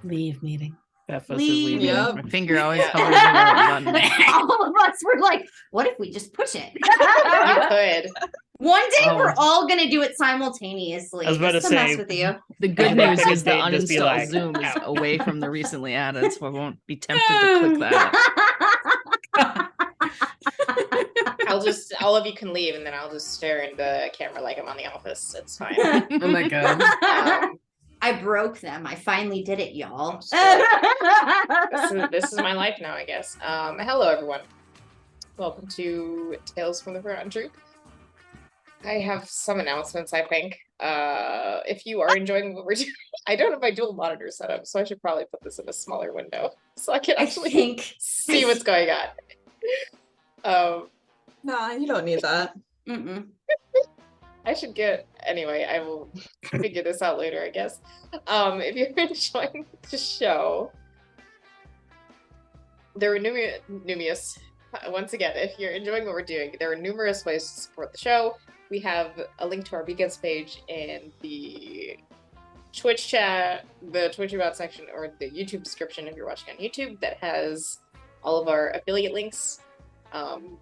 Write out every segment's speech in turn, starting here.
Leave meeting. Beth says leave meeting. Yep. My finger always hovers over that button. All of us were like, what if we just push it? You could. One day Oh. we're all gonna do it simultaneously. I was about just to mess say- with you. The good That news pick a is the date and just be uninstall like, Zoom is out. away from the recently added, so I won't be tempted to click that. All of you can leave, and then I'll just stare into the camera like I'm on The Office. It's fine. Oh my god. I broke them. I finally did it, y'all. This is my life now, I guess. Hello, everyone. Welcome to Tales from the Forgotten Troop. I have some announcements, I think. If you are enjoying what we're doing, I don't have my dual monitor set up, so I should probably put this in a smaller window so I can actually see what's going on. Nah, you don't need that. Mm-mm. I should get anyway. I will figure this out later, I guess. If you're enjoying the show, there are numerous. Once again, if you're enjoying what we're doing, there are numerous ways to support the show. We have a link to our Beacons page in the Twitch chat, the Twitch About section, or the YouTube description if you're watching on YouTube that has all of our affiliate links.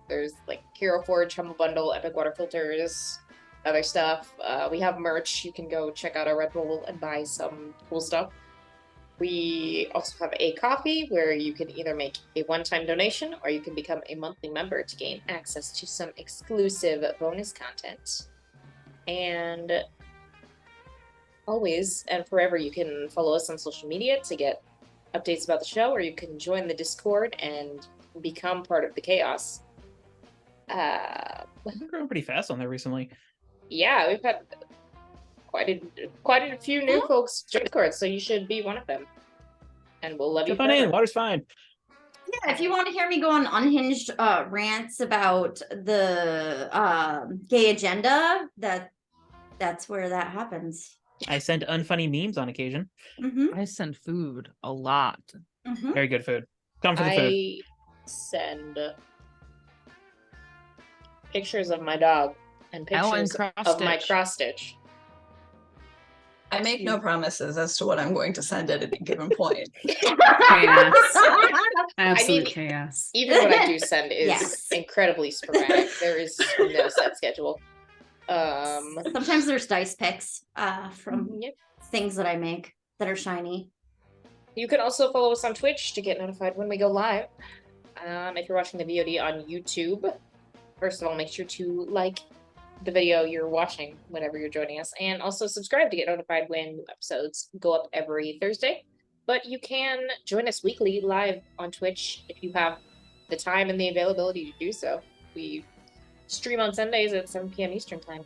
There's like Hero Forge, Humble Bundle, Epic Water Filters, other stuff. We have merch. You can go check out our Redbubble and buy some cool stuff. We also have a coffee where you can either make a one-time donation or you can become a monthly member to gain access to some exclusive bonus content. And always and forever, you can follow us on social media to get updates about the show, or you can join the Discord and become part of the chaos. We're growing pretty fast on there recently. Yeah, we've had quite a few new folks join Discord, so you should be one of them. And we'll love you Jump on in. forever. Water's fine. Yeah, if you want to hear me go on unhinged rants about the gay agenda, that's where that happens. I send unfunny memes on occasion. Mm-hmm. I send food a lot. Mm-hmm. Very good food. Come for the food. I send pictures of my dog and Ellen pictures of my cross-stitch. cross stitch. I make no promises as to what I'm going to send at any given point. Chaos. Absolute mean, chaos. Even what I do send is Yes. incredibly sporadic. There is no set schedule. Sometimes there's dice picks from Yep. things that I make that are shiny. You can also follow us on Twitch to get notified when we go live. If you're watching the VOD on YouTube, first of all, make sure to like the video you're watching whenever you're joining us, and also subscribe to get notified when new episodes go up every Thursday. But you can join us weekly live on Twitch if you have the time and the availability to do so. We stream on Sundays at 7 p.m. Eastern time.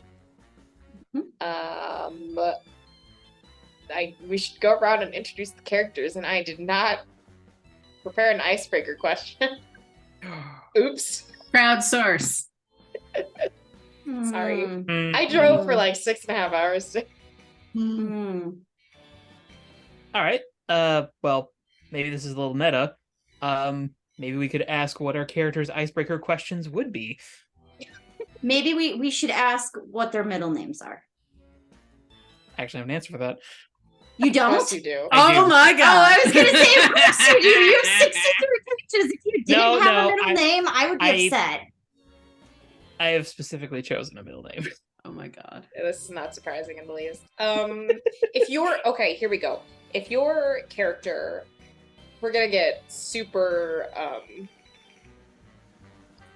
We should go around and introduce the characters, and I did not prepare an icebreaker question. Oops. Crowdsource. Sorry. Mm. I drove for like 6.5 hours. Mm. All right. Well, maybe this is a little meta. Maybe we could ask what our characters' icebreaker questions would be. Maybe we should ask what their middle names are. I actually have an answer for that. You Of don't? course you do. I do. Oh my Oh, god. I was gonna say, of course you do. You have 63 characters. If you didn't No, have a no, middle name, I would be upset. I have specifically chosen a middle name. Oh my god. This is not surprising in the least. If you're okay, here we go. If your character, we're gonna get super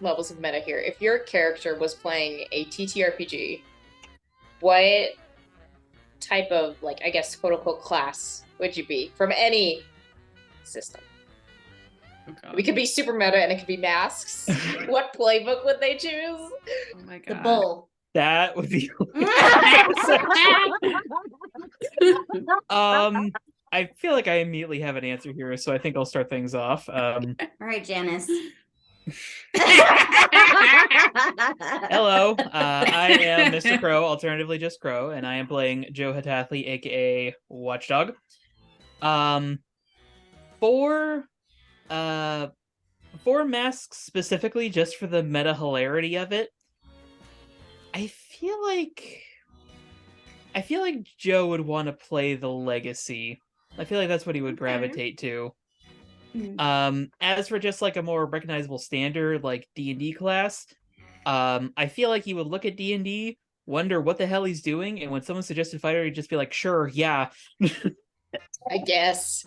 levels of meta here. If your character was playing a TTRPG, what type of, like, I guess, quote unquote class would you be from any system? Oh, god. We could be super meta and it could be masks. What playbook would they choose? Oh my The god. bull. That would be. I feel like I immediately have an answer here, so I think I'll start things off. All right, Janice. Hello, I am Mr. Crow, alternatively just Crow, and I am playing Joe Hatathley, aka Watchdog. For masks specifically, just for the meta hilarity of it, I feel like Joe would want to play the Legacy I feel like that's what he would Okay. gravitate to. Mm. As for just like a more recognizable standard like D&D class, I feel like he would look at D&D, wonder what the hell he's doing, and when someone suggested fighter, he'd just be like, "Sure, yeah." I guess.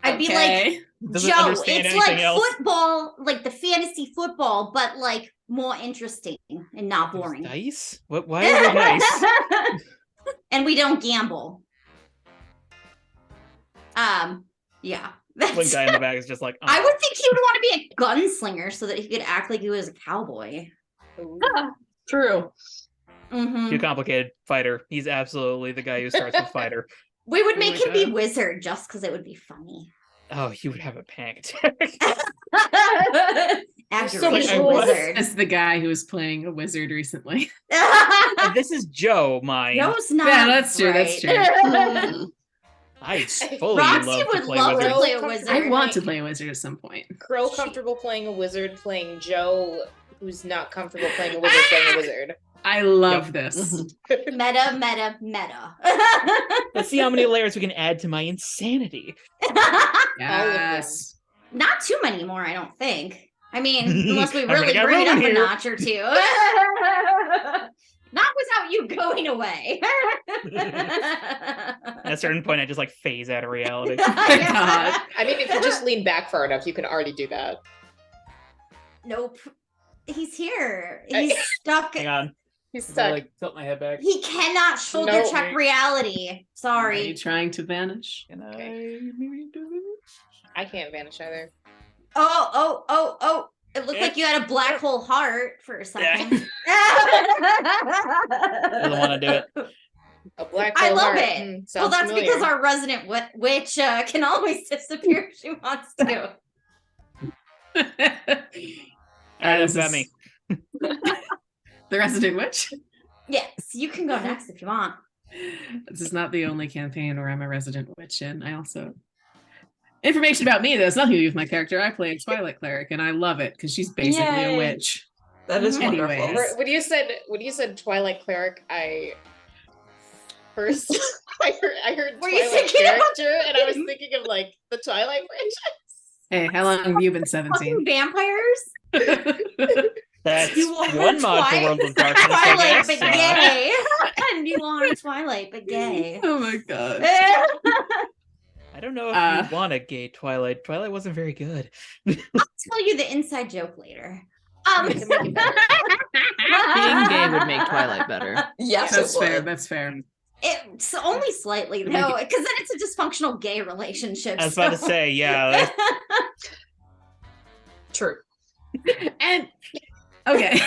I'd be like, Okay. Doesn't Joe, understand it's anything like else. football, like the fantasy football, but like more interesting and not There's boring. dice? What? Why are there dice? And we don't gamble. Yeah. One guy in the back is just like, oh. I would think he would want to be a gunslinger so that he could act like he was a cowboy. True. Mhm. Too complicated. Fighter. He's absolutely the guy who starts with fighter. We would Oh make my him be God. wizard just because it would be funny. Oh, he would have a panic attack. so many Activation rules. wizard. As the guy who was playing a wizard recently. And this is Joe, mine. Joe's not. Yeah, that's true, that's right. true. I fully Roxy love to would play love wizard. to play a Crow wizard. I want to play a wizard at some point. Crow comfortable playing a wizard, playing Joe, who's not comfortable playing a wizard, playing a wizard. I love Yep. this. Meta, meta, meta. Let's see how many layers we can add to my insanity. Yes. Not too many more, I don't think. I mean, unless we I'm really running out of bring it room up a here. notch or two. Not without you going away. At a certain point, I just like phase out of reality. God. I mean, if you just lean back far enough, you can already do that. Nope. He's here. He's stuck. Hang on. He's I stuck. like tilt my head back. He cannot shoulder No. check reality. Are you Sorry. trying to vanish? Can I Okay. maybe do this? I can't vanish either. Oh. It looked like you had a black hole heart for a second. Doesn't want to do it. A black I hole love heart. it. Sounds Well, that's familiar. because our resident witch can always disappear if she wants to. Alright, This that's got is- me. The Resident Witch? Yes, you can go next if you want. This is not the only campaign where I'm a resident witch in. I also information about me though, it's nothing to do with my character. I play a Twilight Cleric and I love it because she's basically a Yay. witch. That is Anyways. wonderful. When you said Twilight Cleric, I heard Were you Twilight thinking about- character, and I was thinking of like the Twilight franchise. Hey, how long have you been Fucking 17? vampires? That's You want one mod for World of Darkness, I Twilight, guess. but gay. And you want Twilight, but gay. Oh my god. I don't know if Uh, you want a gay Twilight. Twilight wasn't very good. I'll tell you the inside joke later. We can make it better. Being gay would make Twilight better. Yes, That's it fair. would. That's fair. It's only slightly though, because then it's a dysfunctional gay relationship. I was about to so- say, yeah. True. And okay.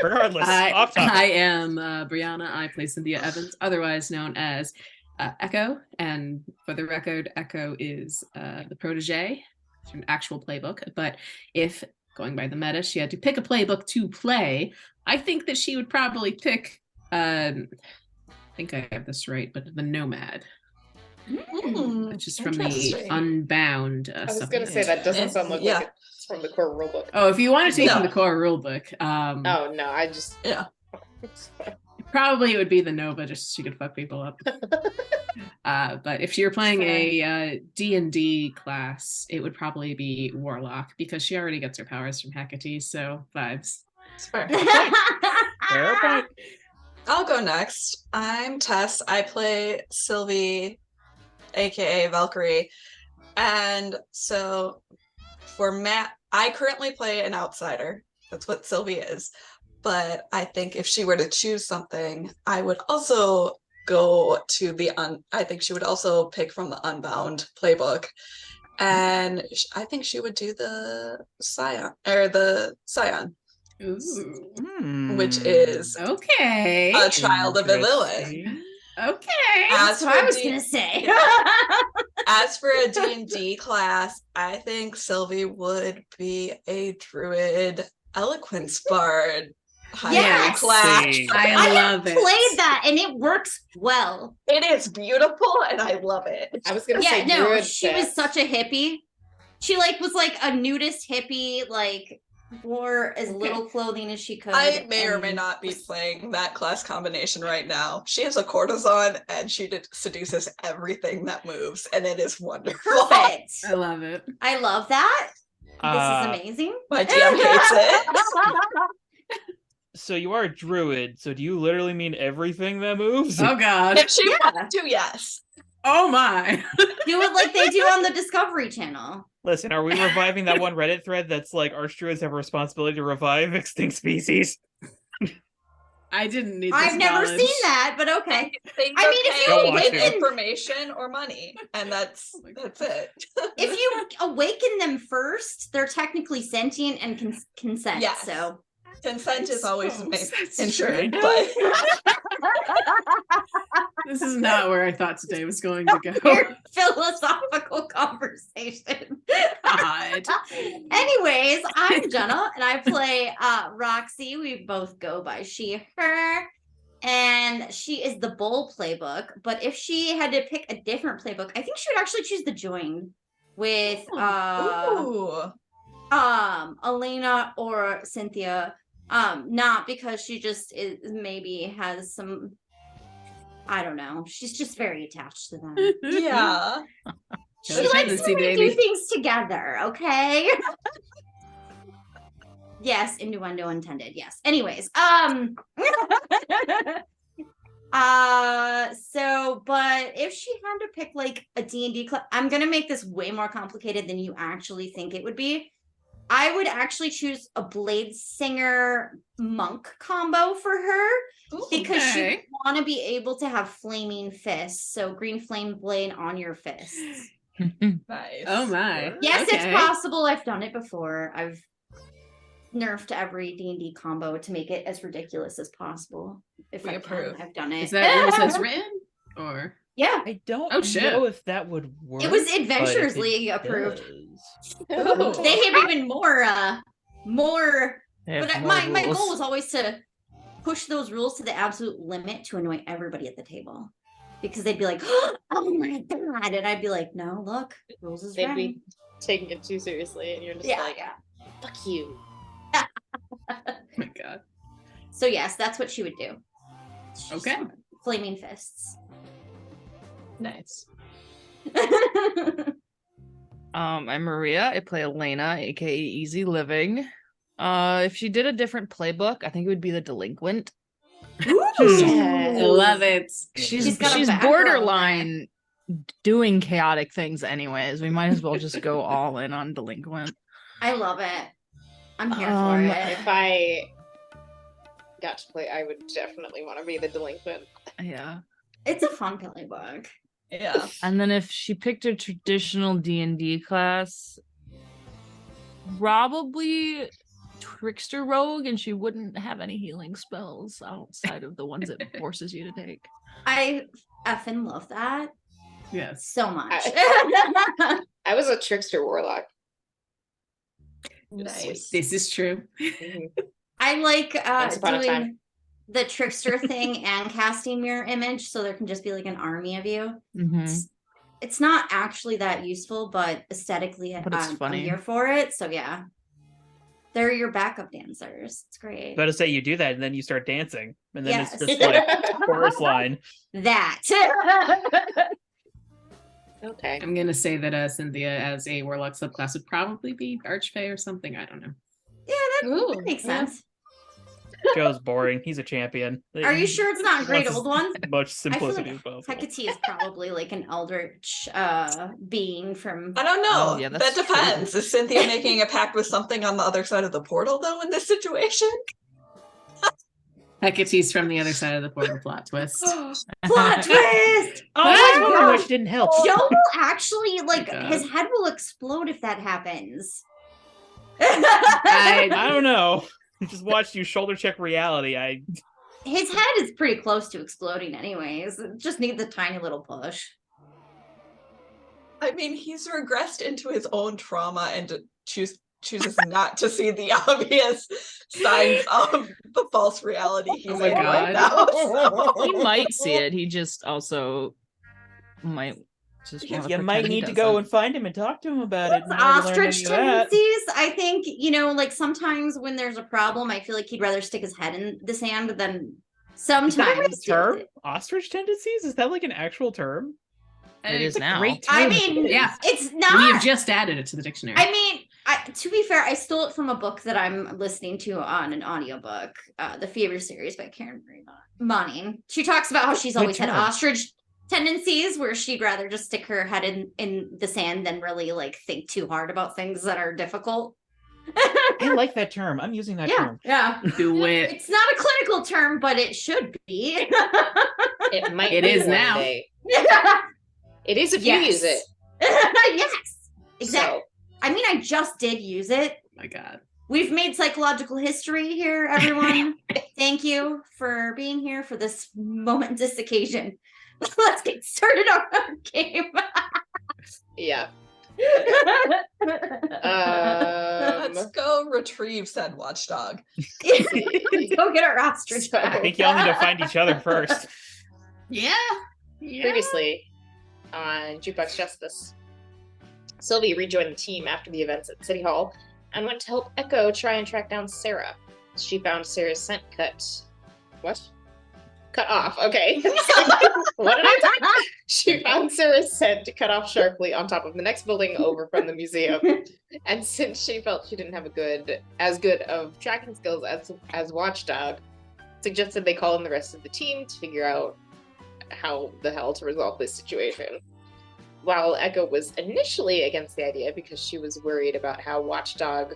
Regardless, off topic. I am Brianna. I play Cynthia Evans, otherwise known as Echo. And for the record, Echo is the protege. It's an actual playbook. But if going by the meta, she had to pick a playbook to play, I think that she would probably pick. I think I have this right, but the Nomad, Hmm, which is from the interesting. Unbound. I was gonna say that doesn't sound like Yeah. it's from the core rulebook. Oh, if you want to take from No. the core rulebook, Oh no, I just Yeah. probably it would be the Nova, just so she could fuck people up. But if you're playing a D&D class, it would probably be Warlock because she already gets her powers from Hecate, so vibes. It's fair. Fair point. I'll go next. I'm Tess. I play Sylvie, aka Valkyrie. And so for Matt, I currently play an outsider. That's what Sylvie is. But I think if she were to choose something, I would also go to I think she would also pick from the Unbound playbook. And I think she would do the Scion, Ooh. which is Okay. a child of Lilith. Interesting. Okay. That's what for I was D- gonna say. As for a D&D class, I think Sylvie would be a druid eloquence bard. High Yes. class. See. I I love have it. played that and it works well. It is beautiful and I love it. I was gonna Yeah, say no, druid she was Tess. such a hippie. She was like a nudist hippie, like wore as little clothing as she could. I may or may and not be was- playing that class combination right now. She has a courtesan and she seduces everything that moves, and it is wonderful. Perfect. I love it. I love that. This is amazing. My DM hates it. So you are a druid, so do you literally mean everything that moves? Oh God. If she Yeah. wants to, yes. Oh my. Do it like they do on the Discovery Channel. Listen, are we reviving that one Reddit thread that's like archdruids have a responsibility to revive extinct species? I didn't need this I've never knowledge. seen that, but okay. Things I are mean, if paying you with awaken- information or money, and that's Oh my that's it. If you awaken them first, they're technically sentient and can consent. Yes. So Consent is always That's ensured, true. but This is not where I thought today was going to go. your philosophical conversation. God. Anyways, I'm Jenna and I play Roxy. We both go by she, her. And she is the Bull playbook. But if she had to pick a different playbook, I think she would actually choose the Joined with ooh. Elena or Cynthia. Not because she just is maybe has some, I don't know. She's just very attached to them. Yeah. She Codependency, likes when we do baby. things together, okay? Yes, innuendo intended. Yes. Anyways, so but if she had to pick like a D&D club, I'm gonna make this way more complicated than you actually think it would be. I would actually choose a Blade Singer monk combo for her because she Okay. would want to be able to have flaming fists. So green flame blade on your fists. Nice. Oh my. Yes, Okay. it's possible. I've done it before. I've nerfed every D&D combo to make it as ridiculous as possible. If We I approve. can, I've done it. Is that rules as written? Or Yeah, I don't Oh, shit. know if that would work. it was but if Adventures it League approved. does- Ooh. They have even more. They have But more my rules. goal was always to push those rules to the absolute limit to annoy everybody at the table. Because they'd be like, oh my God. And I'd be like, no, look, rules is They'd right. be taking it too seriously, and you're just Yeah, like, yeah. fuck you. oh my God. So yes, that's what she would do. She just Okay. wanted Flaming fists. Nice. I'm Maria. I play Elena, aka Easy Living. If she did a different playbook, I think it would be the Delinquent. I love it. She's got a background borderline doing chaotic things anyways. We might as well just go all in on Delinquent. I love it. I'm here for Um, it. If I got to play, I would definitely want to be the delinquent. Yeah. It's a fun playbook. Yeah. And then if she picked a traditional D&D class, probably Trickster Rogue, and she wouldn't have any healing spells outside of the ones it forces you to take. I effing love that Yes. so much. I was a trickster warlock. Nice. This is true. Mhm. I like Once upon a time. doing the trickster thing and casting mirror image, so there can just be like an army of you. Mhm. It's not actually that useful, but aesthetically, But it's I'm funny. here for it. So yeah, they're your backup dancers. It's great. About to say you do that and then you start dancing, and then Yes. it's just like chorus line. That. Okay. I'm gonna say that Cynthia as a warlock subclass would probably be Archfey or something. I don't know. Yeah, Ooh, that makes yeah. sense. Joe's boring. He's a champion. Are you sure it's not Great Wants Old One? as much I feel simplicity as like possible. Hecate is probably like an eldritch being from. I don't know. Oh, yeah, that that's true. depends. Is Cynthia making a pact with something on the other side of the portal, though, in this situation? Hecate's from the other side of the portal. Plot twist. Plot twist! Oh, my God. which didn't help. Joe will actually like God. his head will explode if that happens. I don't know. I just watched you shoulder check reality. His head is pretty close to exploding, anyways. It just needs a tiny little push. I mean, he's regressed into his own trauma and chooses not to see the obvious signs of the false reality he's Oh my in right God. now. He might see it. He just also might wanna You might pretend he need to go doesn't. and find him and talk to him about it. Those in order to learn ostrich any of that. tendencies, I think, like sometimes when there's a problem, I feel like he'd rather stick his head in the sand than Is that a real sometimes deal with term? it. Ostrich tendencies? Is that like an actual term? It is It's a now. Great I term. mean, Yeah. it's We not. have just added it to the dictionary. I mean, to be fair, I stole it from a book that I'm listening to on an audiobook, The Fever Series by Karen Monin. She talks about how she's Good always had term. ostrich tendencies where she'd rather just stick her head in the sand than really like think too hard about things that are difficult. I like that term. I'm using that Yeah, term. yeah. Do it. It's not a clinical term, but it should be. It might It be is one now. day. It is if you Yes. use it. Yes, exactly. So, I mean, I just did use it. Oh my God. We've made psychological history here, everyone. Thank you for being here for this momentous occasion. Let's get started on our game. yeah. Let's go retrieve said watchdog. Let's go get our ostrich So- I back. think y'all need to find each other first. Yeah. Yeah. Previously on Jukebox Justice, Sylvie rejoined the team after the events at City Hall and went to help Echo try and track down Sarah. She found Sarah's scent cut off. Okay. What did I say? She found Sarah's scent cut off sharply on top of the next building over from the museum. And since she felt she didn't have as good of tracking skills as Watchdog, suggested they call in the rest of the team to figure out how the hell to resolve this situation. While Echo was initially against the idea because she was worried about how Watchdog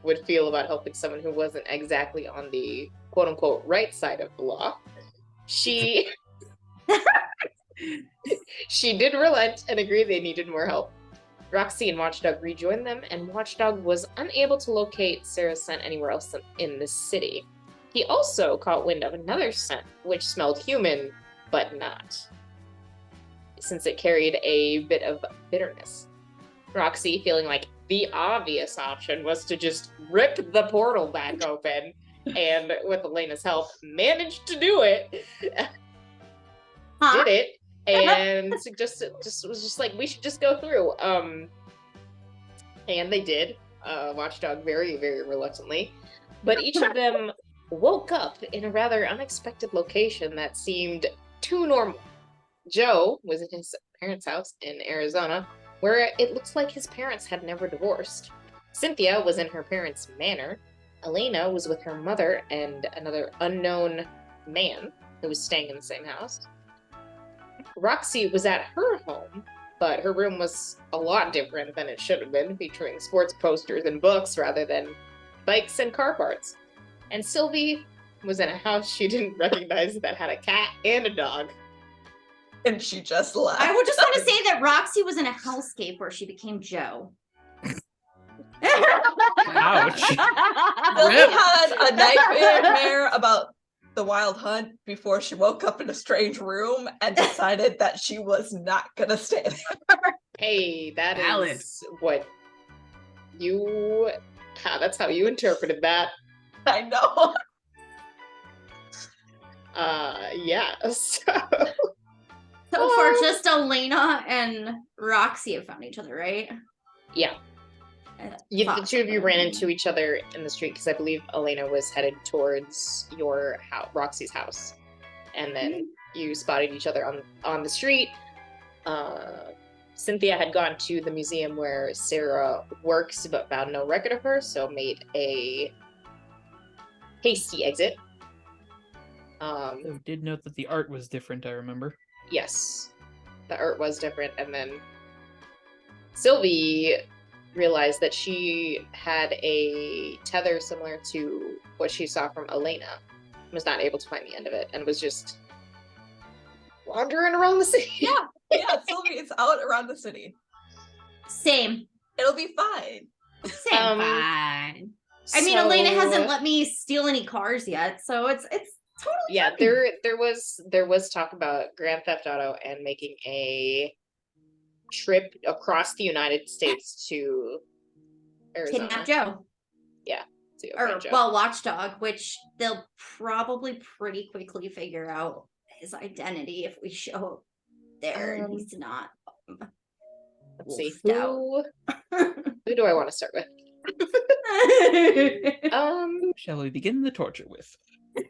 would feel about helping someone who wasn't exactly on the quote-unquote right side of the law, she did relent and agree they needed more help. Roxy and Watchdog rejoined them, and Watchdog was unable to locate Sarah's scent anywhere else in the city. He also caught wind of another scent, which smelled human, but not, since it carried a bit of bitterness. Roxy, feeling like the obvious option was to just rip the portal back open, and with Elena's help, managed to do it. Huh? Did it, and was just like, we should just go through. And they did. Watchdog very, very reluctantly, but each of them woke up in a rather unexpected location that seemed too normal. Joe was at his parents' house in Arizona, where it looks like his parents had never divorced. Cynthia was in her parents' manor. Elena was with her mother and another unknown man who was staying in the same house. Roxy was at her home, but her room was a lot different than it should have been, featuring sports posters and books rather than bikes and car parts. And Sylvie was in a house she didn't recognize that had a cat and a dog. And she just left. I would just want to say that Roxy was in a hellscape where she became Joe. Ouch. Sylvie had a nightmare about the wild hunt before she woke up in a strange room and decided that she was not gonna stay there. Hey, that Valid. is what you... that's how you interpreted that. I know. Yeah, so... So far, just Elena and Roxy have found each other, right? Yeah. The two of you ran into each other in the street because I believe Elena was headed towards your house, Roxy's house, and then you spotted each other on the street. Cynthia had gone to the museum where Sarah works, but found no record of her, so made a hasty exit. I did note that the art was different, I remember. Yes, the art was different, and then Sylvie realized that she had a tether similar to what she saw from Elena, was not able to find the end of it, and was just wandering around the city. Yeah, Sylvie is out around the city. Same. It'll be fine. Same. Fine. I mean, Elena hasn't let me steal any cars yet, so it's totally Yeah, fine. there was talk about Grand Theft Auto and making a trip across the United States to Arizona. Kidnap Joe. To go Or, find Joe. well, Watchdog, which they'll probably pretty quickly figure out his identity if we show there and he's not Let's see. Wolfed out. Who do I want to start with? Who shall we begin the torture with? Who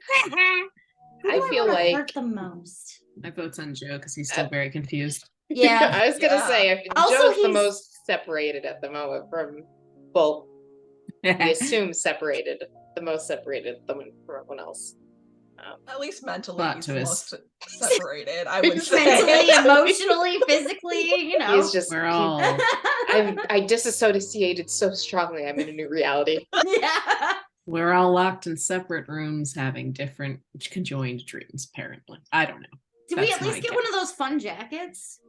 I do feel wanna like- hurt the most. My vote's on Joe because he's still very confused. Yeah. I was gonna Yeah. say Also, Joe's the he's- most separated at the moment from, well, we assume separated, the most separated from everyone else. At least mentally, Plot he's the twist. most separated, I would say. Mentally, emotionally, physically, you know. He's just We're all I disassociated so strongly. I'm in a new reality. Yeah. we're all locked in separate rooms having different conjoined dreams, apparently. I don't know. Did we That's at least my get guess. one of those fun jackets?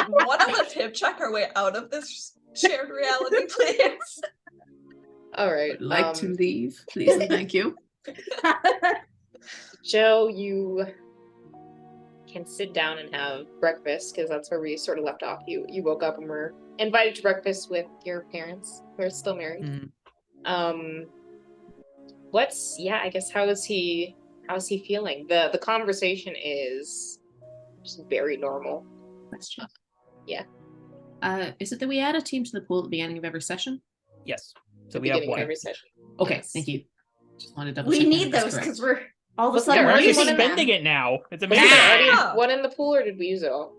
One of us hip check our way out of this shared reality, please. All right. Would like to leave, please and thank you. Joe, you can sit down and have breakfast because that's where we sort of left off. You woke up and were invited to breakfast with your parents who are still married. Mhm. I guess how's he feeling? The conversation is just very normal. Question. Yeah. Is it that we add a team to the pool at the beginning of every session? Yes. So The we have beginning of one. every session. Okay, Yes. thank you. Just wanted to double We check need that those was because correct. we're all of a Was sudden there We're already actually one in spending them. it now. It's Was there amazing. already Ah. one in the pool, or did we use it all?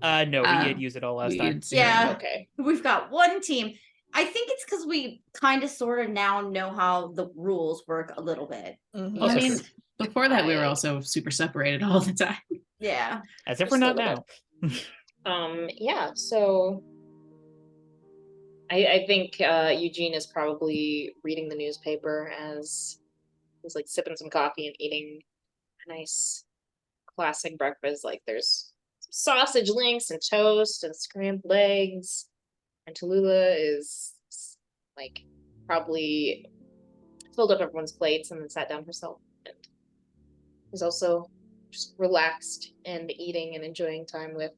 No, we Uh, did use it all last We time. had zero. Yeah. Okay. We've got one team. I think it's because we kind of sort of now know how the rules work a little bit. Mhm. Well, I mean, Yes. before that, we were I- also super separated all the time. Yeah. As if Just we're a not little now. Yeah, so I think Eugene is probably reading the newspaper as he's like sipping some coffee and eating a nice classic breakfast. Like there's sausage links and toast and scrambled eggs. And Tallulah is like probably filled up everyone's plates and then sat down herself. And is also just relaxed and eating and enjoying time with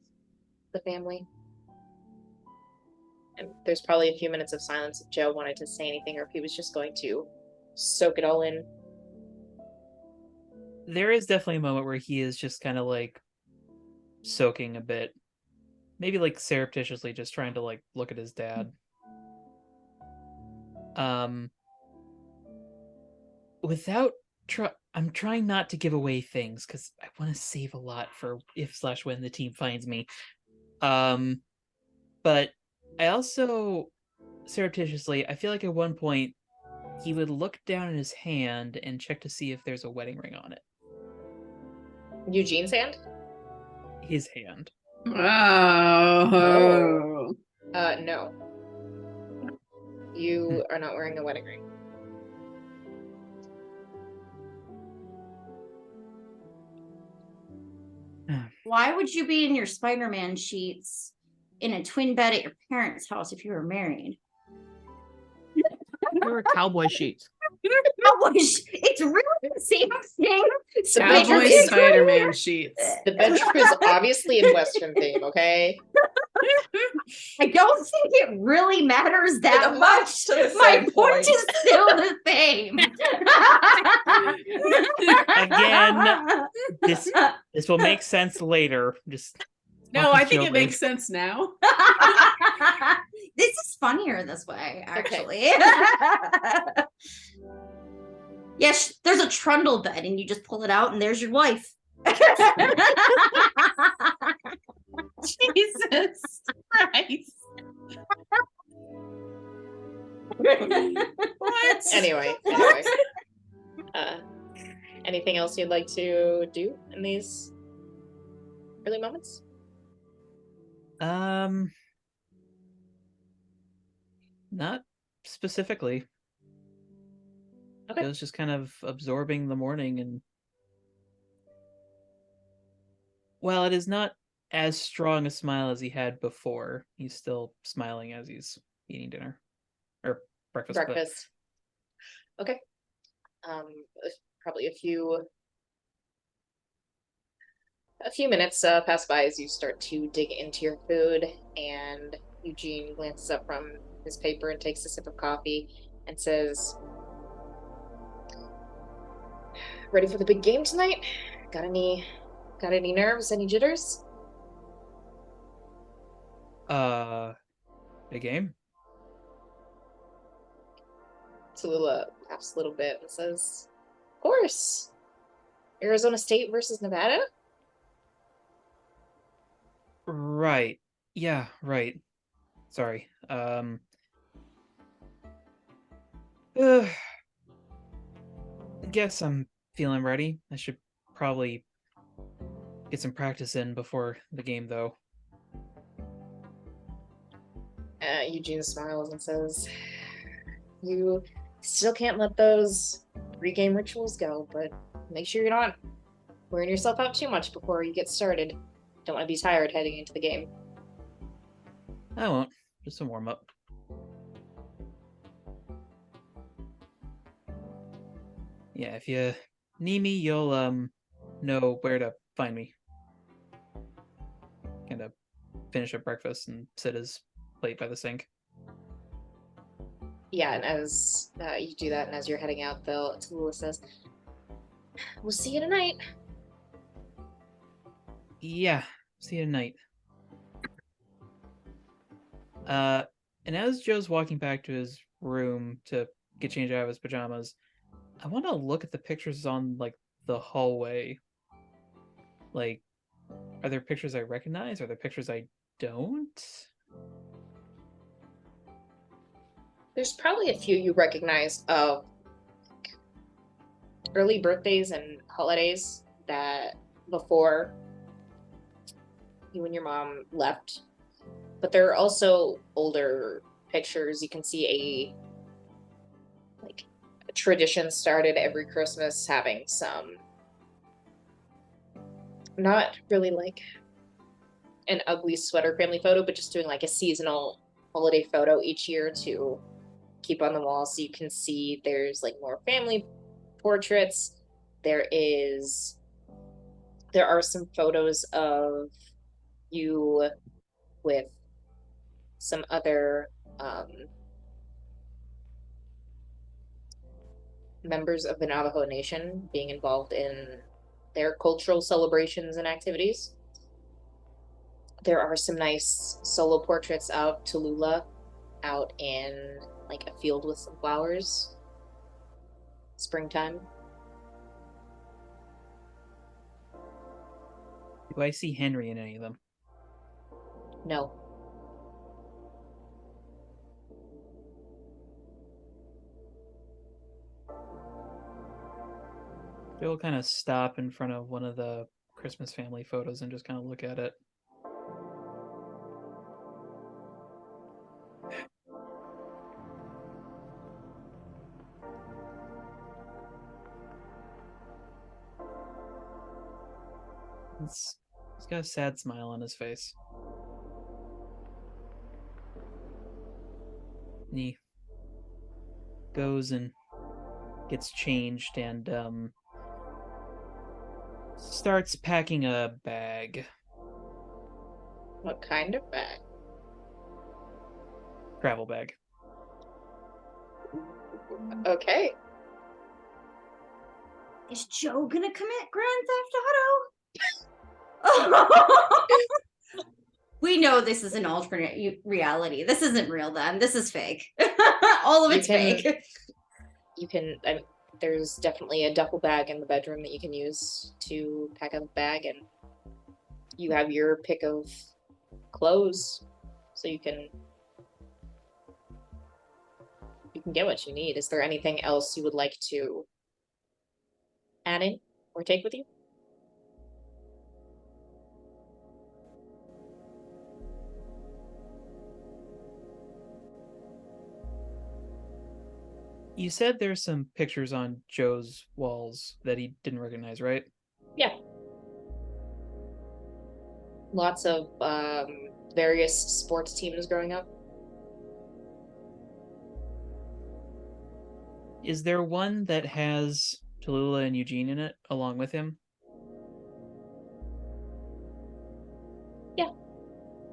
the family. And there's probably a few minutes of silence if Joe wanted to say anything or if he was just going to soak it all in. There is definitely a moment where he is just kind of like soaking a bit. Maybe like surreptitiously just trying to like look at his dad. Without I'm trying not to give away things because I want to save a lot for if/when the team finds me. But I also surreptitiously, I feel like at one point he would look down at his hand and check to see if there's a wedding ring on it. Eugene's hand? His hand. Oh. No. You are not wearing a wedding ring. Why would you be in your Spider-Man sheets in a twin bed at your parents' house if you were married? They were cowboy sheets. It's really the same thing. Cowboy is- Spider-Man sheets. The bedroom is obviously in Western theme, okay? I don't think it really matters that It much. amounts to the My same point point. is still the same. Again, this will make sense later. Just No, I think Joe it makes is. sense now. This is funnier this way, actually. Yes, there's a trundle bed, and you just pull it out, and there's your wife. Jesus Christ. What? Anyway. Anything else you'd like to do in these early moments? Not specifically. Okay. Joe's just kind of absorbing the morning, and while it is not as strong a smile as he had before, he's still smiling as he's eating dinner or breakfast. but- Breakfast. Okay. Probably a few minutes pass by as you start to dig into your food, and Eugene glances up from his paper and takes a sip of coffee and says, "Ready for the big game tonight? Got any nerves? Any jitters?" A game? Tallulah laughs a little bit and says, "Of course. Arizona State versus Nevada?" Right. Yeah, right. Sorry. Uh, guess I'm feeling ready. I should probably get some practice in before the game, though. Eugene smiles and says, "You still can't let those pregame rituals go, but make sure you're not wearing yourself out too much before you get started. Don't want to be tired heading into the game." I won't. Just some warm up. Yeah, if you need me, you'll know where to find me. Kind of finish up breakfast and sit his plate by the sink. Yeah, and as you do that, and as you're heading out, Tallulah says, "We'll see you tonight." Yeah, see you tonight. And as Joe's walking back to his room to get changed out of his pajamas, I want to look at the pictures on like the hallway. Like, are there pictures I recognize? Are there pictures I don't? There's probably a few you recognize of early birthdays and holidays that before you and your mom left. But there are also older pictures. You can see a tradition started every Christmas having some, not really like an ugly sweater family photo, but just doing like a seasonal holiday photo each year to keep on the wall, so you can see there's like more family portraits. There are some photos of you with some other members of the Navajo Nation being involved in their cultural celebrations and activities. There are some nice solo portraits of Tallulah out in like a field with some flowers. Springtime. Do I see Henry in any of them? No. Joe will kind of stop in front of one of the Christmas family photos and just kind of look at it. He's got a sad smile on his face. And he goes and gets changed and starts packing a bag. What kind of bag? Travel bag. Okay. Is Joe gonna commit Grand Theft Auto? We know this is an alternate reality. This isn't real then. This is fake. All of it's fake. You can, there's definitely a duffel bag in the bedroom that you can use to pack up a bag, and you have your pick of clothes, so you can get what you need. Is there anything else you would like to add in or take with you? You said there's some pictures on Joe's walls that he didn't recognize, right? Yeah. Lots of various sports teams growing up. Is there one that has Tallulah and Eugene in it along with him? Yeah.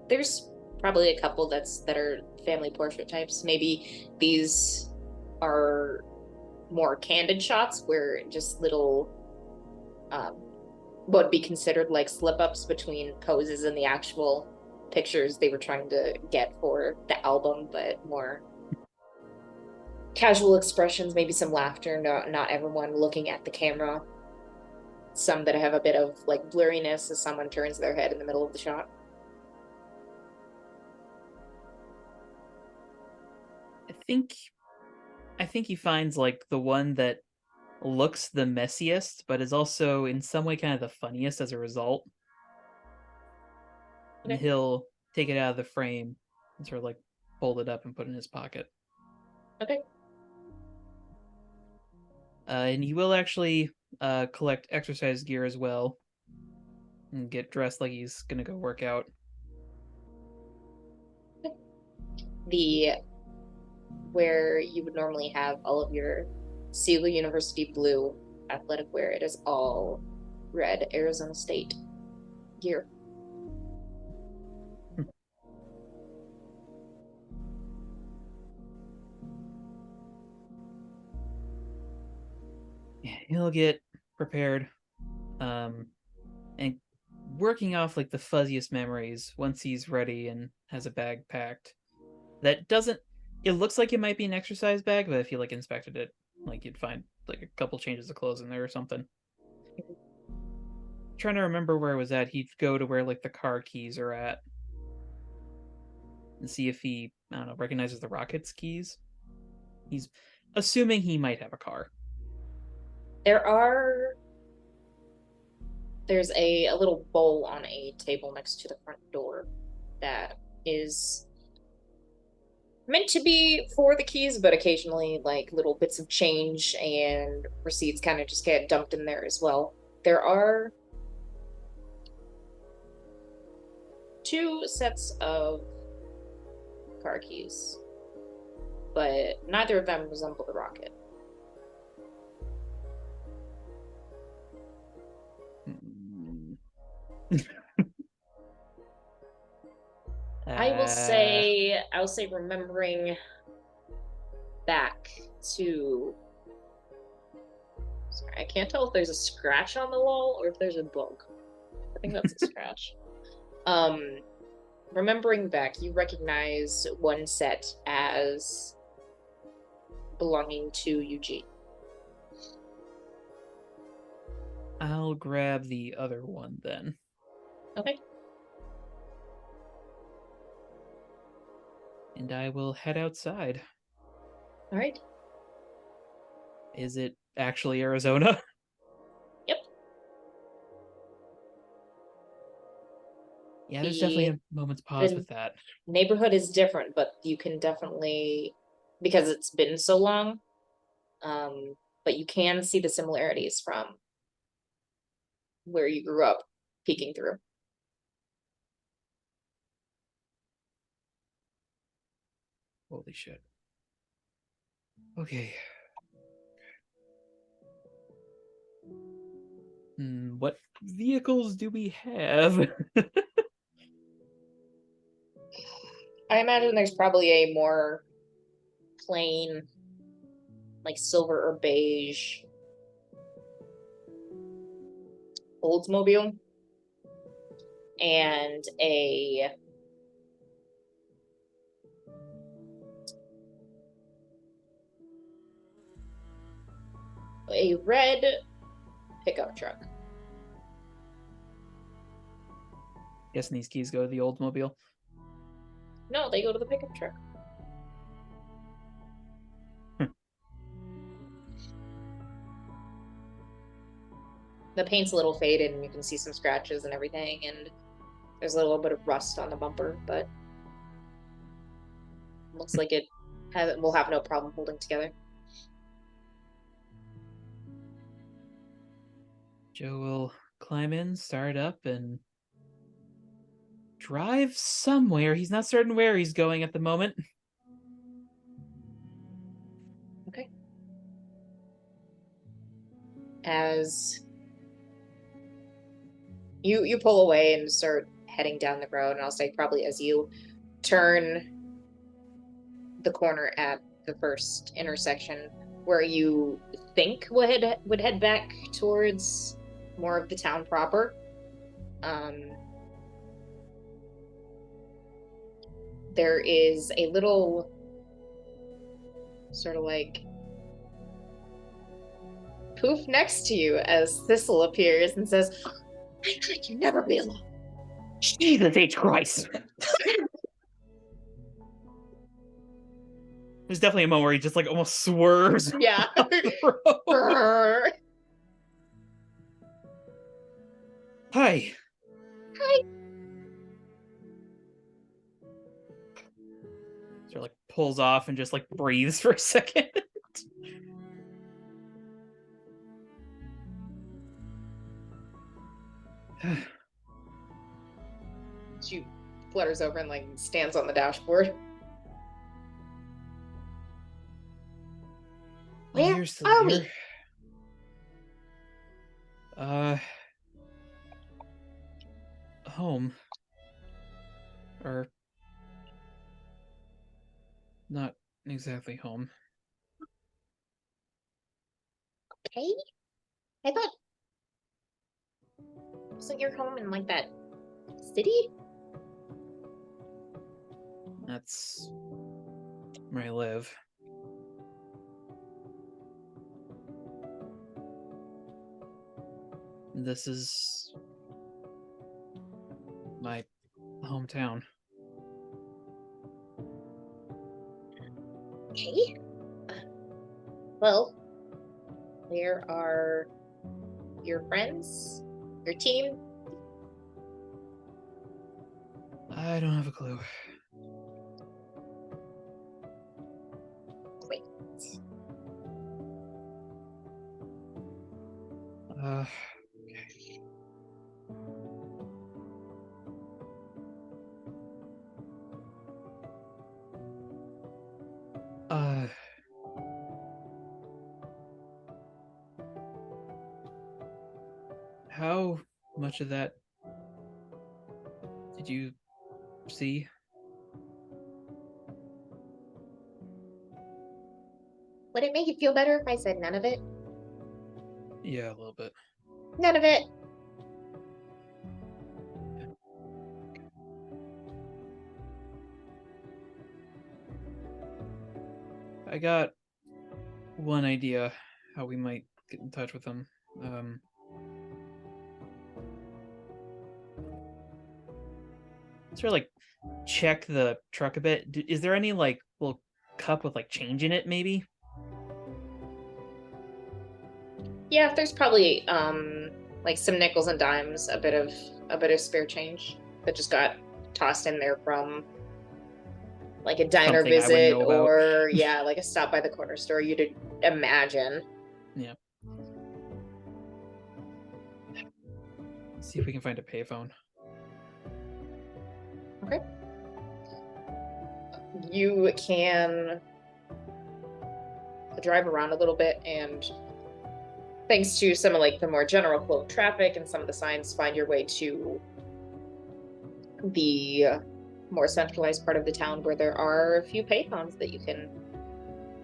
There's probably a couple that are family portrait types. Maybe these are more candid shots where just little what would be considered like slip-ups between poses and the actual pictures they were trying to get for the album, but more casual expressions, maybe some laughter, not everyone looking at the camera. Some that have a bit of like blurriness as someone turns their head in the middle of the shot. I think he finds like the one that looks the messiest, but is also in some way kind of the funniest as a result. And Okay. he'll take it out of the frame and sort of like fold it up and put it in his pocket. Okay. And he will actually collect exercise gear as well and get dressed like he's gonna go work out. The where you would normally have all of your Sealer University blue athletic wear, it is all red Arizona State gear. He'll get prepared, and working off like the fuzziest memories once he's ready and has a bag packed. That doesn't. It looks like it might be an exercise bag, but if you like inspected it, like you'd find like a couple changes of clothes in there or something. Trying to remember where it was at. He'd go to where like the car keys are at and see if he, I don't know, recognizes the Rocket's keys. He's assuming he might have a car. There's a little bowl on a table next to the front door that is meant to be for the keys, but occasionally like little bits of change and receipts kind of just get dumped in there as well. There are 2 sets of car keys, but neither of them resemble the Rocket. I'll say remembering back to, sorry, I can't tell if there's a scratch on the wall or if there's a bug. I think that's a scratch. Remembering back, you recognize one set as belonging to Eugene. I'll grab the other one then. Okay. And I will head outside. All right. Is it actually Arizona? Yep. Yeah, there's definitely a moment's pause with that. Neighborhood is different, but you can definitely, because it's been so long, but you can see the similarities from where you grew up peeking through. Holy shit. Okay. What vehicles do we have? I imagine there's probably a more plain, like silver or beige Oldsmobile and a red pickup truck. Guessing these keys go to the Oldsmobile. No, they go to the pickup truck. The paint's a little faded and you can see some scratches and everything, and there's a little bit of rust on the bumper, but looks like it will have no problem holding together. Joe will climb in, start up, and drive somewhere. He's not certain where he's going at the moment. Okay. As you pull away and start heading down the road, and I'll say probably as you turn the corner at the first intersection where you think would head back towards more of the town proper, there is a little sort of like poof next to you as Thistle appears and says, I could you never be alone. Jesus H. Christ. There's definitely a moment where he just like almost swerves. Yeah. off the road. Hi. Hi. So like pulls off and just like breathes for a second. She flutters over and like stands on the dashboard. Oh, Where you're still are here. we? Home. Or not exactly home. Okay. I thought wasn't your home in like that city? That's where I live. This is my hometown. Okay. Well, where are your friends? Your team? I don't have a clue. Wait. Okay. How much of that did you see? Would it make you feel better if I said none of it? Yeah, a little bit. None of it. I got one idea how we might get in touch with them. Sort of like check the truck a bit. Is there any like little cup with like change in it, maybe? Yeah, there's probably like some nickels and dimes, a bit of spare change that just got tossed in there from like a diner Something I wouldn't visit know about. or yeah, like a stop by the corner store. You'd imagine. Yeah. Let's see if we can find a payphone. Okay. You can drive around a little bit and thanks to some of like the more general flow of traffic and some of the signs, find your way to the more centralized part of the town where there are a few payphones that you can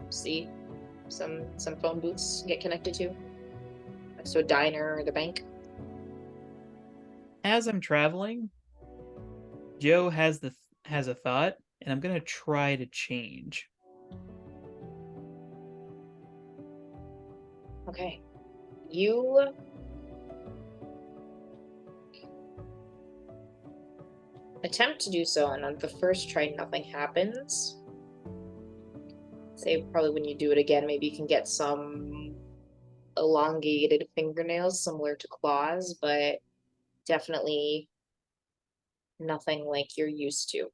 see some phone booths get connected to. So a diner or the bank. As I'm traveling, Joe has a thought, and I'm gonna try to change. Okay. You attempt to do so, and on the first try, nothing happens. Say probably when you do it again, maybe you can get some elongated fingernails similar to claws, but definitely nothing like you're used to.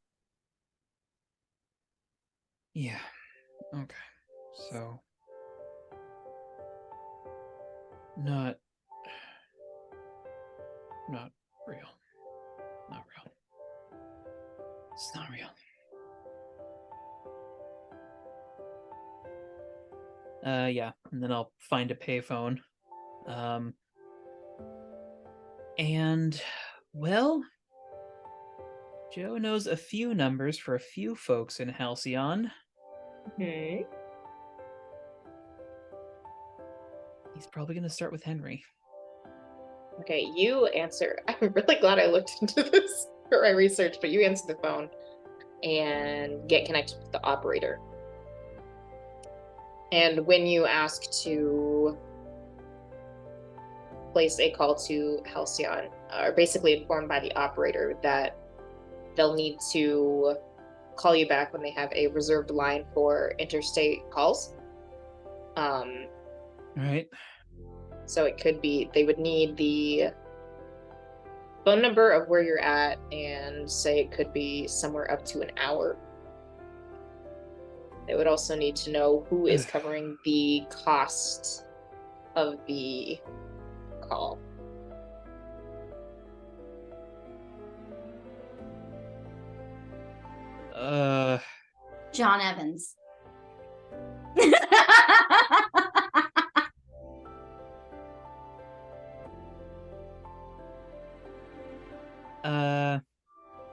Yeah. Okay. So not real. Not real. It's not real. Yeah, and then I'll find a payphone. And well, Joe knows a few numbers for a few folks in Halcyon. Hmm. He's probably gonna start with Henry. Okay, you answer. I'm really glad I looked into this for my research, but you answer the phone. and get connected with the operator. And when you ask to place a call to Halcyon, are basically informed by the operator that they'll need to call you back when they have a reserved line for interstate calls. Right. So it could be they would need the phone number of where you're at and say it could be somewhere up to an hour. They would also need to know who is covering the cost of the call. John Evans.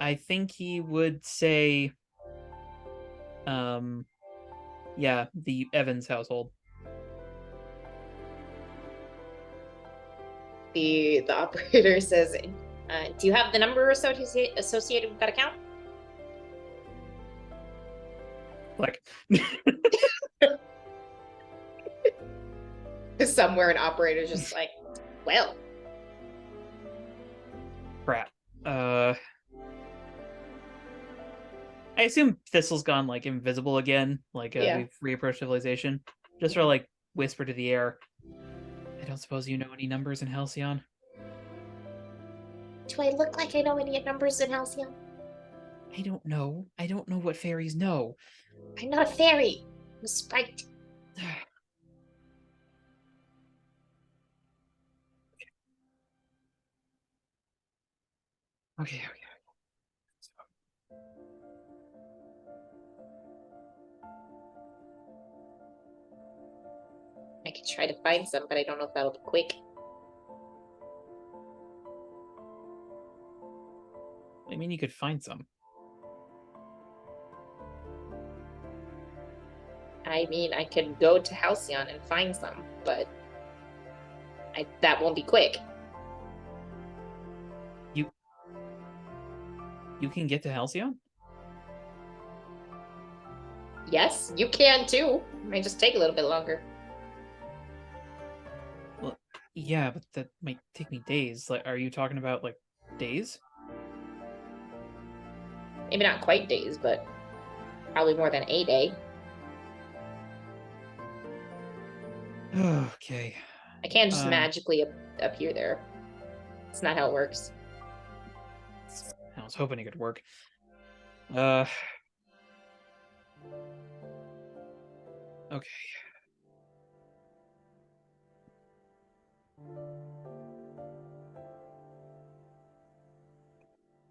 I think he would say, yeah, the Evans household. The operator says, do you have the number associated with that account? Like, Somewhere an operator's just like, well, crap. I assume Thistle's gone like invisible again, like Yeah. we've reapproached civilization. Just sort of like whisper to the air. I don't suppose you know any numbers in Halcyon? do I look like I know any numbers in Halcyon? I don't know. I don't know what fairies know. I'm not a fairy. I'm a sprite. Okay. I could try to find some, but I don't know if that'll be quick. I mean, you could find some. I mean, I could go to Halcyon and find some, but that won't be quick. You can get to Halcyon? Yes, you can too. It might just take a little bit longer. Well, yeah, but that might take me days. Like, are you talking about like days? Maybe not quite days, but probably more than a day. Okay. I can't just magically appear there. It's not how it works. I was hoping it could work. Okay.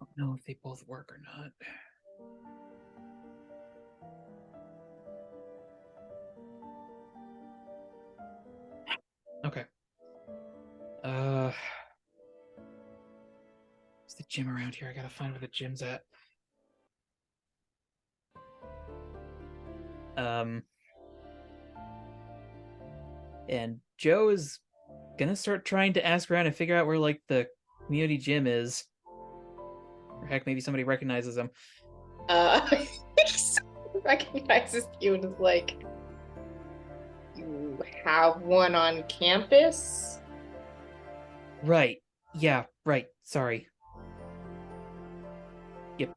I don't know if they both work or not. Okay. There's the gym around here. I gotta find where the gym's at. And Joe is gonna start trying to ask around and figure out where like the community gym is. Or heck, maybe somebody recognizes him. Recognizes you and is like, you have one on campus? Right. Yeah, right. Sorry. Yep.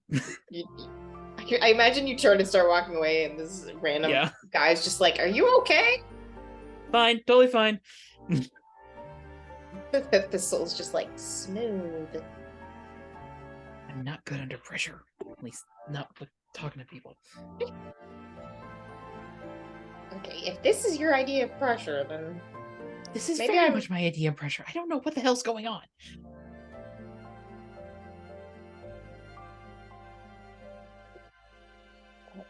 I imagine you turn and start walking away, and this random guy's just like, are you okay? Fine, totally fine. The soul's just like, smooth. I'm not good under pressure. At least not with talking to people. Okay, if this is your idea of pressure, then this is maybe very much my idea of pressure. I don't know what the hell's going on.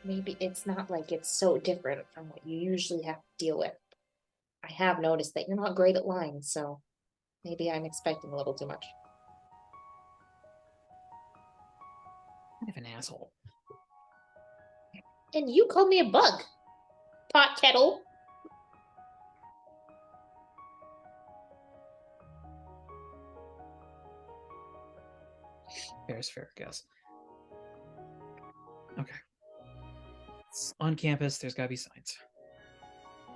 Maybe it's not like it's so different from what you usually have to deal with. I have noticed that you're not great at lying, so maybe I'm expecting a little too much. Kind of an asshole. And you called me a bug, pot kettle. Fair is fair, I guess. Okay. on campus, there's gotta be signs.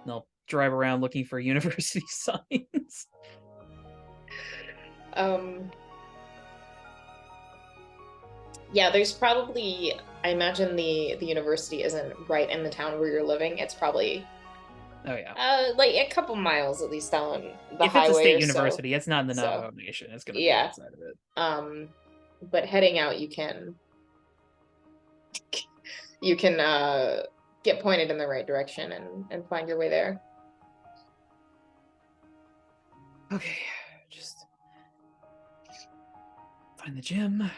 And I'll drive around looking for university signs. Yeah, there's probably, I imagine the university isn't right in the town where you're living. It's probably Oh yeah. like a couple miles at least down the If highway it's a state or university, it's not in the So, Navajo Nation. It's gonna be yeah. outside of it. But heading out, you can get pointed in the right direction and find your way there. Okay, just find the gym.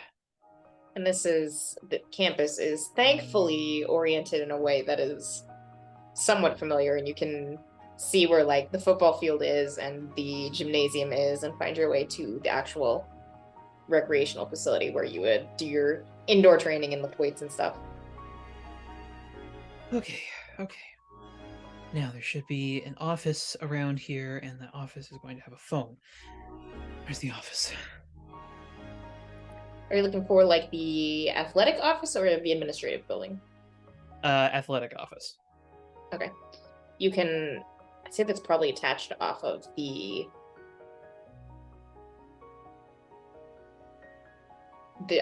And the campus is thankfully oriented in a way that is somewhat familiar, and you can see where like the football field is and the gymnasium is, and find your way to the actual recreational facility where you would do your indoor training and lift weights and stuff. Okay. Now there should be an office around here, and the office is going to have a phone. Where's the office? Are you looking for like the athletic office or the administrative building? Athletic office. Okay. You can, I'd say that's probably attached off of the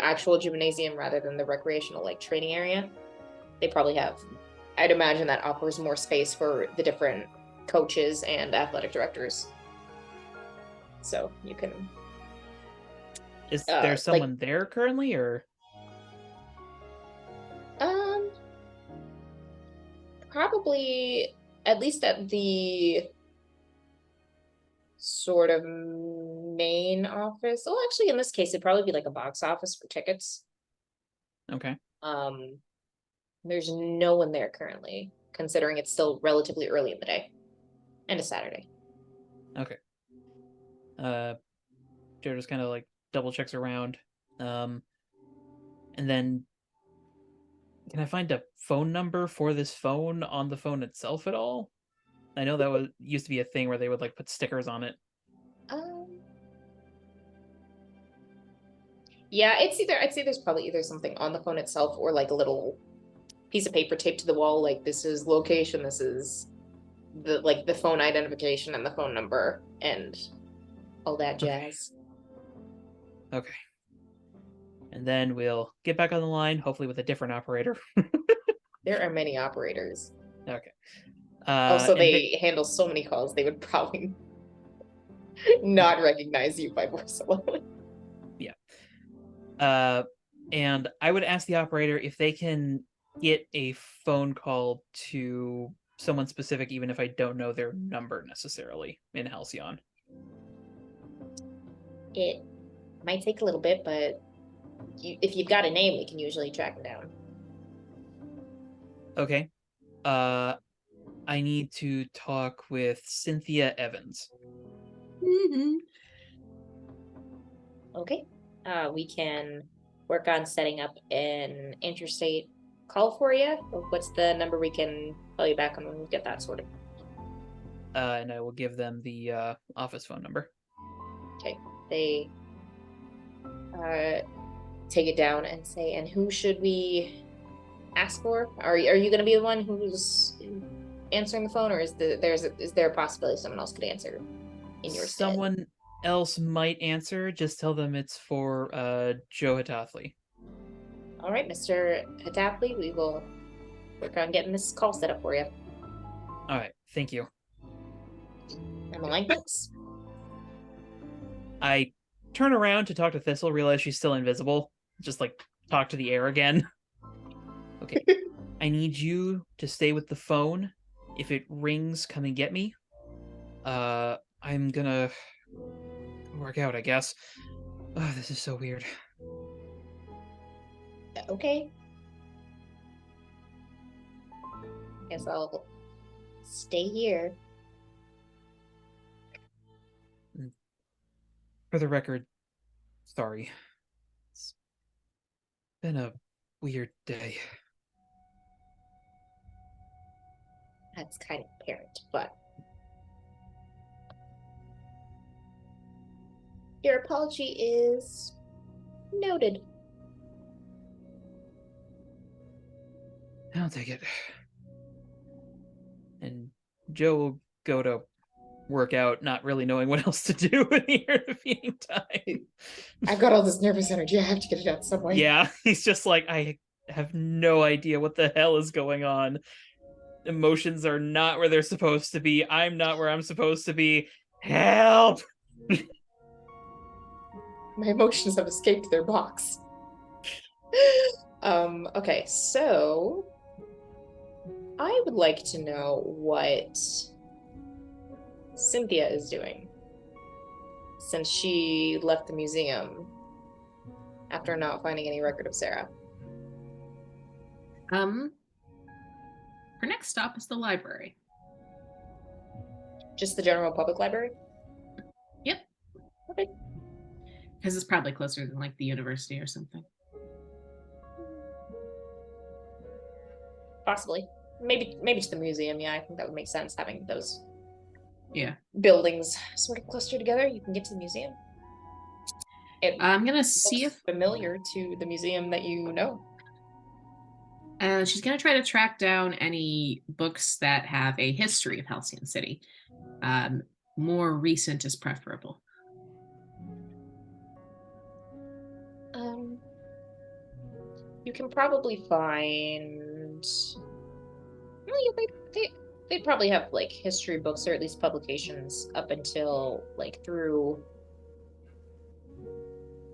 actual gymnasium rather than the recreational like training area. They probably have, I'd imagine that offers more space for the different coaches and athletic directors. So you can. Is there someone there currently, or? Probably at least at the sort of main office. Well, actually, in this case, it'd probably be like a box office for tickets. Okay. There's no one there currently, considering it's still relatively early in the day and a Saturday. Okay. Joe just kind of like double checks around, and then can I find a phone number for this phone on the phone itself at all? I know that used to be a thing where they would like put stickers on it. Yeah, I'd say there's probably either something on the phone itself or like a little piece of paper taped to the wall, like this is location, this is the phone identification and the phone number and all that jazz. Okay. And then we'll get back on the line, hopefully with a different operator. There are many operators. Okay. Also, they handle so many calls, they would probably not recognize you by voice alone. Yeah. And I would ask the operator if they can get a phone call to someone specific, even if I don't know their number necessarily in Halcyon. It might take a little bit, but if you've got a name, we can usually track them down. Okay. I need to talk with Cynthia Evans. Okay. We can work on setting up an interstate call for you. What's the number we can call you back on when we get that sorted? And I will give them the office phone number. Okay. They take it down and say, and who should we ask for? Are you going to be the one who's answering the phone, or is there a possibility someone else could answer in your stead? Someone else might answer. Just tell them it's for Joe Hatathli. All right, Mr. Hatathli, we will work on getting this call set up for you. All right, thank you. And the line clicks. I turn around to talk to Thistle, realize she's still invisible. Just like talk to the air again. Okay. I need you to stay with the phone. If it rings, come and get me. I'm gonna work out, I guess. Oh, this is so weird. Okay. Guess I'll stay here. For the record, sorry. It's been a weird day. That's kind of apparent, but your apology is noted. I'll take it. Joe will go to work out, not really knowing what else to do in the intervening time. I've got all this nervous energy. I have to get it out some way. Yeah, he's just like, I have no idea what the hell is going on. Emotions are not where they're supposed to be. I'm not where I'm supposed to be. Help! My emotions have escaped their box. Okay, so I would like to know what Cynthia is doing since she left the museum after not finding any record of Sarah. Her next stop is the library. Just the general public library? Yep. Okay. Because it's probably closer than like the university or something. Possibly. Maybe to the museum. Yeah, I think that would make sense, having those buildings sort of clustered together. You can get to the museum. I'm gonna see Looks if familiar to the museum that you know. she's gonna try to track down any books that have a history of Halcyon City. More recent is preferable. You can probably find. Well, they'd probably have like history books or at least publications up until like through.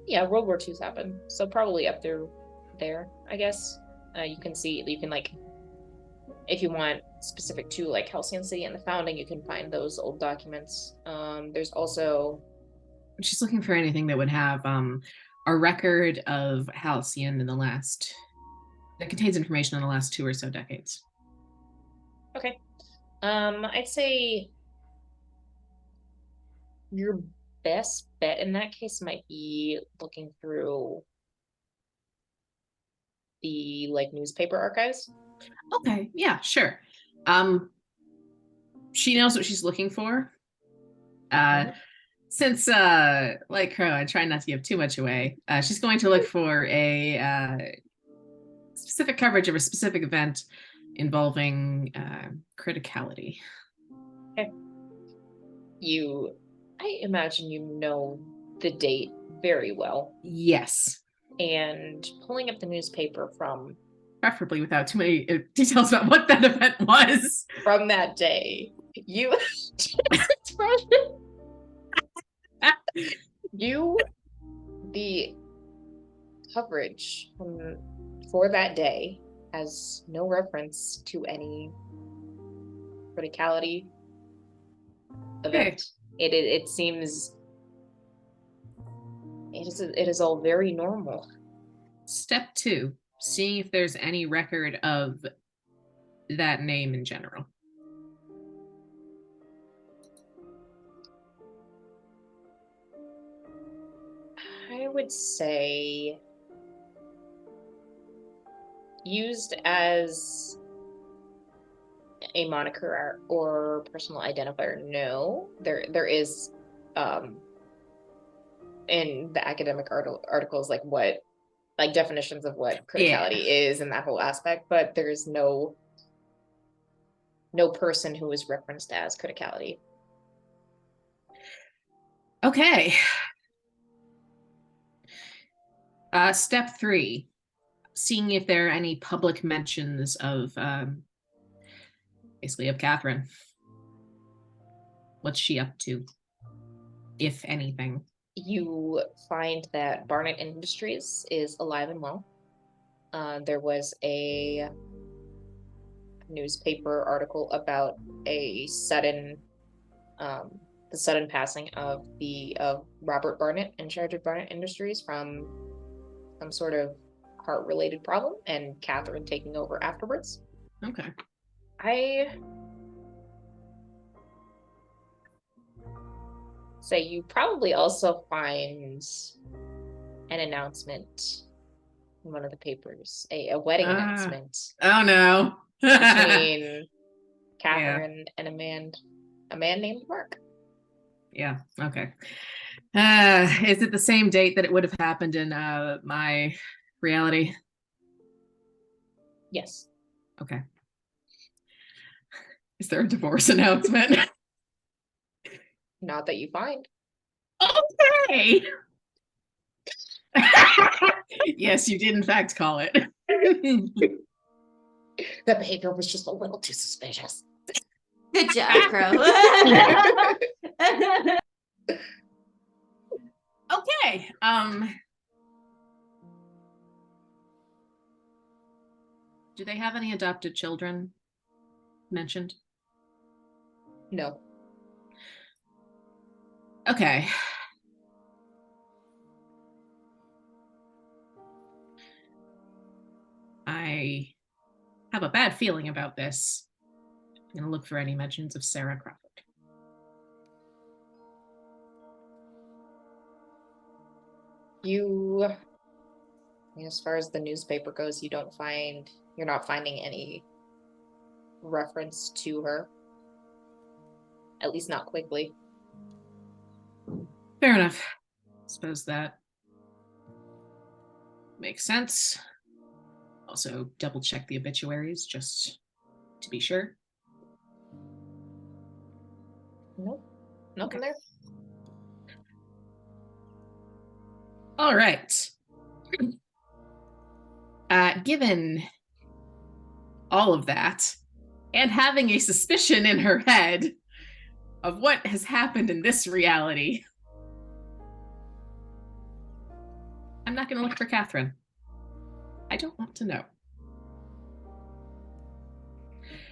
Yeah, World War II's happened, so probably up through there, I guess. You can like, if you want specific to like Halcyon City and the founding, you can find those old documents. There's also. She's looking for anything that would have a record of Halcyon in the last that contains information on the last 2 or so decades. Okay. I'd say your best bet in that case might be looking through the like newspaper archives. Okay, yeah, sure. She knows what she's looking for. Since like her, I try not to give too much away. She's going to look for a specific coverage of a specific event involving criticality. Okay. I imagine you know the date very well. Yes. And pulling up the newspaper from preferably without too many details about what that event was. From that day, you the coverage for that day has no reference to any criticality event. It seems it is all very normal. Step 2, seeing if there's any record of that name in general. I would say used as a moniker or personal identifier, no. There is in the academic articles like definitions of what criticality is and that whole aspect, but there's no person who is referenced as criticality. Okay. Step 3, seeing if there are any public mentions of basically of Catherine. What's she up to, if anything? You find that Barnett Industries is alive and well. There was a newspaper article about the sudden passing of Robert Barnett, in charge of Barnett Industries, from some sort of heart-related problem, and Catherine taking over afterwards. Okay. I say you probably also find an announcement in one of the papers, a wedding announcement. Oh no. Between Catherine and a man named Mark. Yeah, okay. Is it the same date that it would have happened in my reality? Yes. Okay. Is there a divorce announcement? Not that you find. Okay. Yes, you did in fact call it. The paper was just a little too suspicious. Good job, Crow. Okay. Do they have any adopted children mentioned? No. Okay. I have a bad feeling about this. I'm going to look for any mentions of Sarah Crawford. You, as far as the newspaper goes, you're not finding any reference to her. At least not quickly. Fair enough. Suppose that makes sense. Also, double check the obituaries just to be sure. Nope. Nothing there. All right. Given all of that, and having a suspicion in her head of what has happened in this reality, I'm not going to look for Catherine. I don't want to know.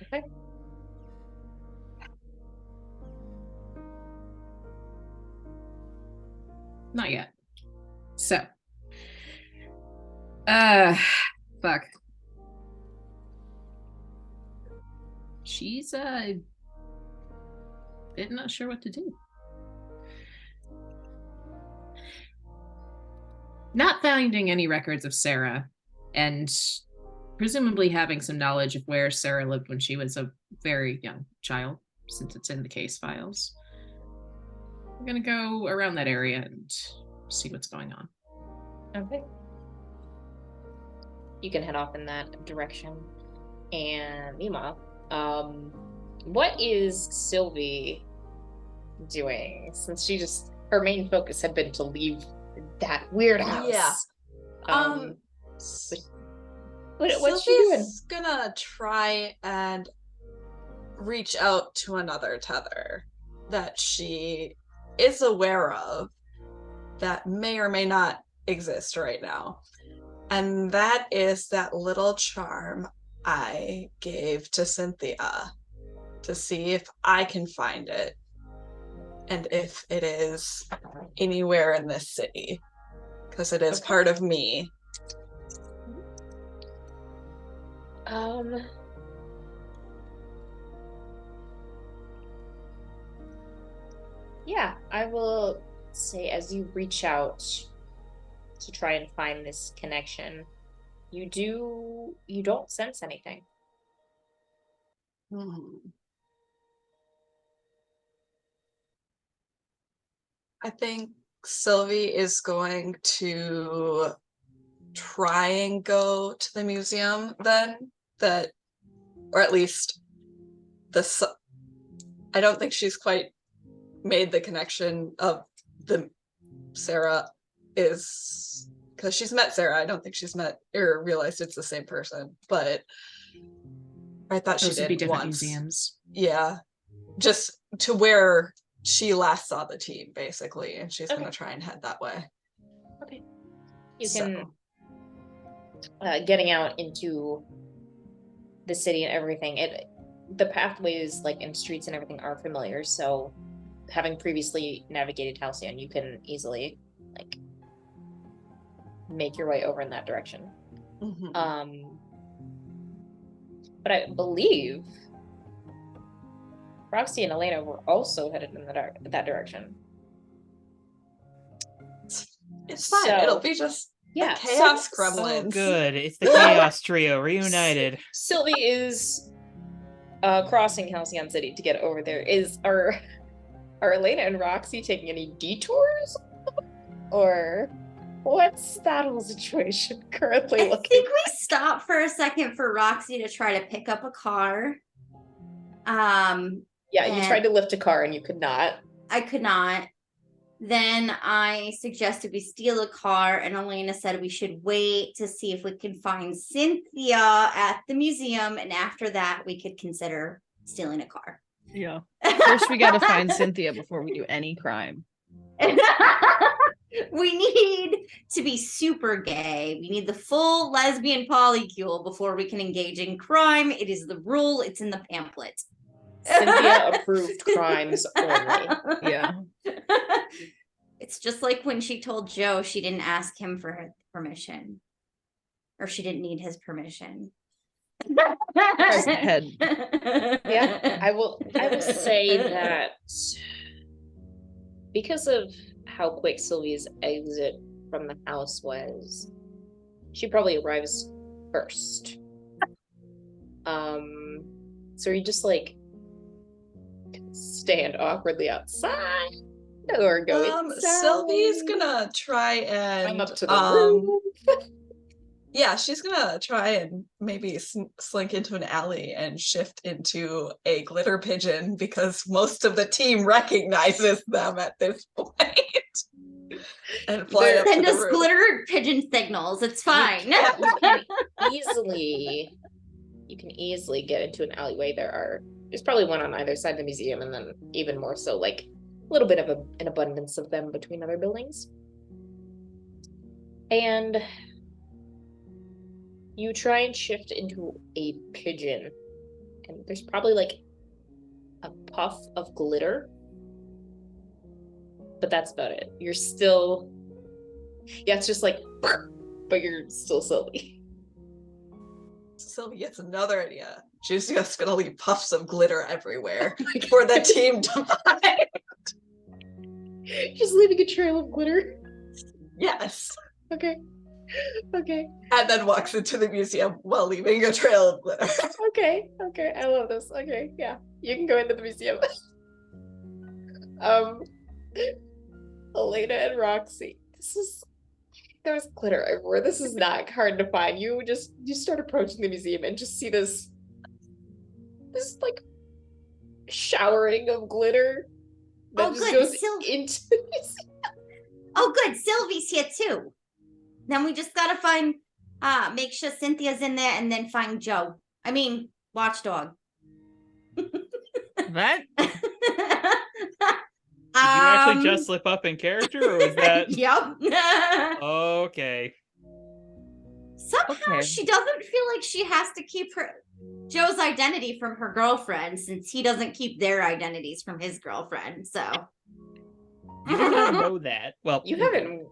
Okay. Not yet. So, fuck. She's bit not sure what to do. Not finding any records of Sarah, and presumably having some knowledge of where Sarah lived when she was a very young child, since it's in the case files. We're gonna go around that area and see what's going on. Okay. You can head off in that direction. And meanwhile, what is Sylvie doing? Since her main focus had been to leave that weird house. Yeah. What's she doing? Sylvie's gonna try and reach out to another tether that she is aware of that may or may not exist right now. And that is that little charm I gave to Cynthia to see if I can find it and if it is anywhere in this city, because it is part of me. Yeah, I will say as you reach out to try and find this connection, you don't sense anything. I think Sylvie is going to try and go to the museum then, or at least I don't think she's quite made the connection of the Sarah is, because she's met Sarah. I don't think she's met or realized it's the same person, but I thought Those she would be did different once. museums. Yeah, just to where she last saw the team, basically, and she's going to try and head that way. Okay. You can getting out into the city and everything. The pathways, like in streets and everything, are familiar. So, having previously navigated Halcyon, you can easily make your way over in that direction. But I believe Roxy and Elena were also headed in that direction. It's fine. It'll be just the chaos gremlins. Oh, good. It's the chaos trio reunited. Sylvie is crossing Halcyon City to get over there. Are Elena and Roxy taking any detours? Or what's that whole situation currently looking? I think we stopped for a second for Roxy to try to pick up a car. Yeah, you And- tried to lift a car and you could not. I could not. Then I suggested we steal a car, and Elena said we should wait to see if we can find Cynthia at the museum, and after that, we could consider stealing a car. Yeah. First, we gotta find Cynthia before we do any crime. We need to be super gay. We need the full lesbian polycule before we can engage in crime. It is the rule. It's in the pamphlet. Cynthia approved crimes only. Yeah. It's just like when she told Joe she didn't ask him for her permission, or she didn't need his permission. Head. Yeah, I will say that because of how quick Sylvie's exit from the house was, she probably arrives first. So you just like stand awkwardly outside or go inside. Sylvie's gonna try and I'm up to the roof. Yeah, she's gonna try and maybe slink into an alley and shift into a glitter pigeon because most of the team recognizes them at this point. And fly up Send to the us roof. glitter pigeon signals. It's fine. You can easily get into an alleyway. There's probably one on either side of the museum, and then even more so, like a little bit of an abundance of them between other buildings. And you try and shift into a pigeon, and there's probably like a puff of glitter, but that's about it. You're still, yeah, it's just like, but you're still Sylvie. Sylvie gets another idea. She's just gonna leave puffs of glitter everywhere for the team to find. Just leaving a trail of glitter. Yes. Okay. And then walks into the museum while leaving a trail of glitter. Okay. I love this. Okay, yeah. You can go into the museum. Elena and Roxy. There's glitter everywhere. This is not hard to find. You start approaching the museum and just see this like showering of glitter that Oh, just good. goes into the museum. Oh, good. Sylvie's here too. Then we just gotta find, make sure Cynthia's in there, and then find Joe. I mean, Watchdog. That? Did you actually just slip up in character, or was that? Yep. Okay. Somehow Okay. she doesn't feel like she has to keep Joe's identity from her girlfriend, since he doesn't keep their identities from his girlfriend. So You did not know that. Well, You haven't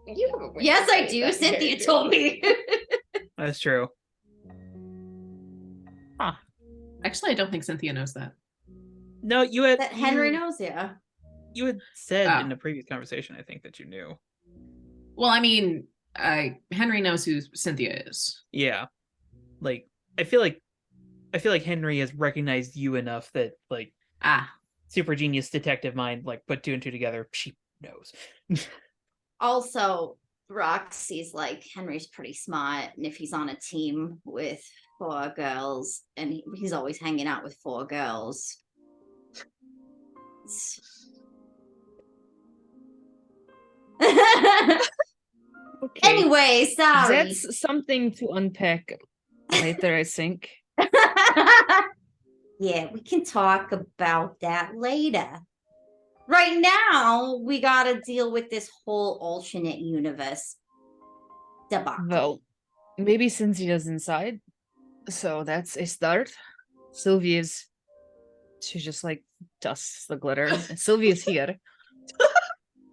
yes, I do. Cynthia told me. that's true. Actually, I don't think Cynthia knows that. No, you had That Henry knows, yeah. You had said Oh. in a previous conversation, I think, that you knew. Well, I mean, Henry knows who Cynthia is. Yeah, like I feel like Henry has recognized you enough that like super genius detective mind like put two and two together. She knows. Also, Roxy's like, Henry's pretty smart, and if he's on a team with 4 girls, and he's always hanging out with 4 girls. Okay. Anyway, sorry. That's something to unpack later, I think. Yeah, we can talk about that later. Right now, we gotta deal with this whole alternate universe debacle. Well, maybe Cynthia's inside. So that's a start. She just like dusts the glitter. Sylvia's here.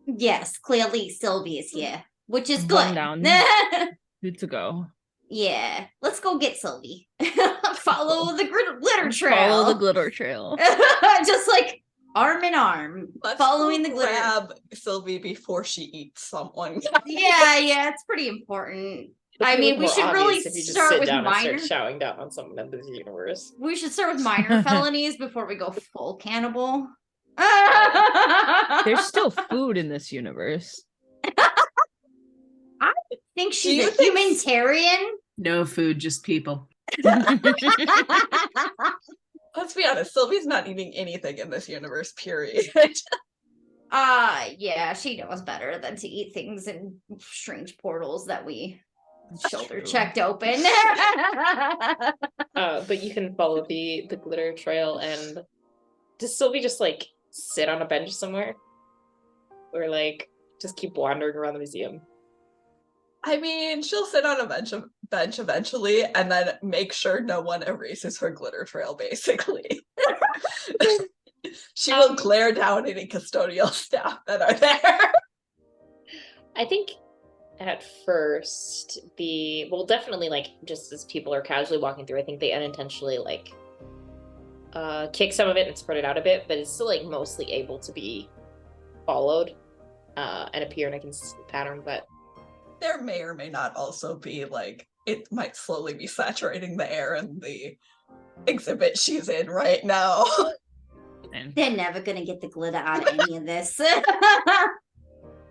Yes, clearly Sylvie is here, which is One good. down. Good to go. Yeah, let's go get Sylvie. Follow the glitter trail. Follow the glitter trail. Just like arm in arm, Let's following go the glitter. grab Sylvie before she eats someone. Yeah, it's pretty important. I mean, we should really start with minor. Shouting down on someone in this universe. We should start with minor felonies before we go full cannibal. There's still food in this universe. I think Do she's you a think- humanitarian. No food, just people. Let's be honest, Sylvie's not eating anything in this universe, period. Yeah, she knows better than to eat things in strange portals that we shoulder checked open. But you can follow the glitter trail, and does Sylvie just like sit on a bench somewhere? Or like just keep wandering around the museum? I mean, she'll sit on a bench eventually and then make sure no one erases her glitter trail, basically. She will glare down any custodial staff that are there. I think at first definitely like just as people are casually walking through, I think they unintentionally like kick some of it and spread it out a bit, but it's still like mostly able to be followed and appear in a consistent pattern. But there may or may not also be like, it might slowly be saturating the air in the exhibit she's in right now. They're never gonna get the glitter out of any of this.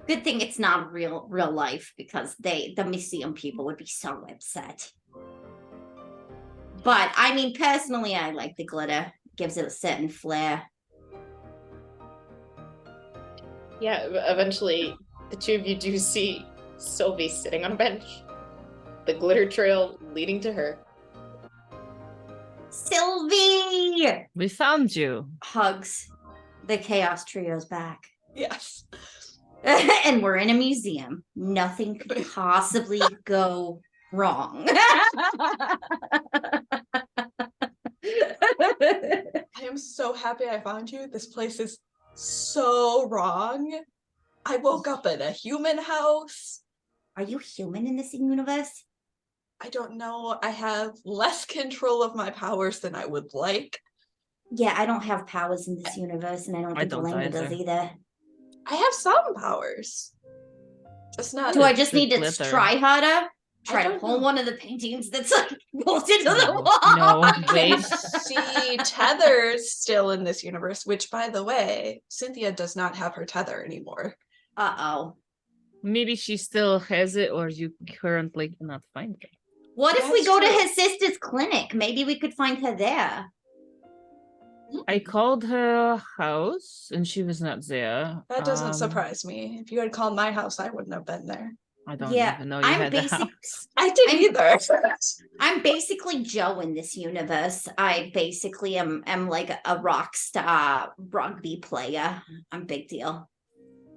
Good thing it's not real life, because the museum people would be so upset. But I mean, personally, I like the glitter. It gives it a certain flair. yeah, eventually the two of you do see Sylvie sitting on a bench, the glitter trail leading to her. Sylvie! We found you. Hugs. The Chaos Trio's back. Yes. And we're in a museum. Nothing could possibly go wrong. I am so happy I found you. This place is so wrong. I woke up in a human house. Are you human in this universe? I don't know. I have less control of my powers than I would like. Yeah, I don't have powers in this universe, and I don't think Elena does either. I have some powers. Just not. Do I just need to glitter. try harder? Try to don't pull know. one of the paintings that's like bolted to the wall. No, Can wait. see tethers still in this universe, which, by the way, Cynthia does not have her tether anymore. Uh-oh. Maybe she still has it, or you currently cannot find it. What if we That's go to true. his sister's clinic? Maybe we could find her there. I called her house, and she was not there. That doesn't surprise me. If you had called my house, I wouldn't have been there. I don't Yeah, even know you I'm had the basic- house. I didn't either. I'm basically Joe in this universe. I basically am like a rock star rugby player. I'm a big deal.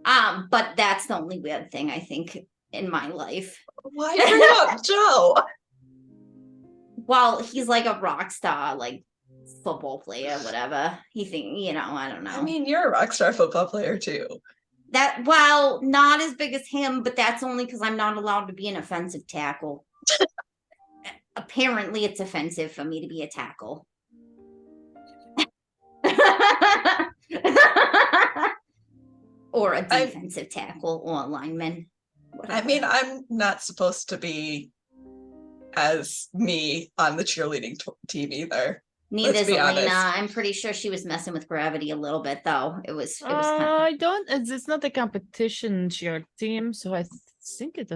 But that's the only weird thing I think in my life. Why bring up Joe? Well, he's like a rock star, like football player, whatever. I don't know. I mean, you're a rock star football player too. That, well, not as big as him, but that's only because I'm not allowed to be an offensive tackle. Apparently, it's offensive for me to be a tackle. Or a defensive tackle or lineman. I mean, I'm not supposed to be as me on the cheerleading team either. Neither is be Elena. honest. I'm pretty sure she was messing with gravity a little bit, though. It was kind of... I don't. It's not a competition cheer team, so I think it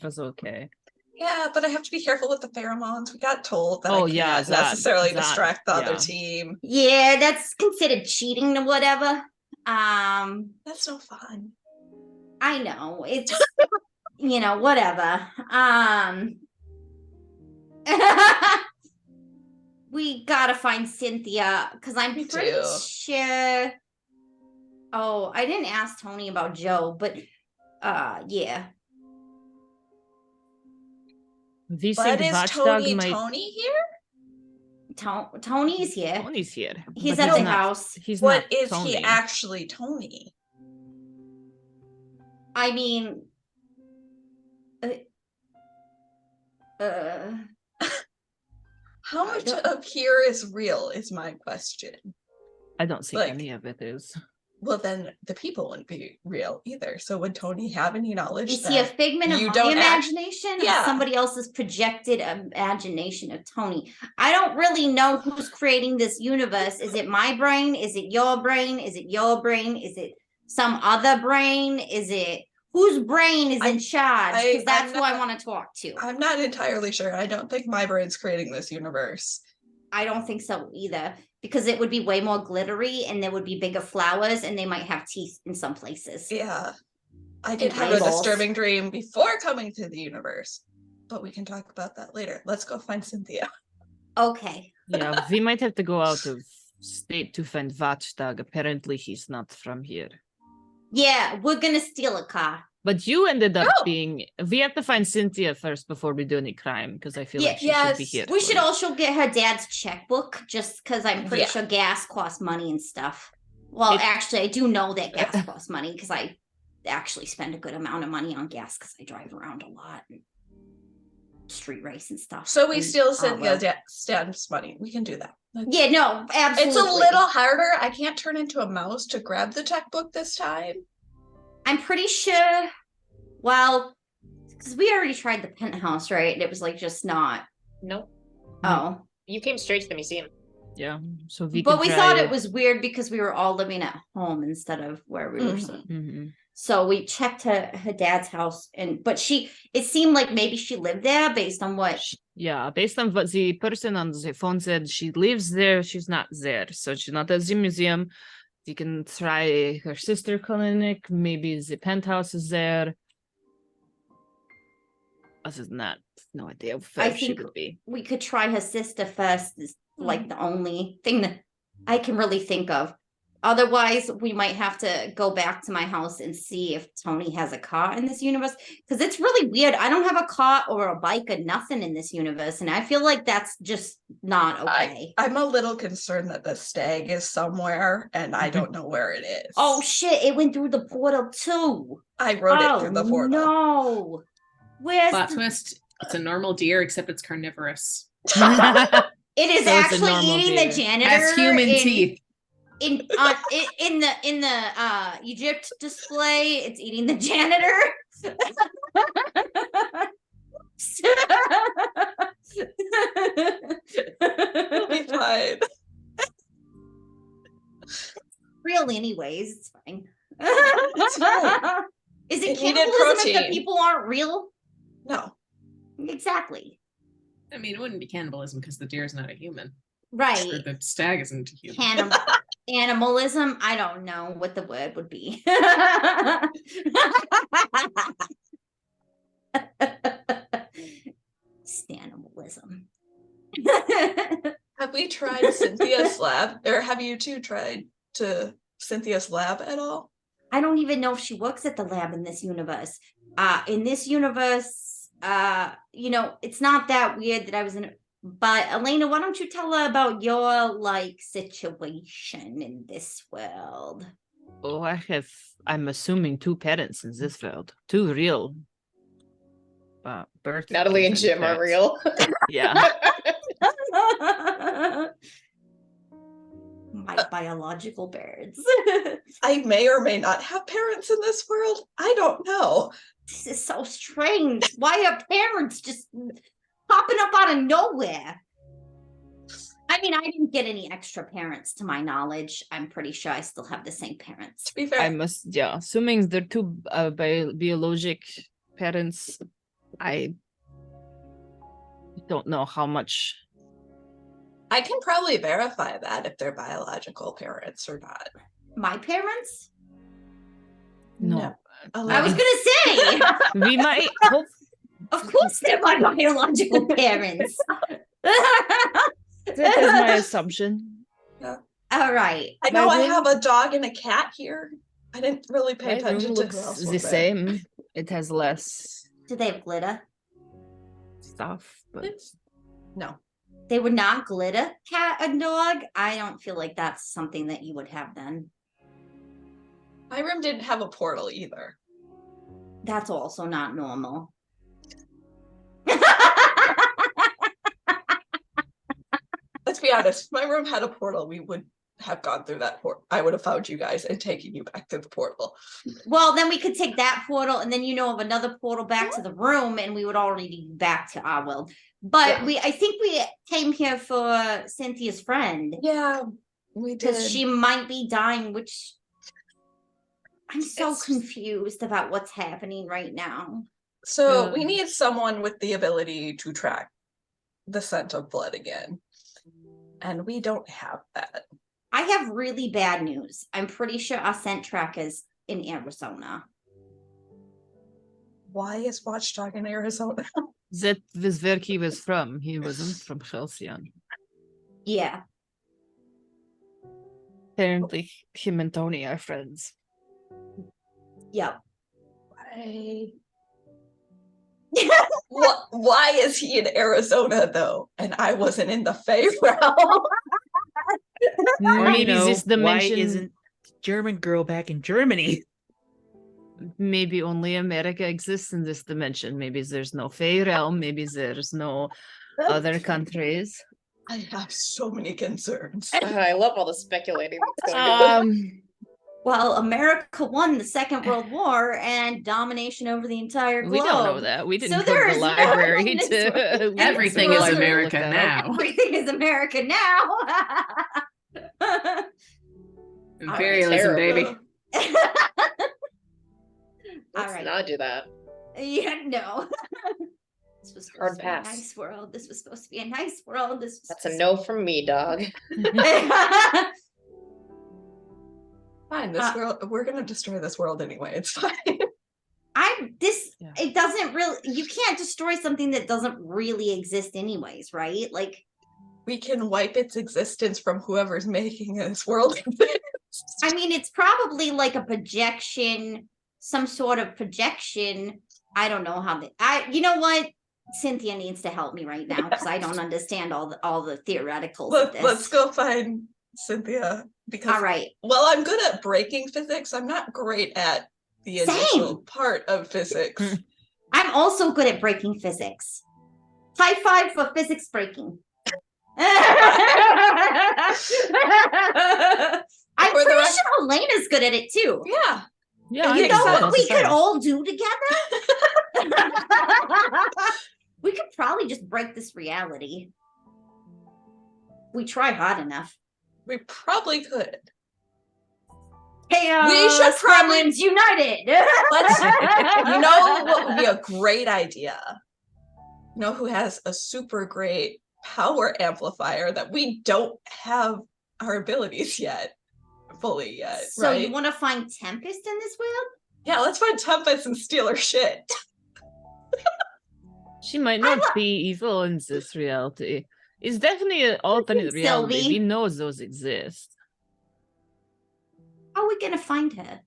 was okay. Yeah, but I have to be careful with the pheromones. We got told that Oh, I yeah, can't that- necessarily that- distract the other yeah. team. Yeah, that's considered cheating or whatever. That's no fun. I know. It's whatever. We gotta find Cynthia because I'm Me pretty too. sure. Oh, I didn't ask Tony about Joe, but yeah. We But think is Watchdog Tony might. here? Tony's here. Tony's here. He's but at the not- house. He's What not is Tony. he actually Tony? I mean, How I much don't- of here is real is my question. I don't think like- any of it is. Well, then the people wouldn't be real either. So would Tony have any knowledge? is he a that figment of you my don't act- imagination Yeah. or somebody else's projected imagination of Tony? I don't really know who's creating this universe. Is it my brain? Is it your brain? Is it your brain? Is it some other brain? Is it whose brain is in charge? Because I'm that's who I not- want to talk to. I'm not entirely sure. I don't think my brain's creating this universe. I don't think so either. because it would be way more glittery and there would be bigger flowers and they might have teeth in some places. Yeah. I did have a eyeballs. disturbing dream before coming to the universe, but we can talk about that later. Let's go find Cynthia. Okay. Yeah, we might have to go out of state to find Watchdog. Apparently, he's not from here. Yeah, we're gonna steal a car. But you ended up Oh. being. We have to find Cynthia first before we do any crime because I feel Yeah, like she should be yes. here. We should first. also get her dad's checkbook just because I'm pretty Yeah. sure gas costs money and stuff. Well, actually, I do know that gas costs money because I actually spend a good amount of money on gas because I drive around a lot and street race and stuff. So we And, steal Cynthia's well, Stan's money. We can do that. yeah, no, absolutely. It's a little harder. I can't turn into a mouse to grab the checkbook this time. I'm pretty sure. Well, because we already tried the penthouse, right? And it was like just not. Nope. Oh, You came straight to the museum. Yeah. So we. but can we try thought it was weird because we were all living at home instead of where we were. Mhm. Mhm. So we checked her dad's house, but it seemed like maybe she lived there based on what. Yeah, based on what the person on the phone said, she lives there. She's not there, so she's not at the museum. You can try her sister clinic. Maybe the penthouse is there. Other than that, no idea where she think would be. We could try her sister first. Is like the only thing that I can really think of. Otherwise, we might have to go back to my house and see if Tony has a car in this universe. Because it's really weird. I don't have a car or a bike or nothing in this universe. And I feel like that's just not okay. I'm a little concerned that the stag is somewhere and I don't know where it is. Oh, shit. It went through the portal, too. I wrote it through the portal. No. Where's Plot twist. It's a normal deer, except it's carnivorous. It is So it's a actually normal eating deer. the janitor. Has human in- teeth. in the Egypt display, it's eating the janitor. It'll be fine. Real anyways, it's fine. It's fine. Is it It needed cannibalism if the protein. people aren't real? No. Exactly. I mean, it wouldn't be cannibalism because the deer is not a human. Or Right. the stag isn't a human. Animalism, I don't know what the word would be. Stanimalism. Have we tried Cynthia's lab? Or have you two tried to Cynthia's lab at all? I don't even know if she works at the lab in this universe. In this universe, it's not that weird that I was in. But Elena, why don't you tell her about your situation in this world? Oh, I'm assuming 2 parents in this world. 2 real. Birth. Natalie and Jim are real. Yeah. My biological parents. I may or may not have parents in this world. I don't know. This is so strange. Why are parents just popping up out of nowhere? I mean, I didn't get any extra parents to my knowledge. I'm pretty sure I still have the same parents. To be fair, Assuming they're 2 biologic parents, I don't know how much. I can probably verify that if they're biological parents or not. My parents? No. I was gonna say, We might hope. of course they're my biological parents. That is my assumption. All right. I know My I room- have a dog and a cat here. I didn't really pay My attention room to looks who else the was there. same. It has less Do they have glitter? stuff, but No. They would not glitter cat and dog. I don't feel like that's something that you would have then. My room didn't have a portal either. That's also not normal. Let's be honest, if my room had a portal, we would have gone through that portal. I would have found you guys and taken you back to the portal. Well, then we could take that portal and then of another portal back to the room and we would already be back to our world. But Yeah. I think we came here for Cynthia's friend Yeah, we did. because she might be dying, which I'm so It's- confused about what's happening right now. So we need someone with the ability to track the scent of blood again. And we don't have that. I have really bad news. I'm pretty sure our scent track is in Arizona. Why is Watchdog in Arizona? That was where he was from. He wasn't from Halcyon. Yeah. Apparently, him and Tony are friends. Yep. Why is he in Arizona though? And I wasn't in the Fey realm. Maybe You know, this dimension. Why isn't German girl back in Germany? Maybe only America exists in this dimension. Maybe there's no Fey realm. Maybe there's no other countries. I have so many concerns. I love all the speculating that's going on. Well, America won the Second World War and domination over the entire globe. We don't know that. We didn't So go there to the is no library one in this to. world. Everything is America now. Everything is America now. Imperialism, Terrible. baby. All Let's right. not do that. Yeah, no. This was Hard supposed to be pass. a nice world. This was supposed to be a nice world. This was That's a no from me, dog. Fine, this world, we're gonna destroy this world anyway. It's fine. Yeah. It doesn't really, you can't destroy something that doesn't really exist anyways, right? Like, We can wipe its existence from whoever's making this world exist. I mean, it's probably like a projection, some sort of projection. I don't know how you know what? Cynthia needs to help me right now because I don't understand all the theoreticals of this. Let's go find Cynthia because All right. well, I'm good at breaking physics. I'm not great at the Same. initial part of physics. I'm also good at breaking physics. High five for physics breaking. I'm For the pretty rest- sure Elena's good at it too. Yeah. Yeah, You I know think what that's we could fine. all do together? We could probably just break this reality. We try hard enough. We probably could. Chaos We should probably- Gremlins United. Let's you know what would be a great idea? You know who has a super great power amplifier that we don't have our abilities yet fully yet, So right? you want to find Tempest in this world? Yeah, let's find Tempest and steal her shit. She might not be evil in this reality. It's definitely an alternate reality. Sylvie. We know those exist. How are we gonna find her?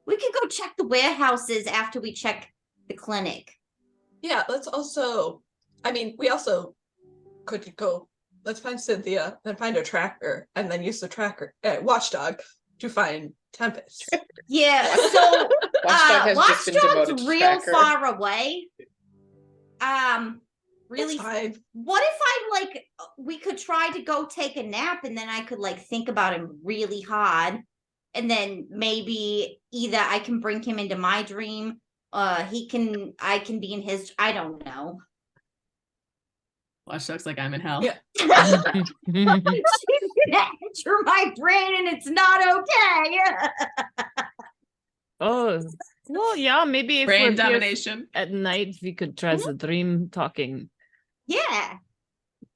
We could go check the warehouses after we check the clinic. Yeah, let's also we also could go, let's find Cynthia, then find a tracker, and then use the tracker Watchdog to find Tempest. Yeah, so Watchdog has just been demoted Watchdog's to real tracker. far away. Really, It's fine. what if we could try to go take a nap and then I could think about him really hard, and then maybe either I can bring him into my dream, I can be in his, I don't know. Watchdog's like, I'm in hell. Yeah. She's gonna enter my brain and it's not okay. Oh, well, yeah, maybe if Brain we're here domination. at night, we could try the dream talking. Yeah.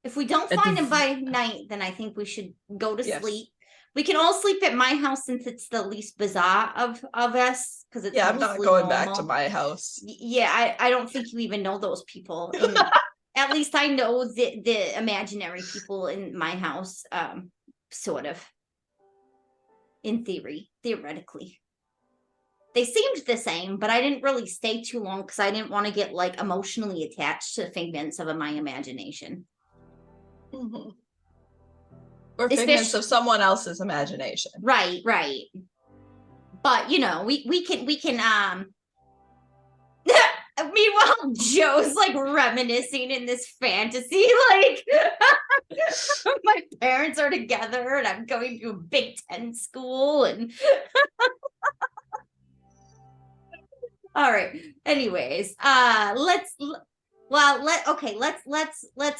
If we don't At find the him by night, then I think we should go to Yes. sleep. We can all sleep at my house since it's the least bizarre of us, because it's Yeah, I'm not mostly going back to normal. my house. Yeah, I don't think you even know those people. And at least I know the imaginary people in my house, sort of. In theoretically. They seemed the same, but I didn't really stay too long because I didn't want to get emotionally attached to figments of my imagination. Mm-hmm. Or Especially- figments of someone else's imagination. Right. But we can meanwhile Joe's reminiscing in this fantasy, my parents are together and I'm going to a Big Ten school and all right. Anyways, let's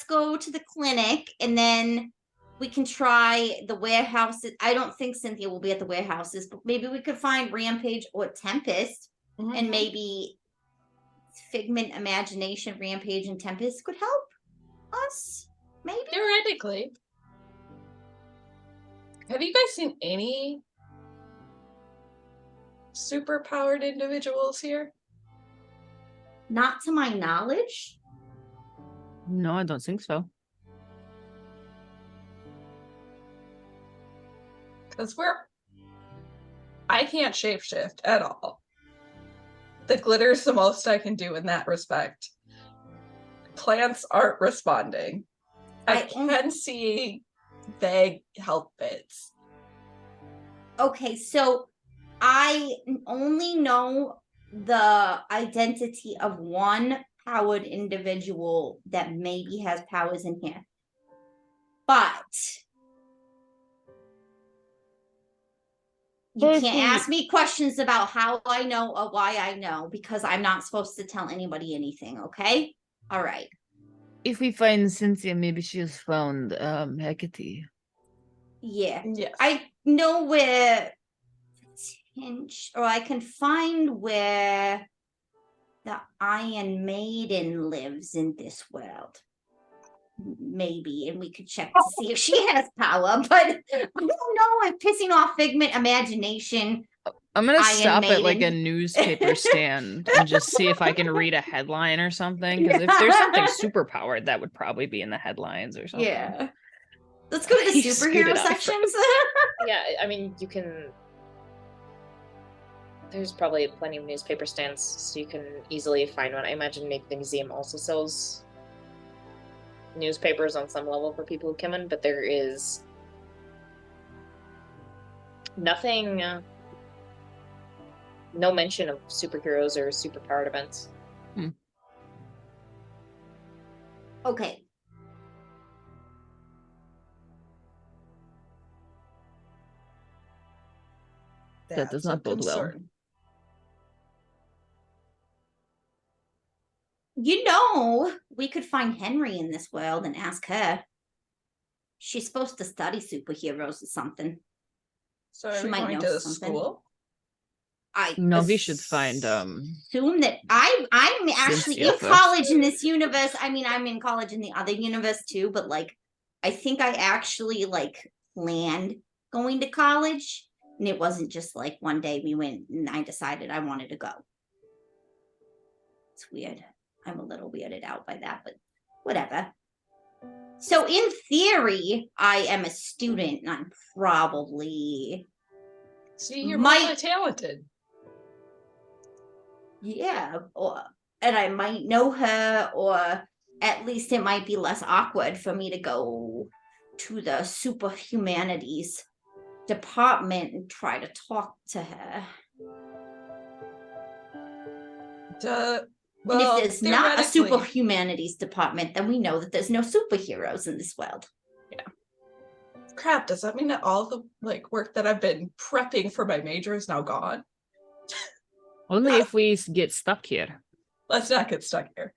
go to the clinic and then we can try the warehouses. I don't think Cynthia will be at the warehouses, but maybe we could find Rampage or Tempest, Mhm. and maybe Figment, Imagination, Rampage, and Tempest could help us. Maybe. Theoretically. Have you guys seen any super powered individuals here? Not to my knowledge. No, I don't think so. Because I can't shapeshift at all. The glitter's the most I can do in that respect. Plants aren't responding. I can see vague health bits. Okay, so I only know the identity of one powered individual that maybe has powers in here. But you can't ask me questions about how I know or why I know, because I'm not supposed to tell anybody anything, okay? All right. If we find Cynthia, maybe she has found Hecate. Yeah. Yes. I know where or I can find where the Iron Maiden lives in this world. Maybe, and we could check to see if she has power, but I don't know. I'm pissing off figment imagination. I'm gonna Iron stop at like a Maiden. newspaper stand and just see if I can read a headline or something. Because if there's something super powered, that would probably be in the headlines or something. Yeah. Let's go to the You scoot superhero it up. sections. Yeah, I mean, you can. There's probably plenty of newspaper stands, so you can easily find one. I imagine maybe the museum also sells newspapers on some level for people who come in, but there is nothing, no mention of superheroes or superpowered events. Okay. That does not bode well. You know, we could find Henry in this world and ask her. She's supposed to study superheroes or something. So are She we might going know to something. school? I No, we should find assume that I'm actually Cynthia in first. college in this universe. I mean, I'm in college in the other universe too, but like I think I actually like planned going to college, and it wasn't just like one day we went and I decided I wanted to go. It's weird. I'm a little weirded out by that, but whatever. So in theory, I am a student and I'm probably See, you're Might- multi-talented. yeah, and I might know her, or at least it might be less awkward for me to go to the super humanities department and try to talk to her. Well, And if there's not a super theoretically- humanities department, then we know that there's no superheroes in this world. Crap, does that mean that all the like work that I've been prepping for my major is now gone? only if we get stuck here. Let's not get stuck here.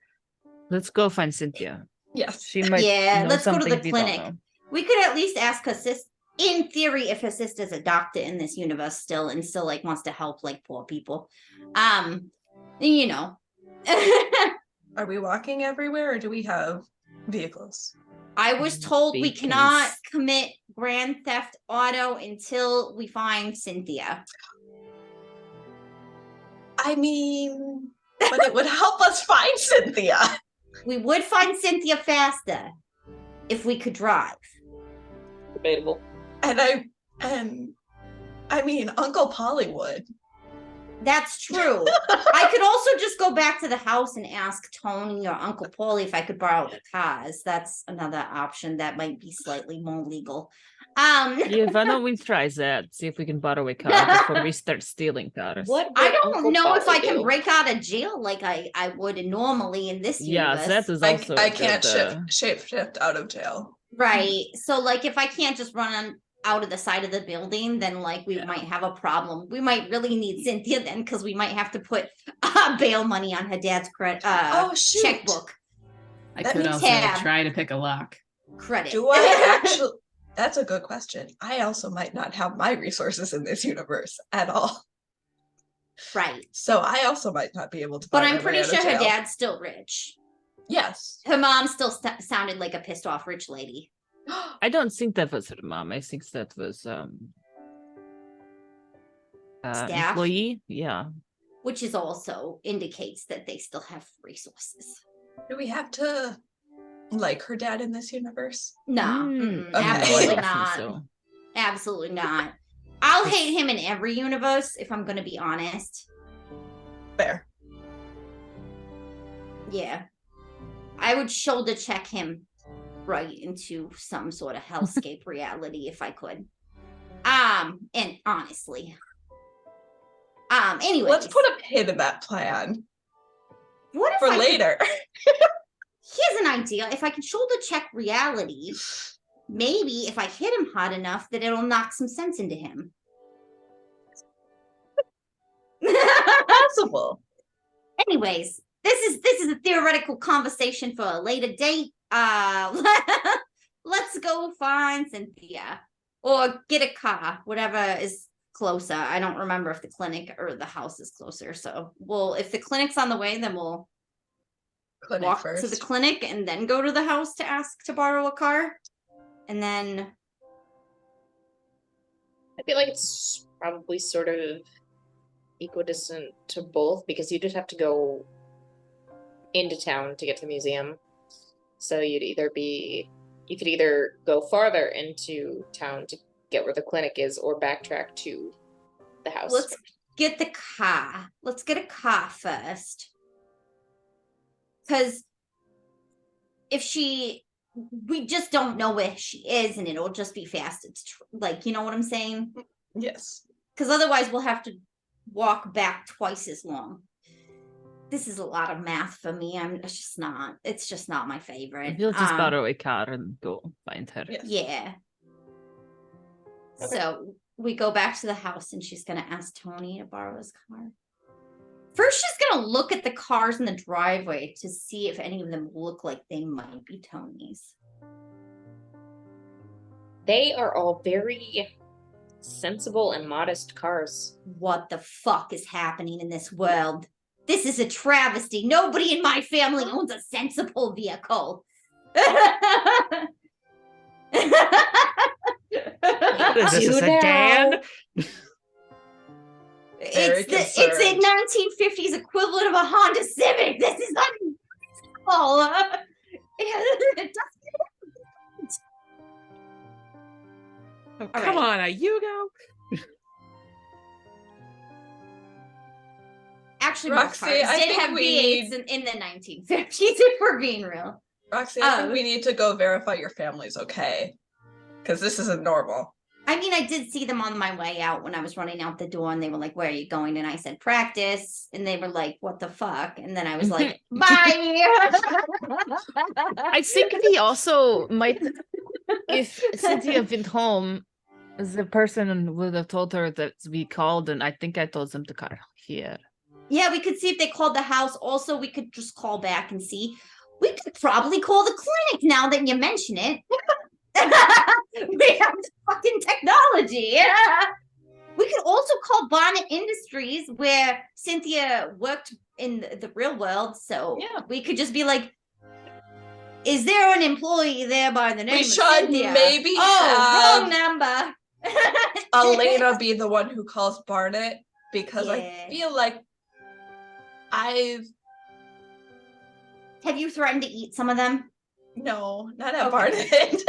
Let's go find Cynthia. Yes. She might. Yeah, know let's go to something the we don't clinic. know. We could at least ask her sister. In theory, if her sister's a doctor in this universe still and still like wants to help like poor people, you know. Are we walking everywhere or do we have vehicles? I was told we Beacons. cannot commit Grand Theft Auto until we find Cynthia. I mean, but it would help us find Cynthia. We would find Cynthia faster if we could drive. Debatable. And I mean, Uncle Polly would. That's true. I could also just go back to the house and ask Tony or Uncle Paulie if I could borrow the cars. That's another option that might be slightly more legal. Yeah, why don't we try that? See if we can borrow a car before we start stealing cars. What? I would don't Uncle know if Polly I can do? break out of jail like I would normally in this Yes, universe. that is also. I a can't good, shapeshift out of jail. Right. So like if I can't just run out of the side of the building, then like we might have a problem. We might really need Cynthia then, because we might have to put bail money on her dad's Oh, shoot. checkbook I That could means also tab. try to pick a lock. credit. Do I actually? That's a good question. I also might not have my resources in this universe at all. Right. So I also might not be able to. But buy I'm my way pretty out of sure her jail. dad's still rich. Yes. Her mom still sounded like a pissed off rich lady. I don't think that was her mom. I think that was Staff? employee. Yeah. Which is also indicates that they still have resources. Do we have to like her dad in this universe? No, Okay. No, I absolutely don't think not. so. Absolutely not. I'll hate him in every universe if I'm going to be honest. Fair. Yeah. I would shoulder check him right into some sort of hellscape reality if I could. And honestly. Anyways. Let's put a pin in that plan What if for I later. Here's an idea. If I can shoulder check reality, maybe if I hit him hard enough that it'll knock some sense into him. Possible. Anyways, this is a theoretical conversation for a later date. Let's go find Cynthia or get a car, whatever is closer. I don't remember if the clinic or the house is closer. So, if the clinic's on the way, then we'll Clinic walk first. to the clinic and then go to the house to ask to borrow a car, and then I feel like it's probably sort of equidistant to both because you just have to go into town to get to the museum. So you could either go farther into town to get where the clinic is or backtrack to the house. let's get the car. Let's get a car first. Because we just don't know where she is, and it'll just be fast. It's you know what I'm saying? Yes. Because otherwise we'll have to walk back twice as long. This is a lot of math for me. It's just not my favorite. We'll just borrow a car and go find her. Yes. Yeah. Okay. So we go back to the house and she's going to ask Tony to borrow his car. First, she's going to look at the cars in the driveway to see if any of them look like they might be Tony's. They are all very sensible and modest cars. What the fuck is happening in this world? This is a travesty. Nobody in my family owns a sensible vehicle. Is this a sedan? It's a 1950s equivalent of a Honda Civic. This is unreasonable. Oh, come on, a Yugo. Actually, Roxy, most cars I did think have we V8s in the 1950s, if we're being real. Roxy, I think we need to go verify your family's okay. Because this isn't normal. I mean, I did see them on my way out when I was running out the door, and they were like, "Where are you going?" And I said, "Practice." And they were like, "What the fuck?" And then I was like, "Bye." I think we also might, if Cynthia went home, the person would have told her that we called, and I think I told them to call here. Yeah, we could see if they called the house. Also, we could just call back and see. We could probably call the clinic now that you mention it. We have the fucking technology. We could also call Bonnet Industries, where Cynthia worked in the real world. So Yeah. we could just be like, "Is there an employee there by the name We of should Cynthia?" maybe wrong have number. Elena be the one who calls Barnett, because Yeah. I feel like Have you threatened to eat some of them? No, not at Okay. Barnett.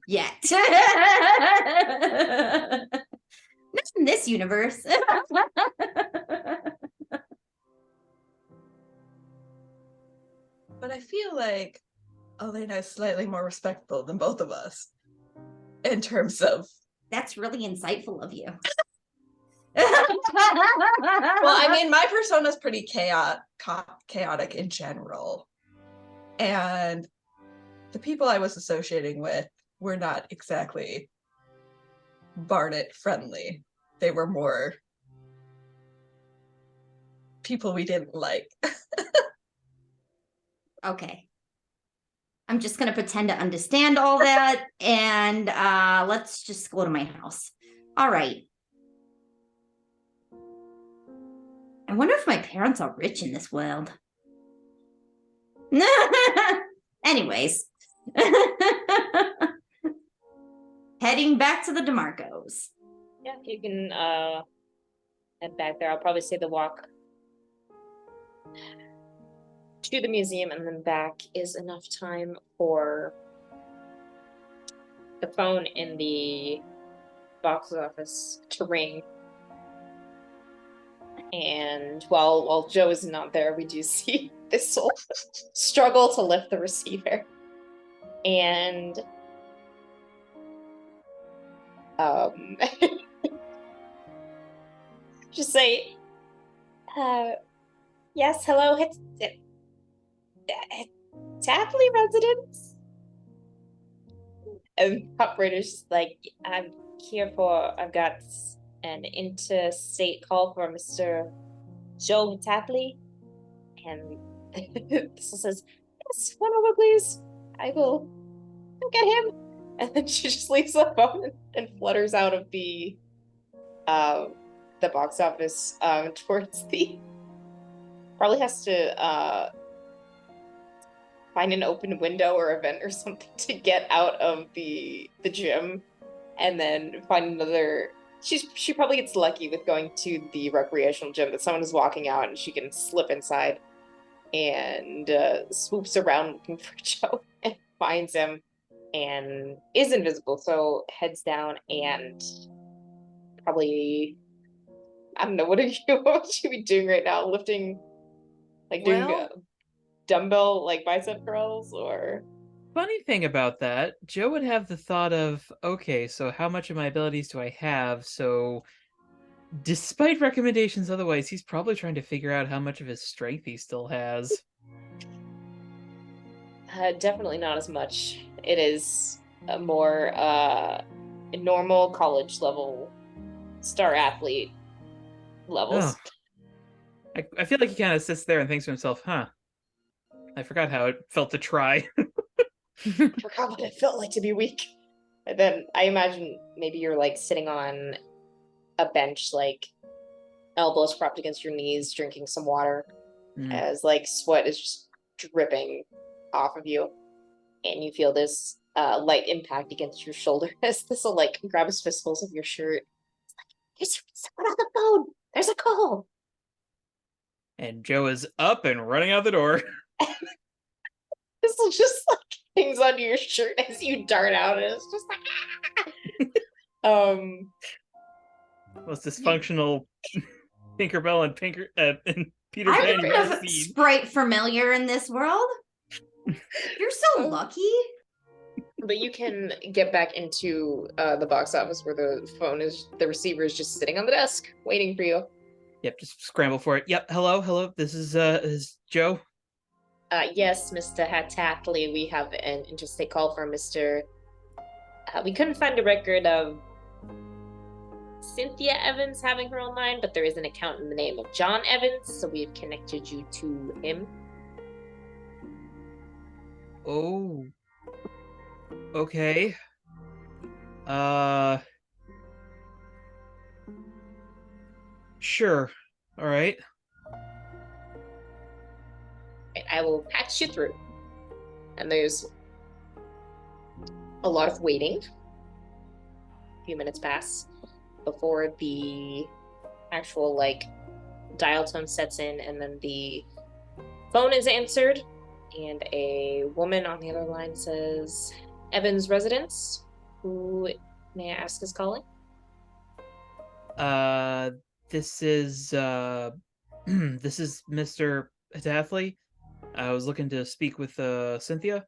Yet. Not in this universe. But I feel like Elena is slightly more respectful than both of us in terms of. That's really insightful of you. Well, I mean, my persona is pretty chaotic in general. And the people I was associating with were not exactly Barnett friendly. They were more people we didn't like. Okay. I'm just going to pretend to understand all that. And let's just go to my house. All right. I wonder if my parents are rich in this world. Anyways. heading back to the DeMarcos. Yeah, you can head back there. I'll probably say the walk to the museum and then back is enough time for the phone in the box office to ring. And while Joe is not there, we do see this whole struggle to lift the receiver. And just say, yes, hello, it's Tapley residence. And operator's just like, I've got an interstate call for Mr. Joe Tapley. And this says, yes, one over, please. I will get him. And then she just leaves the phone and flutters out of the box office towards the. Probably has to find an open window or a vent or something to get out of the gym, and then find another. She probably gets lucky with going to the recreational gym that someone is walking out and she can slip inside and swoops around looking for Joe and finds him and is invisible, so heads down and probably, I don't know, what would you be doing right now? Lifting, like doing dumbbell like bicep curls, or Funny thing about that, Joe would have the thought of, okay, so how much of my abilities do I have? So despite recommendations otherwise, he's probably trying to figure out how much of his strength he still has. definitely not as much. It is a more normal college level star athlete levels. Oh. I feel like he kind of sits there and thinks to himself, huh, I forgot how it felt to try. I forgot what it felt like to be weak. And then I imagine maybe you're like sitting on a bench, like elbows propped against your knees, drinking some water as like sweat is just dripping off of you. And you feel this light impact against your shoulder as this will like grab his fistfuls of your shirt. It's like, there's someone on the phone. There's a call. And Joe is up and running out the door. This will just like hangs onto your shirt as you dart out, and it's just like Most dysfunctional Tinkerbell and Peter I'm Pan you've kind ever of seen. sprite familiar in this world. You're so lucky. But you can get back into the box office where the receiver is just sitting on the desk waiting for you. Yep, just scramble for it. Yep, hello. This is Joe. Yes, Mr. Tatley, we have an interstate call for Mr. We couldn't find a record of Cynthia Evans having her own line, but there is an account in the name of John Evans, so we have connected you to him. Oh. Okay. Sure. All right. And I will patch you through. And there's a lot of waiting. A few minutes pass before the actual like dial tone sets in, and then the phone is answered, and a woman on the other line says, Evans residence. Who may I ask is calling? This is this is Mr. Hataffley. I was looking to speak with Cynthia.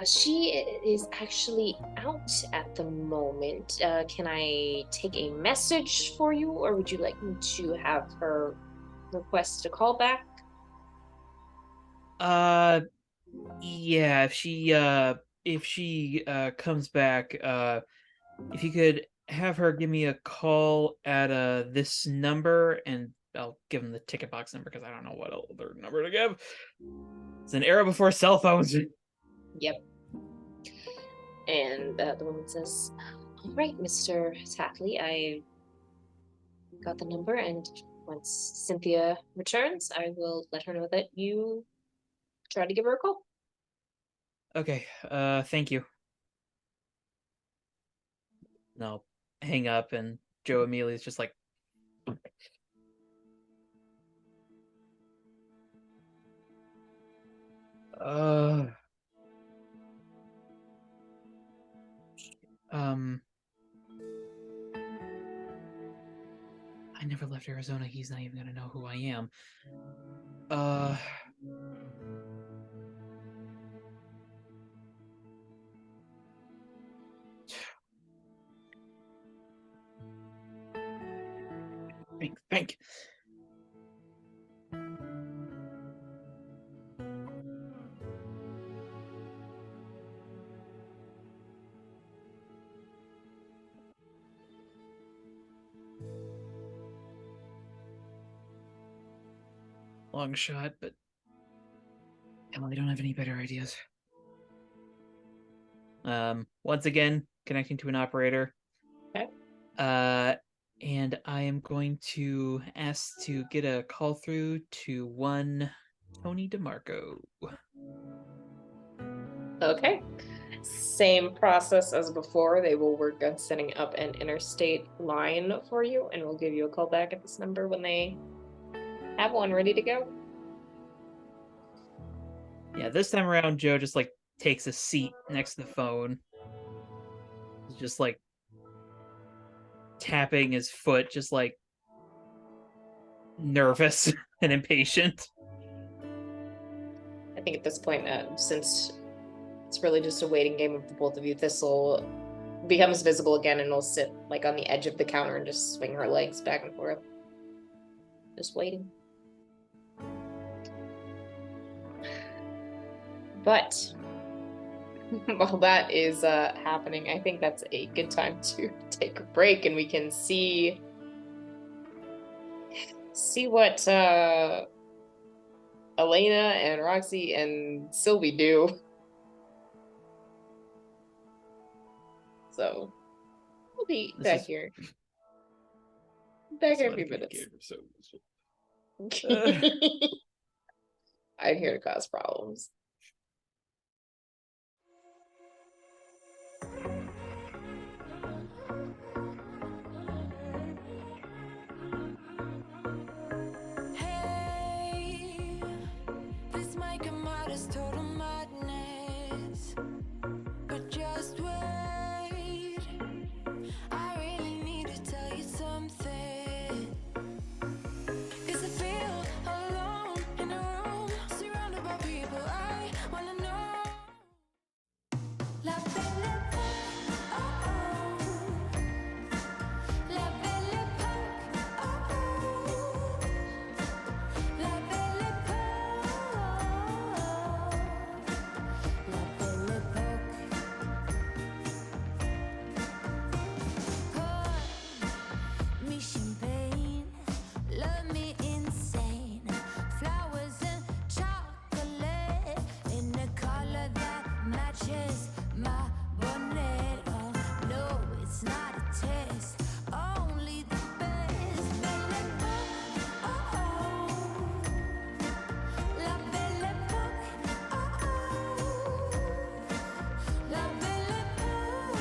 She is actually out at the moment. Can I take a message for you, or would you like me to have her request a call back? Yeah, if she comes back, if you could have her give me a call at this number, and I'll give him the ticket box number because I don't know what other number to give. It's an era before cell phones. Yep. And the woman says, all right, Mr. Tatley, I got the number, and once Cynthia returns, I will let her know that you tried to give her a call. Okay, thank you. No, hang up, and Joe immediately is just like, uh, I never left Arizona. He's not even gonna know who I am. Think. Long shot, but hell, I don't have any better ideas. Once again, connecting to an operator. Okay. And I am going to ask to get a call through to one Tony DeMarco. Okay. Same process as before. They will work on setting up an interstate line for you, and we'll give you a call back at this number when they have one ready to go. Yeah, this time around, Joe just like takes a seat next to the phone. He's just like tapping his foot, just like nervous and impatient. I think at this point, since it's really just a waiting game of the both of you, Thistle becomes visible again and will sit like on the edge of the counter and just swing her legs back and forth. Just waiting. But while that is happening, I think that's a good time to take a break, and we can see what Elena and Roxy and Sylvie do. So we'll be back here. Back in a few minutes. I'm here to cause problems. Hey, this might come out as total madness, but just wait. I really need to tell you something. 'Cause I feel alone in a room, surrounded by people I wanna know. La belle époque, oh oh. La belle époque, oh oh. La belle époque, la belle époque. Pour me champagne, love me insane. Flowers and chocolate in a color that matches my bonnet. Oh no, it's not a test, only the best. Belle époque, oh oh. La belle époque, oh oh. La belle époque,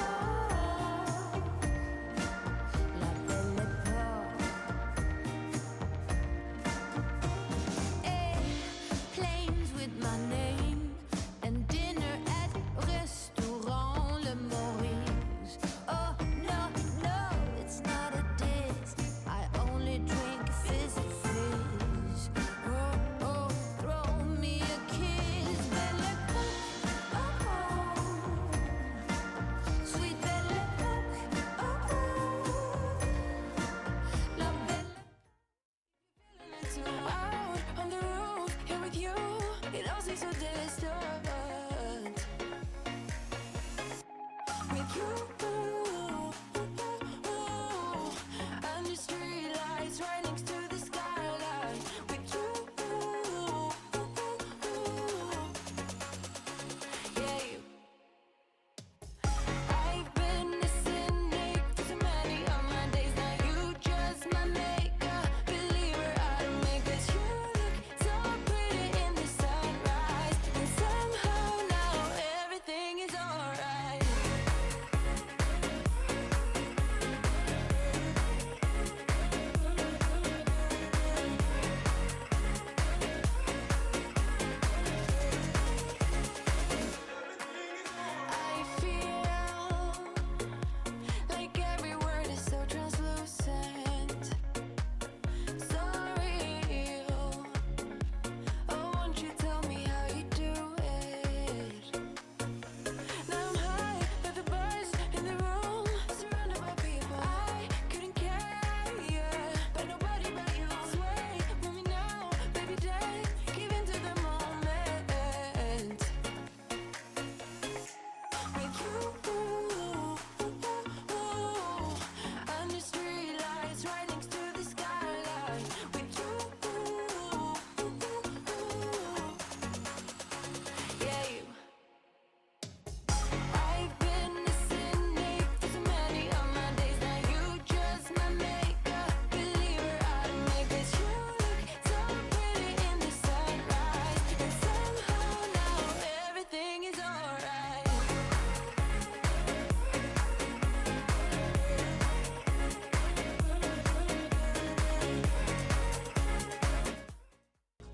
la belle époque. Planes with my name and dinner at restaurant Le Maurice. Oh no, no, it's not a diss. I only drink fizzy fizz. Oh, oh, throw me a kiss. Belle époque, oh oh. Sweet belle époque, oh oh. La belle. Feeling it too out on the roof, here with you. It all seems so distant. With you, under street lights right next to the skyline. With you, yeah. I've been a cynic for so many of my days. Now you just my makeup believer out of me. 'Cause you look so pretty in the sunrise, and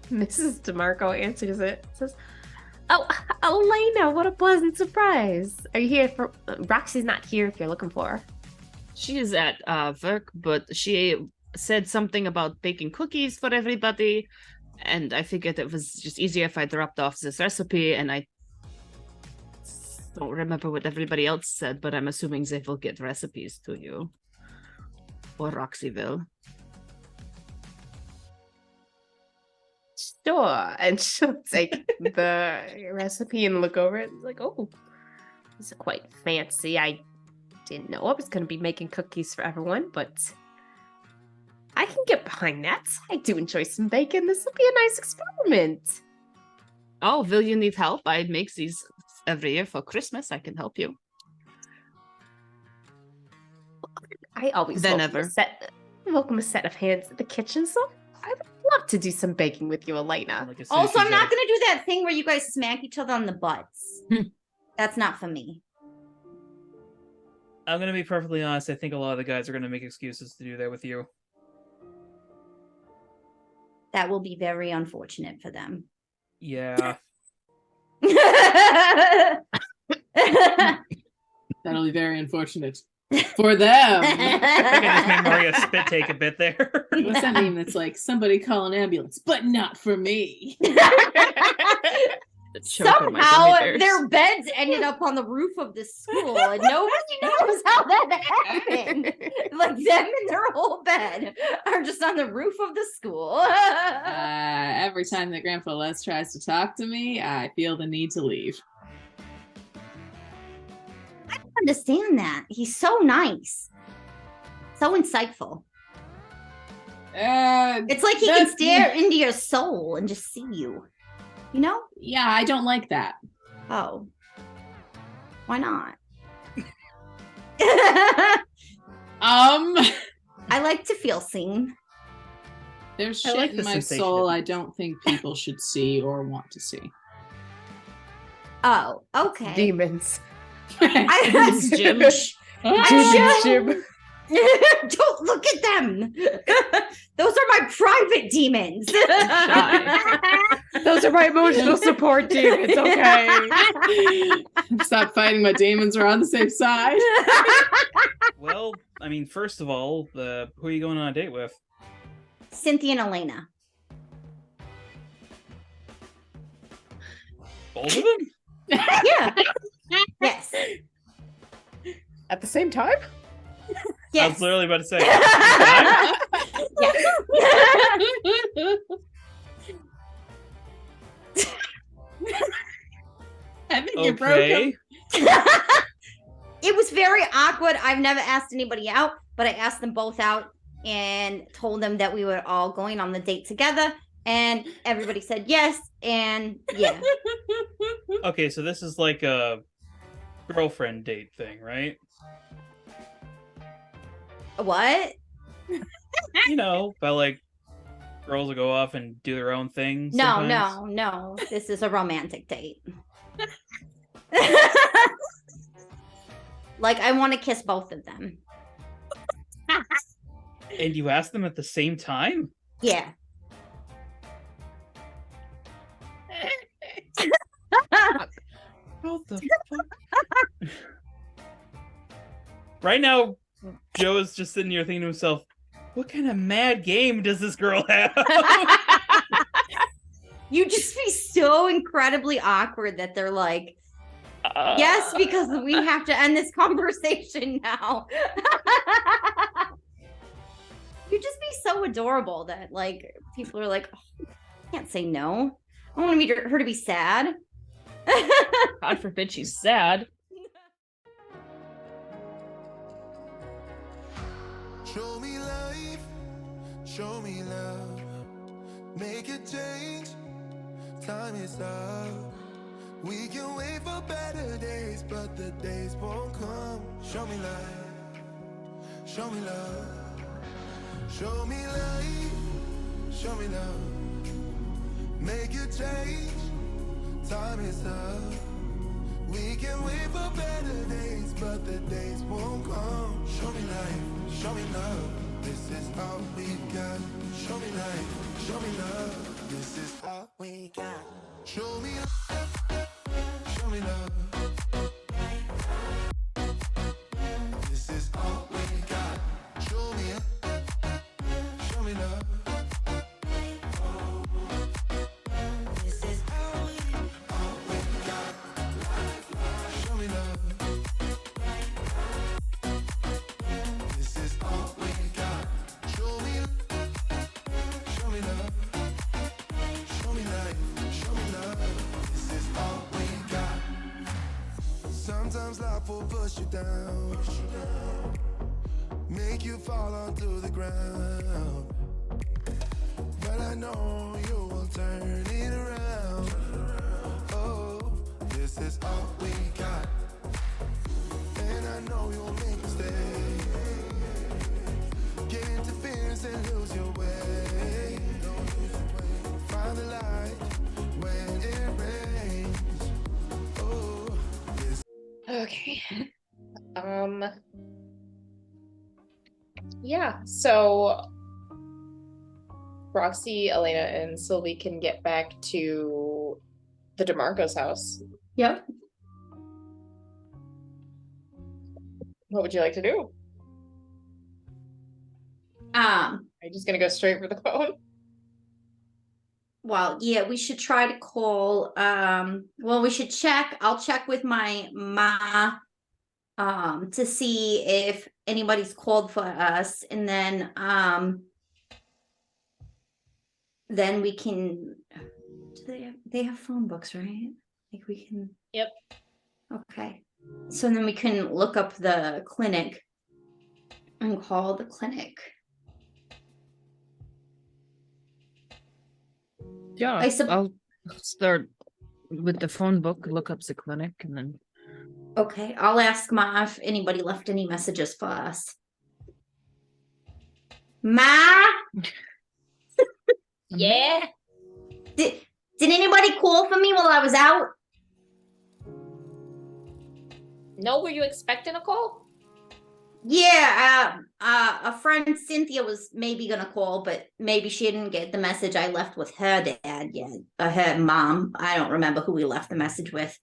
Mrs. DeMarco answers it. Says, "Oh, Elena, what a pleasant surprise! Are you here for? Roxy's not here if you're looking for her." She is at work, but she said something about baking cookies for everybody, and I figured it was just easier if I dropped off this recipe, and I don't remember what everybody else said, but I'm assuming they will get recipes to you. Or Roxy will. Sure. And she'll take the recipe and look over it. And like, oh, this is quite fancy. I didn't know I was going to be making cookies for everyone, but I can get behind that. I do enjoy some bacon. This will be a nice experiment. Oh, will you need help? I make these every year for Christmas. I can help you. I always welcome a set of hands at the kitchen, so I would love to do some baking with you, Elena. Like, as soon as Also, she's I'm at not it- gonna do that thing where you guys smack each other on the butts. That's not for me. I'm gonna be perfectly honest. I think a lot of the guys are gonna make excuses to do that with you. That will be very unfortunate for them. Yeah. That'll be very unfortunate for them. I think I just made Maria spit take a bit there. What's that mean? That's like somebody call an ambulance, but not for me. Somehow their beds ended up on the roof of the school and nobody knows how that happened. Like them and their whole bed are just on the roof of the school. Every time that Grandpa Les tries to talk to me, I feel the need to leave. I don't understand that. He's so nice. So insightful. It's like he can stare into your soul and just see you. You know? Yeah, I don't like that. Oh. Why not? I like to feel seen. There's I shit like in the my sensation soul of- I don't think people should see or want to see. Oh, okay. Demons. It's Jim. Jim. Don't look at them. Those are my private demons. Those are my emotional support demons, okay? Stop fighting my demons. We're on the same side. Well, I mean, first of all, who are you going on a date with? Cynthia and Elena. Both of them? Yeah. Yes. At the same time? I Yes. was literally about to say. I think you're broken. Okay. It was very awkward. I've never asked anybody out, but I asked them both out and told them that we were all going on the date together. And everybody said yes. And yeah. Okay, so this is like a girlfriend date thing, right? What? You know, about like girls will go off and do their own thing. No, sometimes. no. This is a romantic date. Like, I want to kiss both of them. And you ask them at the same time? Yeah. What the fuck? Right now, Joe is just sitting here thinking to himself, what kind of mad game does this girl have? You just be so incredibly awkward that they're like, yes, because we have to end this conversation now. You just be so adorable that like people are like, oh, I can't say no. I want her to be sad. God forbid she's sad. Show me life, show me love, make a change, time is up. We can wait for better days, but the days won't come. Show me life, show me love, show me life, show me love, make a change, time is up. We can wait for better days, but the days won't come. Show me life, show me love, this is all we got. Show me life, show me love, This is all we got. Show me love. This is all we got. Show me love. This is all we got. Show me love. This is all we got. Show me love. Show me love. Show me life. Show me love. This is all we got. Sometimes life will push you down, make you fall onto the ground. But I know you will turn it around. Oh, this is all we got. And I know you'll make mistakes, get interference and lose your way. Find the light when it rains. Oh, this. Okay. Yeah, so Roxy, Elena, and Sylvie can get back to the DeMarco's house. Yep. What would you like to do? Are you just gonna go straight for the phone? Well, yeah, we should try to call. Well, we should check. I'll check with my ma to see if anybody's called for us, and then we can they have phone books, right? Like we can. Yep. Okay. So then we can look up the clinic and call the clinic. Yeah, I'll start with the phone book, look up the clinic, and then. Okay, I'll ask Ma if anybody left any messages for us. Ma? Yeah. Did anybody call for me while I was out? No, were you expecting a call? Yeah, a friend Cynthia was maybe gonna call, but maybe she didn't get the message I left with her dad yet. Her mom. I don't remember who we left the message with.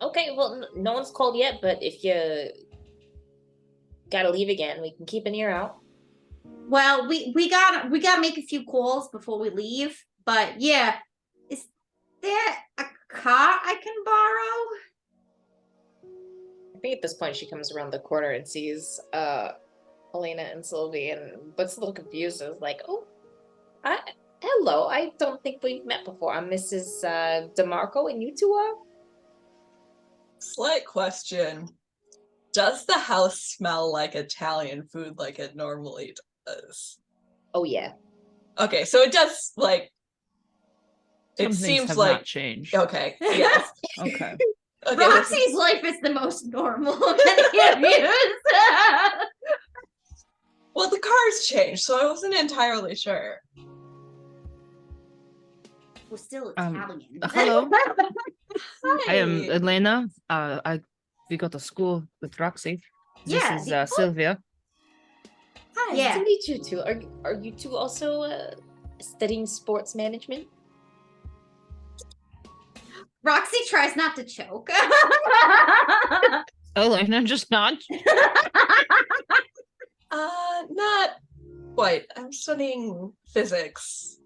Okay, well, no one's called yet, but if you gotta leave again, we can keep an ear out. Well, we gotta make a few calls before we leave. But yeah, is there a car I can borrow? I think at this point she comes around the corner and sees Elena and Sylvie, and what's a little confused is like, oh, hello, I don't think we've met before. I'm Mrs. DeMarco, and you two are? Slight question. Does the house smell like Italian food like it normally does? Oh, yeah. Okay, so it does, like, Some it things seems have like not changed. Okay, yes. Okay. Okay, Roxy's life is the most normal of any of yours. well, the cars changed, so I wasn't entirely sure. We're still Italian. Hello. I am Hi. Elena. We go to school with Roxy. This Yeah, is Sylvia. Hi, Yeah. nice to meet you two. Are you two also studying sports management? Roxy tries not to choke. Elena just not. Not quite. I'm studying physics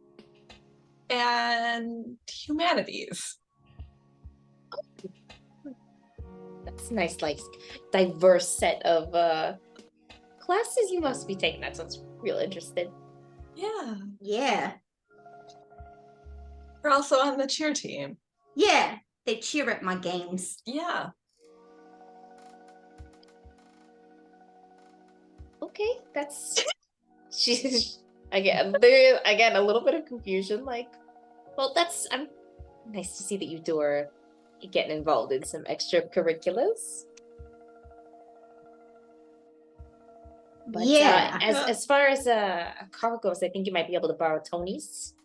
and humanities. That's a nice, like, diverse set of classes you must be taking. That sounds real interesting. Yeah. Yeah. We're also on the cheer team. Yeah. They cheer at my games. Yeah. Okay, that's she's again a little bit of confusion. Like, well, I'm nice to see that you two are getting involved in some extracurriculars. But Yeah. as far as a car goes, I think you might be able to borrow Tony's.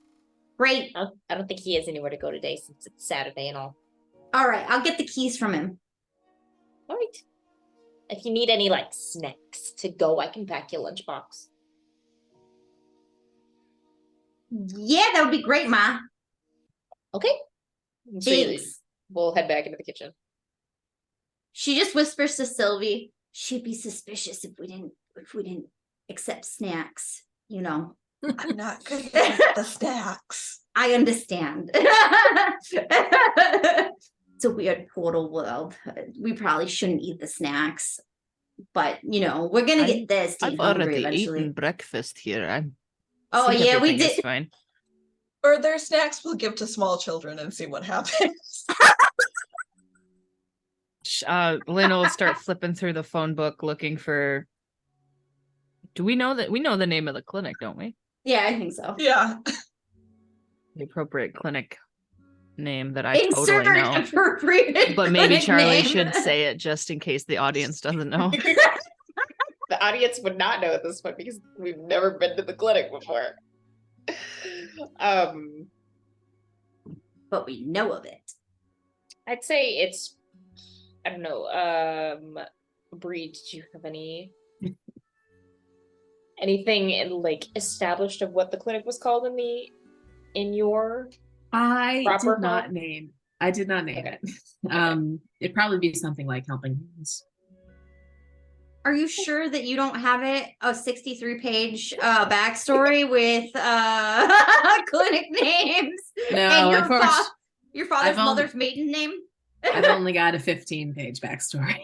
Great. I don't think he has anywhere to go today since it's Saturday and all. All right. I'll get the keys from him. All right. If you need any like snacks to go, I can pack your lunchbox. Yeah, that would be great, Ma. Okay. So yeah, Thanks. we'll head back into the kitchen. She just whispers to Sylvie, she'd be suspicious if we didn't accept snacks, you know. I'm not gonna eat the snacks. I understand. It's a weird portal world. We probably shouldn't eat the snacks. But you know, we're gonna get thirsty I've and hungry already eventually. eaten breakfast here. Oh think yeah, we everything is did. fine. Or their snacks we'll give to small children and see what happens. Lena will start flipping through the phone book looking for. Do we know that we know the name of the clinic, don't we? Yeah, I think so. Yeah. The appropriate clinic name that I Insert totally know. appropriate. But maybe clinic Charlie name. should say it just in case the audience doesn't know. The audience would not know at this point because we've never been to the clinic before. But we know of it. I'd say it's, I don't know, Bree, did you have anything like established of what the clinic was called in your I proper did not home? name. I did not name Okay. it. It'd probably be something like Helping Hands. Are you sure that you don't have it a 63-page backstory with clinic names No, and your, unfortunately, your father's I've only- mother's maiden name? I've only got a 15-page backstory.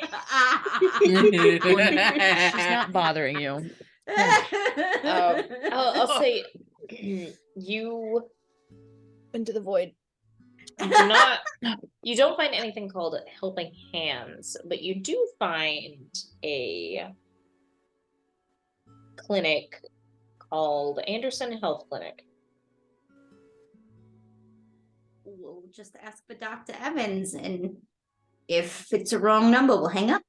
She's not bothering you. I'll say you Into the void. do not you don't find anything called Helping Hands, but you do find a clinic called Anderson Health Clinic. We'll just ask for Dr. Evans, and if it's a wrong number, we'll hang up.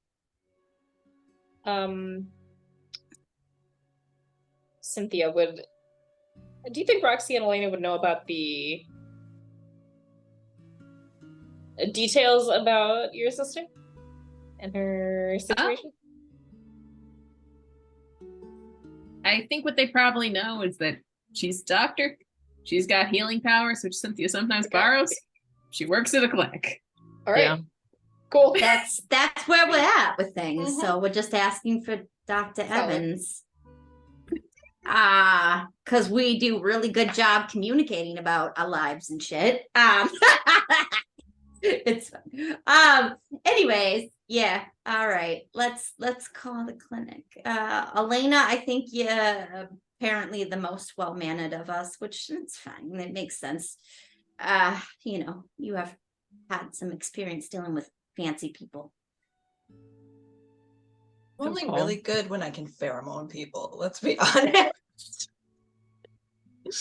Cynthia, do you think Roxy and Elena would know about the details about your sister and her situation? I think what they probably know is that she's a doctor. She's got healing powers, which Cynthia sometimes borrows. She works at a clinic. All right. Yeah. Cool. That's where we're at with things. So we're just asking for Dr. Evans. Because we do really good job communicating about our lives and shit. It's fun. Anyways, yeah. All right. Let's call the clinic. Elena, I think you're apparently the most well-mannered of us, which is fine. It makes sense. You know, you have had some experience dealing with fancy people. I'm only call. really good when I can pheromone people, let's be honest.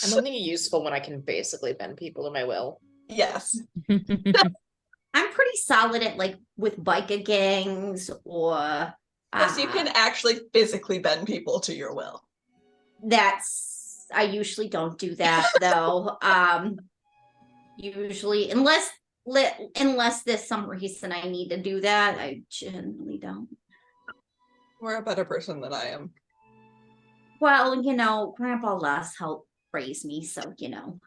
I'm only useful when I can basically bend people to my will. Yes. I'm pretty solid at like with biker gangs or Yes, you can actually physically bend people to your will. I usually don't do that though. Usually unless there's some reason I need to do that, I generally don't. You're a better person than I am. Well, you know, Grandpa Les helped raise me, so you know.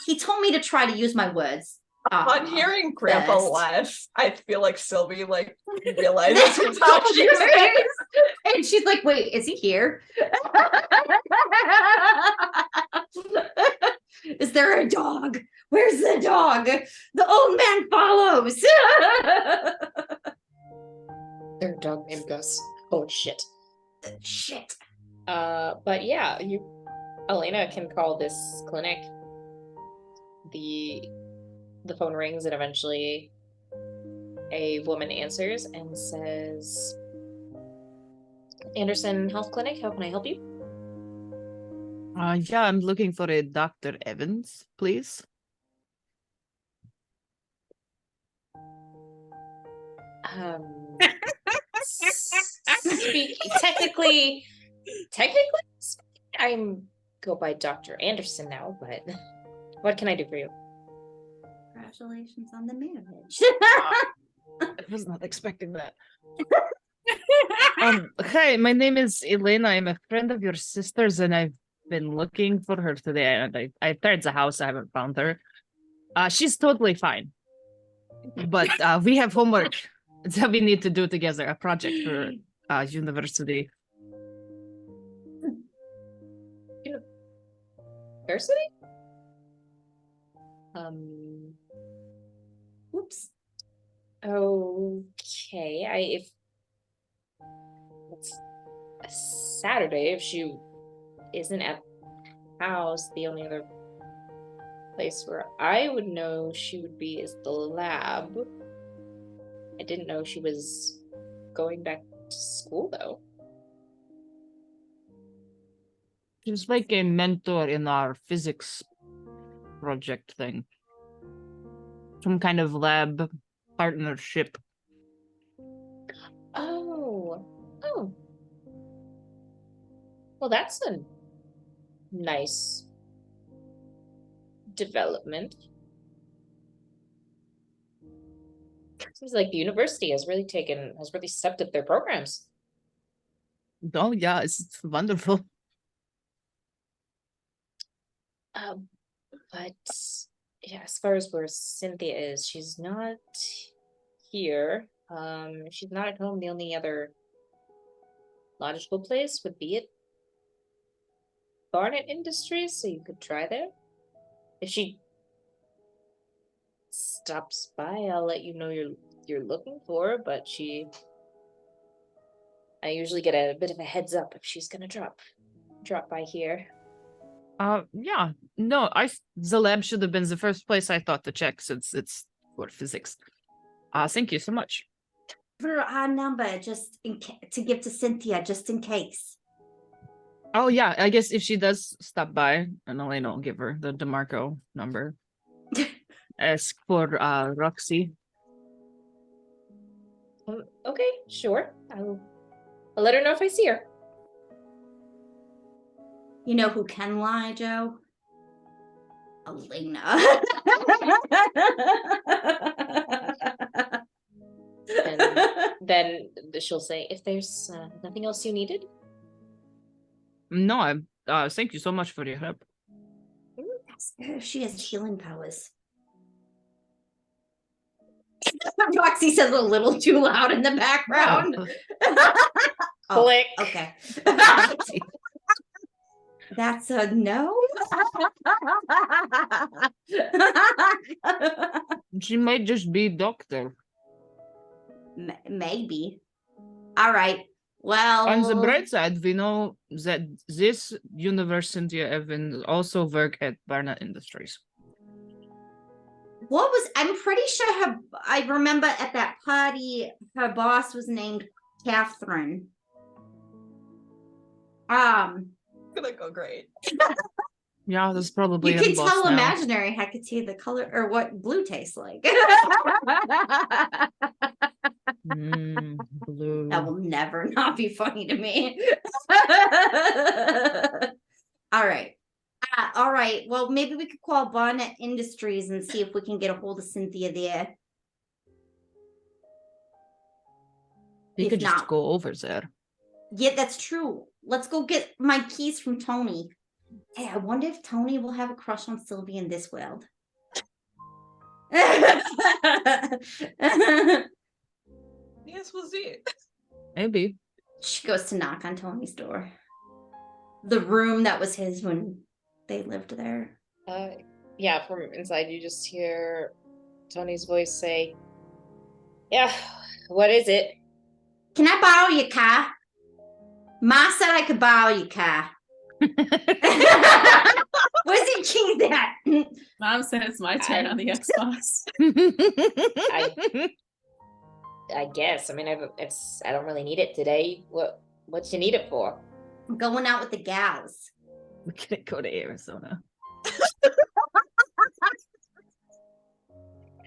He told me to try to use my words. On hearing Grandpa best. Les, I feel like Sylvie realizes who's how she's And she's like, wait, is he here? Is there a dog? Where's the dog? The old man follows. Their dog named Gus. Oh shit. Shit. But yeah, Elena can call this clinic. The phone rings and eventually a woman answers and says, Anderson Health Clinic, how can I help you? Yeah, I'm looking for a Dr. Evans, please. Technically, I'm go by Dr. Anderson now, but what can I do for you? Congratulations on the marriage. I was not expecting that. Hi, my name is Elena. I'm a friend of your sister's, and I've been looking for her today, and I tried the house. I haven't found her. She's totally fine, but we have homework that we need to do together. A project for university. University? Oops. Okay. If it's a Saturday, if she isn't at the house, the only other place where I would know she would be is the lab. I didn't know she was going back to school though. She's like a mentor in our physics project thing. Some kind of lab partnership. Oh. Well, that's a nice development. Seems like the university has really stepped up their programs. Oh yeah, it's wonderful. But yeah, as far as where Cynthia is, she's not here. She's not at home. The only other logical place would be at Barnett Industries, so you could try there. If she stops by, I'll let you know you're looking for her, but I usually get a bit of a heads up if she's gonna drop by here. Yeah. No, the lab should have been the first place I thought to check since it's for physics. Thank you so much. For our number, just to give to Cynthia, just in case. Oh yeah, I guess if she does stop by, and Elena will give her the DeMarco number. Ask for Roxy. Okay, sure. I'll let her know if I see her. You know who can lie, Joe? Elena. And then she'll say, if there's nothing else you needed. No, thank you so much for your help. She has healing powers. Roxy says a little too loud in the background. Oh, Click. okay. That's a no. She might just be doctor. Maybe. All right. Well, On the bright side, we know that this universe Cynthia Evans also work at Barnett Industries. I'm pretty sure I remember at that party, her boss was named Catherine. Gonna go great. Yeah, that's probably You her can boss tell now. imaginary Hecate the color or what blue tastes like. Blue. That will never not be funny to me. All right. All right. Well, maybe we could call Barnett Industries and see if we can get a hold of Cynthia there. You If could just not- go over there. Yeah, that's true. Let's go get my keys from Tony. Hey, I wonder if Tony will have a crush on Sylvie in this world. Yes, we'll see. Maybe. She goes to knock on Tony's door. The room that was his when they lived there. Yeah, from inside you just hear Tony's voice say, "Yeah, what is it?" Can I borrow your car? Ma said I could borrow your car. Where's your keys at? Mom said it's my turn on the Xbox. I guess. I mean, I don't really need it today. What you need it for? I'm going out with the gals. We can't go to Arizona.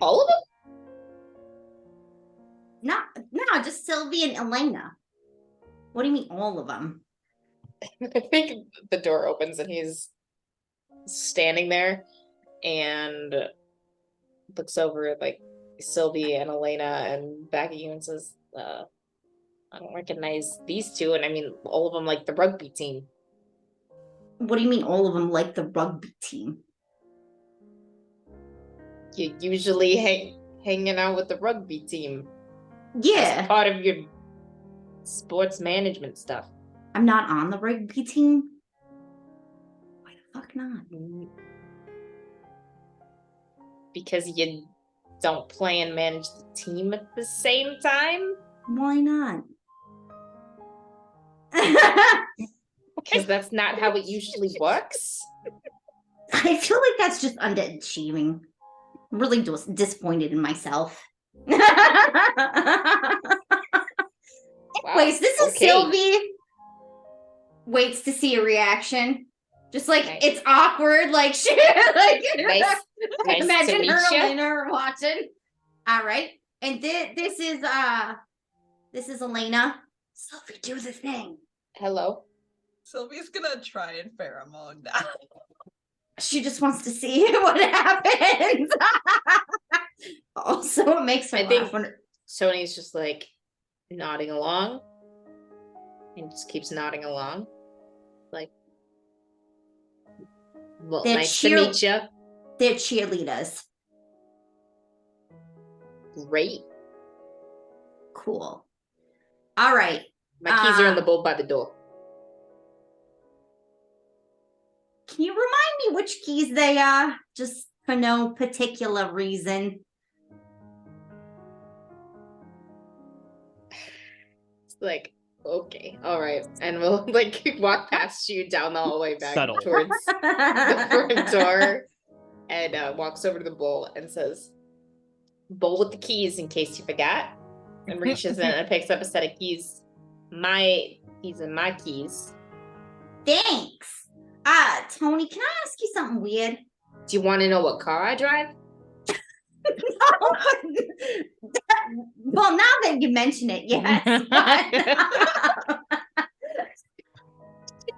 All of them? No, just Sylvie and Elena. What do you mean, all of them? I think the door opens and he's standing there and looks over at like Sylvie and Elena and back at you and says, I don't recognize these two. And I mean, all of them like the rugby team. What do you mean all of them like the rugby team? You're usually hanging out with the rugby team. Yeah. As part of your sports management stuff. I'm not on the rugby team? Why the fuck not? Because you don't play and manage the team at the same time? Why not? Because that's not how it usually works. I feel like that's just underachieving. I'm really disappointed in myself. Anyways, this is okay. Sylvie. Waits to see a reaction. Just like Nice. it's awkward, like she like Nice to imagine meet her ya. and Elena watching. All right. And this is Elena. Sylvie, do the thing. Hello. Sylvie's gonna try and pheromone now. She just wants to see what happens. Also, it makes me I think laugh when Tony's just like nodding along. And just keeps nodding along. Like, well, They're nice to meet you. they're cheerleaders. Great. Cool. All right. My keys are in the bowl by the door. Can you remind me which keys they are? Just for no particular reason. It's like, okay, all right. And we'll like walk past you down the hallway back Subtle. towards the front door and walks over to the bowl and says, bowl with the keys in case you forgot. And reaches in and picks up a set of keys. My keys and my keys. Thanks. Tony, can I ask you something weird? Do you want to know what car I drive? Well, now that you mention it, yes.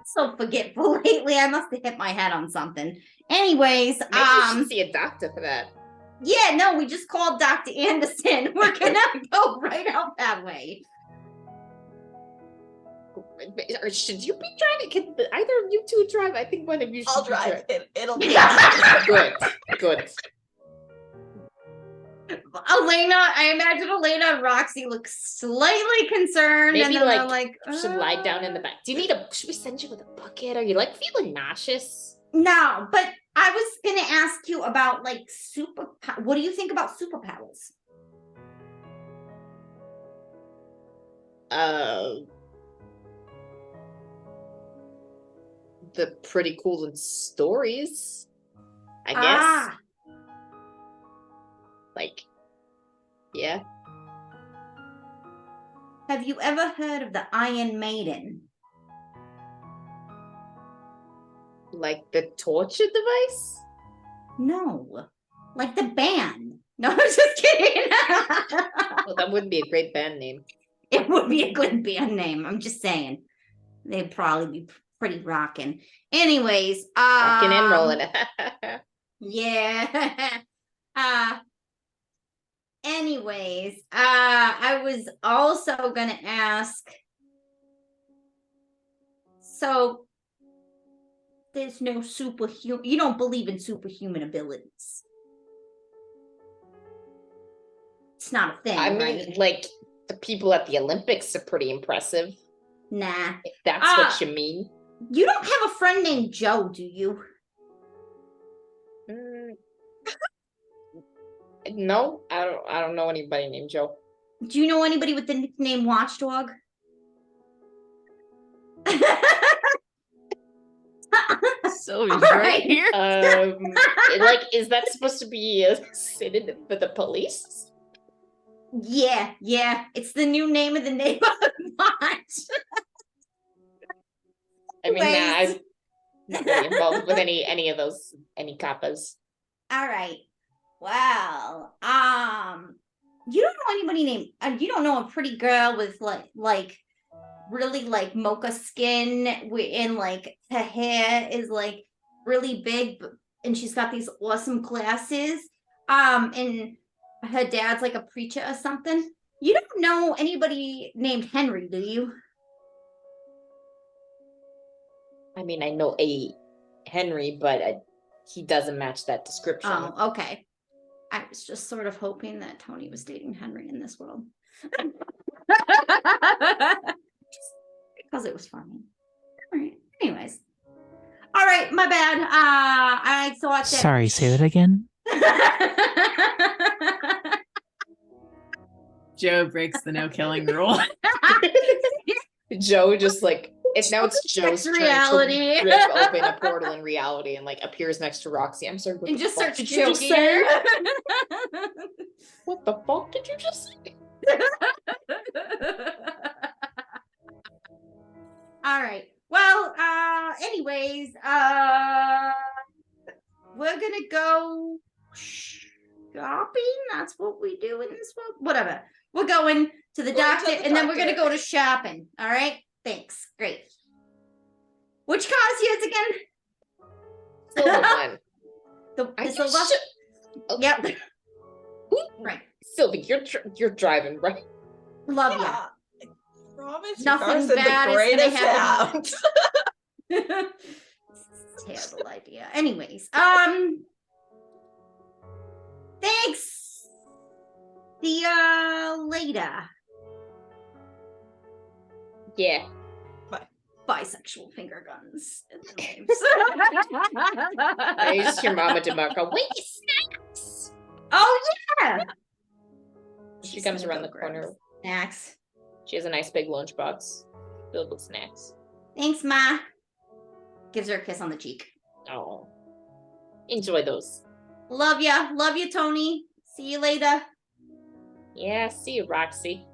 So forgetful lately. I must have hit my head on something. Anyways, Maybe you should see a doctor for that. Yeah, no, we just called Dr. Anderson. We're gonna go right out that way. Or should you be driving? Can either of you two drive? I think one of you should I'll be drive. It'll be Good. Elena, I imagine Elena and Roxy look slightly concerned. Maybe and then they're like should lie down in the back. Do you need should we send you with a bucket? Are you like feeling nauseous? No, but I was gonna ask you about like what do you think about superpowers? The pretty cool in stories, I guess. Ah. Like, yeah. Have you ever heard of the Iron Maiden? Like the torture device? No, like the band. No, I'm just kidding. Well, that wouldn't be a great band name. It would be a good band name. I'm just saying. They'd probably be pretty rocking. Anyways, Rocking and rolling. Yeah. Anyways, I was also gonna ask. So there's no superhuman. You don't believe in superhuman abilities. It's not a thing, I mean, right? like the people at the Olympics are pretty impressive. Nah. If that's what you mean. You don't have a friend named Joe, do you? No, I don't know anybody named Joe. Do you know anybody with the nickname Watchdog? So he's right here. Like, is that supposed to be a synonym for the police? Yeah. It's the new name of the neighborhood watch. I mean, I'm not really involved with any of those, any kappas. All right. Well, you don't know anybody named, you don't know a pretty girl with like really like mocha skin and like her hair is like really big and she's got these awesome glasses. And her dad's like a preacher or something. You don't know anybody named Henry, do you? I mean, I know a Henry, but he doesn't match that description. Oh, okay. I was just sort of hoping that Tony was dating Henry in this world. Because it was funny. All right. Anyways. All right, my bad. I thought that. Sorry, say that again. Joe breaks the no killing rule. Joe just like it's Joe's turn reality. to rip open a portal in reality and like appears next to Roxy. I'm sorry. What And the just fuck starts did you just joking say? her. What the fuck did you just say? All right. Well, anyways, we're gonna go shopping. That's what we do in this world. Whatever. We're going to the doctor, and then we're gonna go to shopping. All right. Thanks. Great. Which car is yours again? Silver one. The silver. Yep. Right. Sylvie, you're driving, right? Love you. I promise Nothing your cars are bad the is gonna greatest happen. sound. Terrible idea. Anyways, thanks. See ya later. Yeah. Bisexual finger guns. I just hear Mama DeMarco. Wait, snacks! Oh yeah. She comes around the corner. Snacks. She has a nice big lunchbox filled with snacks. Thanks, Ma. Gives her a kiss on the cheek. Oh. Enjoy those. Love ya. Love you, Tony. See you later. Yeah, see you, Roxy.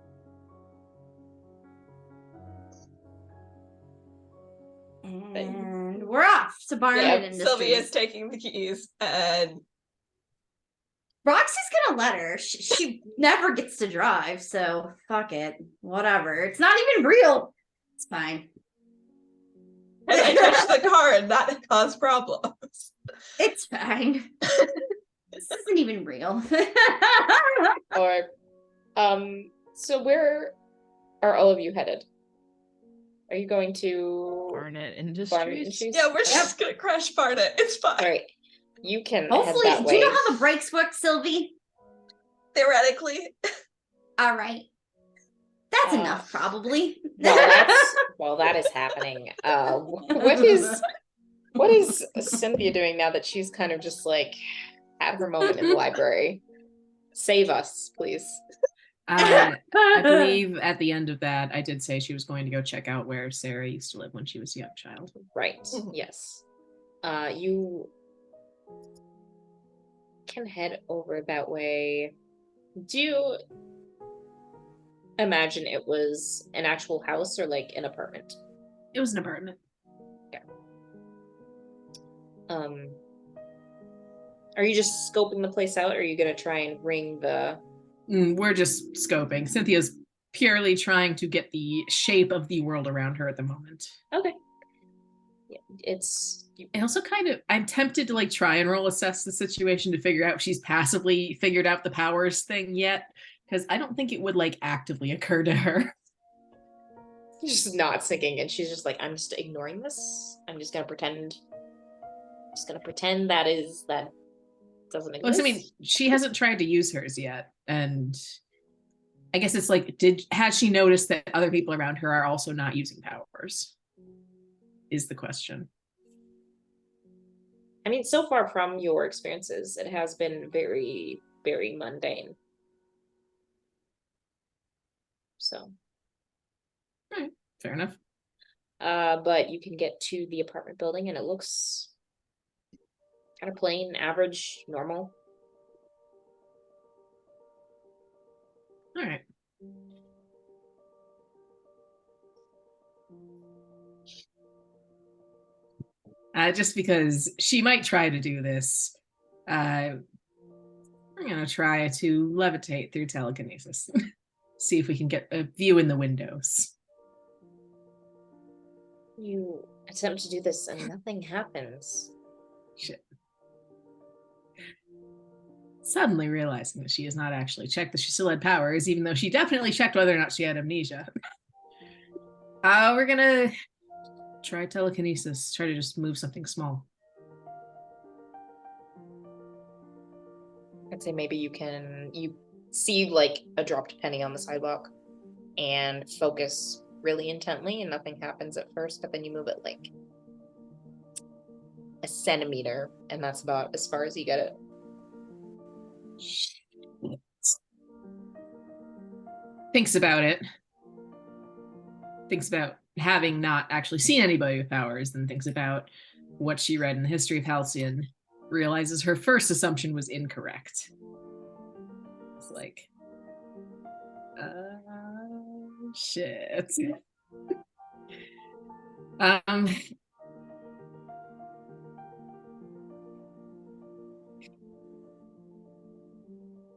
And we're off to Barnum Industries. Sylvie is taking the keys and Roxy's gonna let her. She never gets to drive, so fuck it. Whatever. It's not even real. It's fine. and I touched the car and that caused problems. It's fine. This isn't even real. Or, so where are all of you headed? Are you going to Barnett Barnum Industries. Industries? Yeah, we're just gonna crash Barnett. It's fine. All right. You can Hopefully, head that do you way. know how the brakes work, Sylvie? Theoretically. All right. That's Uh, enough, probably. While that is happening, what is Cynthia doing now that she's kind of just like had her moment in the library? Save us, please. I believe at the end of that, I did say she was going to go check out where Sarah used to live when she was a young child. Right. Mhm. Yes. You can head over that way. Do you imagine it was an actual house or like an apartment? It was an apartment. Are you just scoping the place out, or are you gonna try and ring the We're just scoping. Cynthia's purely trying to get the shape of the world around her at the moment. Okay. Yeah, it's I also I'm tempted to like try and roll assess the situation to figure out if she's passively figured out the powers thing yet, because I don't think it would like actively occur to her. just not sinking, and she's just like, I'm just ignoring this. I'm just gonna pretend. That doesn't exist. Well, I mean, she hasn't tried to use hers yet, and I guess it's like, has she noticed that other people around her are also not using powers? Is the question. I mean, so far from your experiences, it has been very, very mundane. So, Fair enough. but you can get to the apartment building, and it looks kind of plain, average, normal. All right. Just because she might try to do this, I'm gonna try to levitate through telekinesis. See if we can get a view in the windows. You attempt to do this, and nothing happens. Shit. Suddenly realizing that she has not actually checked that she still had powers, even though she definitely checked whether or not she had amnesia. We're gonna Try telekinesis. Try to just move something small. I'd say maybe you see like a dropped penny on the sidewalk and focus really intently and nothing happens at first, but then you move it like a centimeter and that's about as far as you get it. Thinks about it. Thinks about having not actually seen anybody with powers, then thinks about what she read in the history of Halcyon, realizes her first assumption was incorrect. It's like, shit.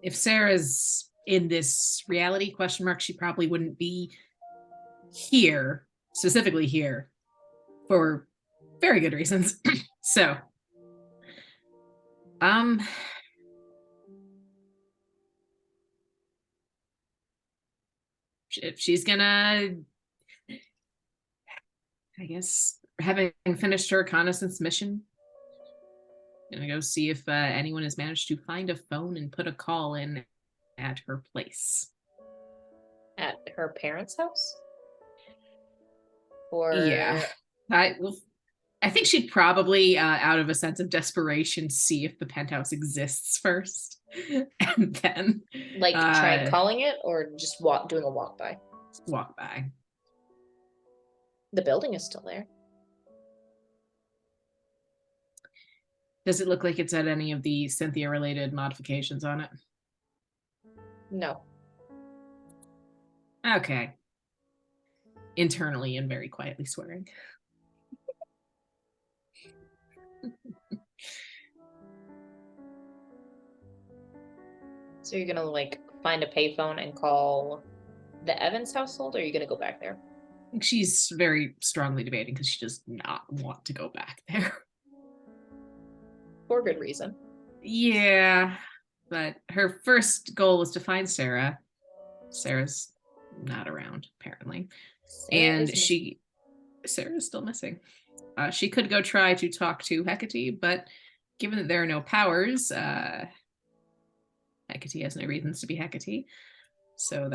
If Sarah's in this reality, ? She probably wouldn't be here, specifically here, for very good reasons. So, if she's gonna, I guess, having finished her reconnaissance mission, gonna go see if anyone has managed to find a phone and put a call in at her place. At her parents' house? Or Yeah, I think she'd probably, out of a sense of desperation, see if the penthouse exists first, and then like try calling it, or just doing a walk by. Walk by. The building is still there. Does it look like it's had any of the Cynthia-related modifications on it? No. Okay. Internally and very quietly swearing. So you're gonna like find a payphone and call the Evans household, or are you gonna go back there? I think she's very strongly debating because she does not want to go back there. For good reason. Yeah, but her first goal was to find Sarah. Sarah's not around, apparently. Sarah's still missing. She could go try to talk to Hecate, but given that there are no powers, Hecate has no reasons to be Hecate. So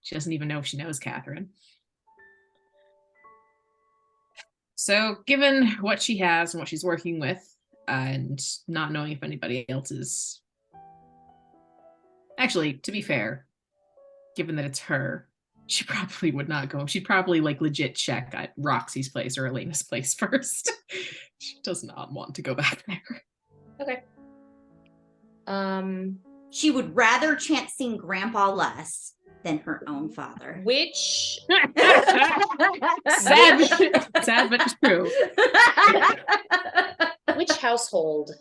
she doesn't even know if she knows Catherine. So given what she has and what she's working with, and not knowing if anybody else is... Actually, to be fair, given that it's her, she probably would not go. She'd probably like legit check at Roxy's place or Elena's place first. She does not want to go back there. Okay. She would rather chance seeing Grandpa less than her own father. Which sad but true. Which household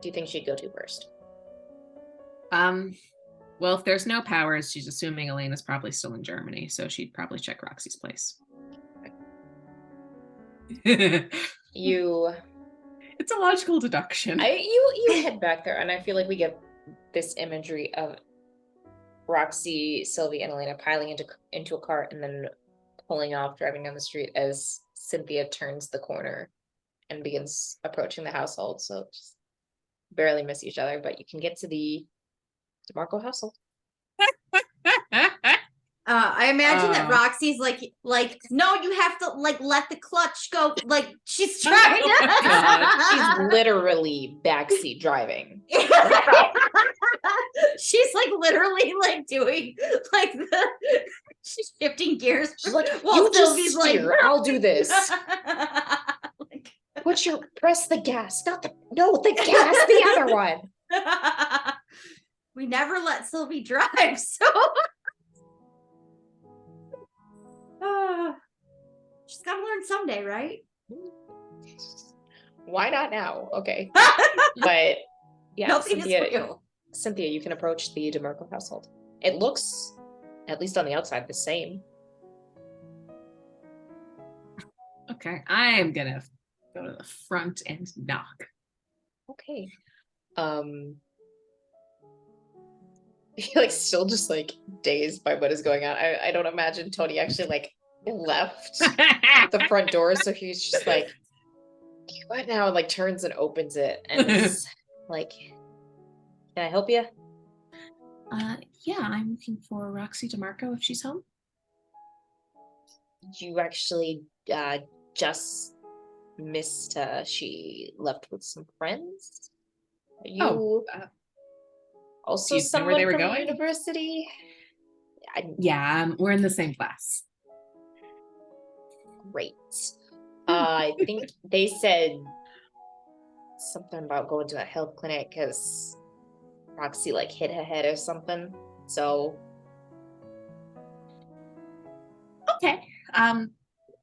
do you think she'd go to first? Well, if there's no powers, she's assuming Elena's probably still in Germany, so she'd probably check Roxy's place. It's a logical deduction. You head back there, and I feel like we get this imagery of Roxy, Sylvie, and Elena piling into a cart and then pulling off, driving down the street as Cynthia turns the corner and begins approaching the household. So just barely miss each other, but you can get to the DeMarco household. I imagine that Roxy's like, no, you have to like let the clutch go. Like she's trying to. She's literally backseat driving. She's like literally like doing like she's shifting gears. She's like, well, you Sylvie's just steer, like, I'll do this. Press the gas, the gas, the other one. We never let Sylvie drive, so she's got to learn someday, right? Why not now? Okay. But yeah, Cynthia, you can approach the DeMarco household. It looks, at least on the outside, the same. Okay, I am gonna go to the front and knock. Okay. He like still just like dazed by what is going on. I don't imagine Tony actually like left the front door, so he's just like, what now? And like turns and opens it, and it's like, can I help you? Yeah, I'm looking for Roxy DeMarco if she's home. You actually just missed. She left with some friends. Are you also do you know where they someone were from going? university? Yeah, we're in the same class. Great. I think they said something about going to a health clinic because Roxy like hit her head or something. So Okay.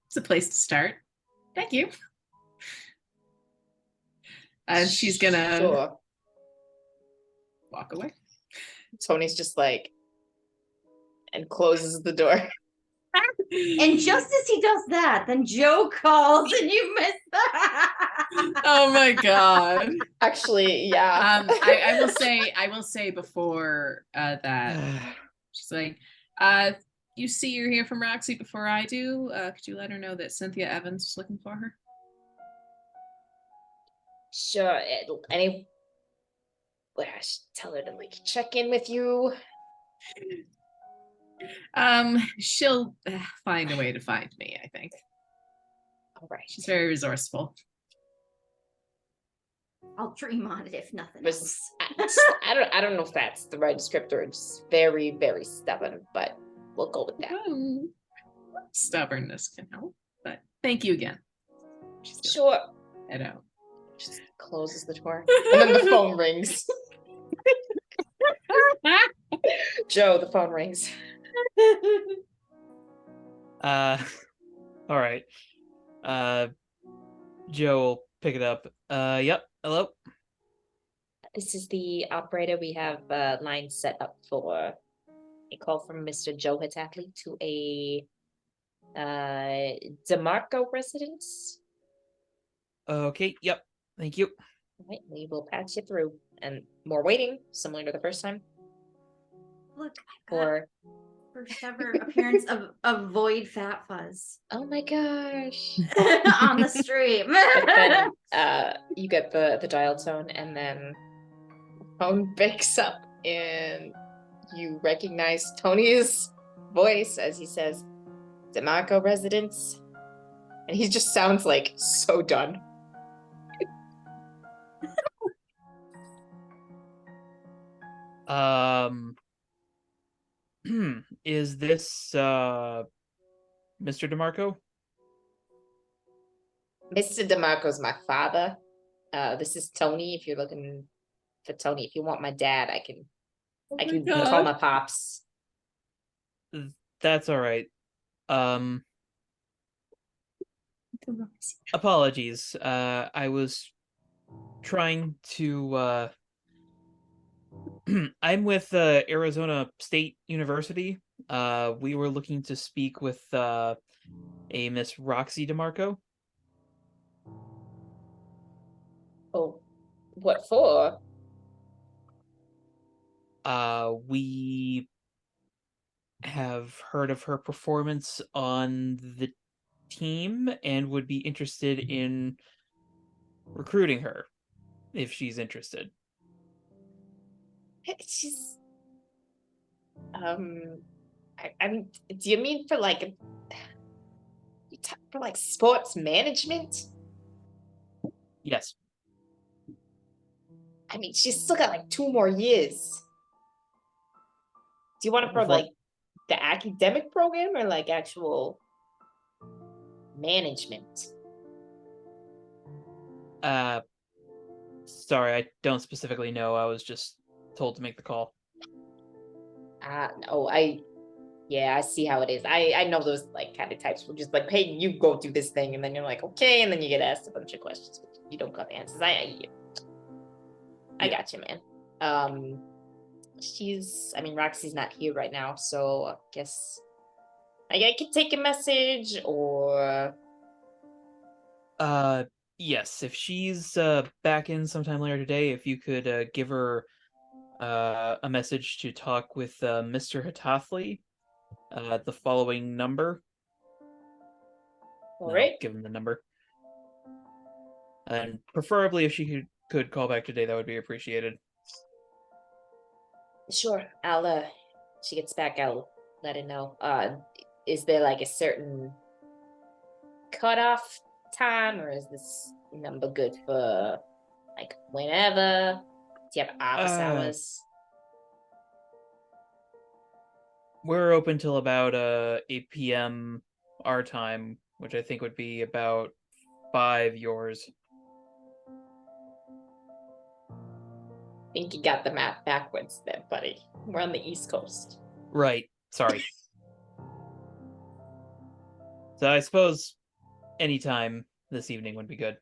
It's a place to start. Thank you. She's gonna sure. walk away. Tony's just like, and closes the door. And just as he does that, then Joe calls and you miss that. Oh my god. Actually, yeah. I will say before that she's like, you see you're here from Roxy before I do. Could you let her know that Cynthia Evans was looking for her? Sure. Any I should tell her to like check in with you. She'll find a way to find me, I think. All right. She's very resourceful. I'll dream on it if nothing Res- else. I don't know if that's the right descriptor. It's very, very stubborn, but we'll go with that. Stubbornness can help, but thank you again. Sure. I know. Just closes the door. And then the phone rings. Joe, the phone rings. All right. Joe will pick it up. Yep. Hello. This is the operator. We have line set up for a call from Mr. Joe Hitatley to a DeMarco residence. Okay. Yep. Thank you. All right, we will patch you through. And more waiting, similar to the first time. Look, Or first ever appearance of Void Fat Fuzz. oh my gosh. On the stream. And then you get the dial tone, and then the phone picks up, and you recognize Tony's voice as he says, DeMarco residence. And he just sounds like so done. Is this Mr. DeMarco? Mr. DeMarco's my father. This is Tony. If you're looking for Tony, if you want my dad, I can call my pops. That's all right. Apologies. I was trying to I'm with Arizona State University. We were looking to speak with a Miss Roxy DeMarco. Oh, what for? We have heard of her performance on the team and would be interested in recruiting her if she's interested. She's I mean, do you mean for like sports management? Yes. I mean, she's still got like 2 more years. Do you want it for Before- like the academic program or like actual management? Sorry, I don't specifically know. I was just told to make the call. No, I see how it is. I know those like kind of types who just like, hey, you go do this thing, and then you're like, okay, and then you get asked a bunch of questions, but you don't got the answers. I got you, man. Roxy's not here right now, so I guess I could take a message or. Yes, if she's back in sometime later today, if you could give her a message to talk with Mr. Hitatley, the following number. All And right. I'll give him the number. And preferably if she could call back today, that would be appreciated. Sure. I'll she gets back, I'll let her know. Is there like a certain cutoff time, or is this number good for like whenever? Do you have office hours? We're open till about 8 p.m. our time, which I think would be about 5 yours. I think you got the map backwards there, buddy. We're on the East Coast. Right. Sorry. So I suppose anytime this evening would be good.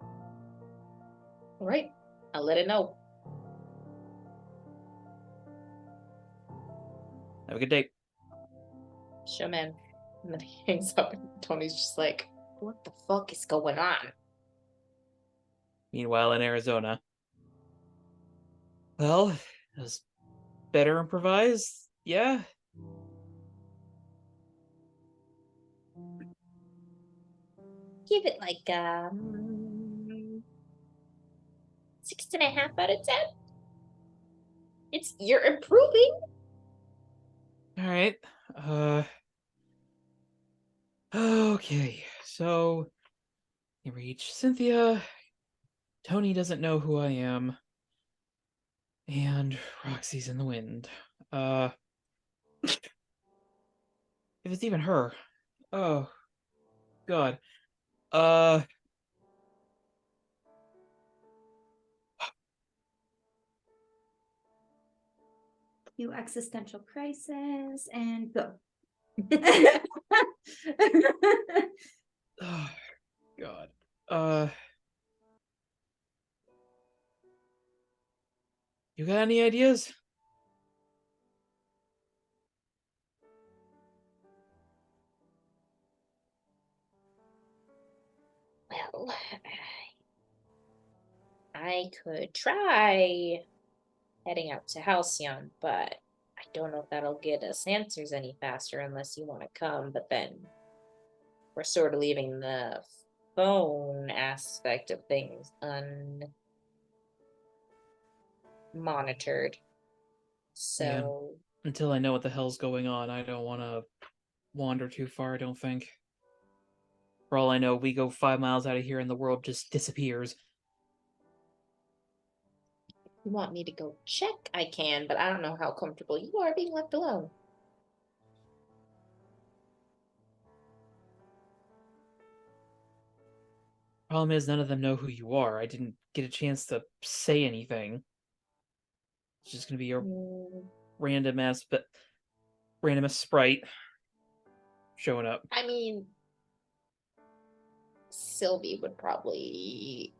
All right. I'll let her know. Have a good day. Sure, man. And then he hangs up, and Tony's just like, what the fuck is going on? Meanwhile, in Arizona. Well, it was better improvised, yeah? Give it like 6.5 out of 10. You're improving. Alright. Okay. So you reach Cynthia. Tony doesn't know who I am. And Roxy's in the wind. If it's even her. Oh God. New existential crisis and go. Oh, God. You got any ideas? Well, I could try heading out to Halcyon, but I don't know if that'll get us answers any faster unless you want to come. But then we're sort of leaving the phone aspect of things unmonitored. So Until I know what the hell's going on, I don't want to wander too far, I don't think. For all I know, we go 5 miles out of here and the world just disappears. if you want me to go check, I can, but I don't know how comfortable you are being left alone. Problem is, none of them know who you are. I didn't get a chance to say anything. It's just gonna be a random ass sprite showing up. I mean, Sylvie would probably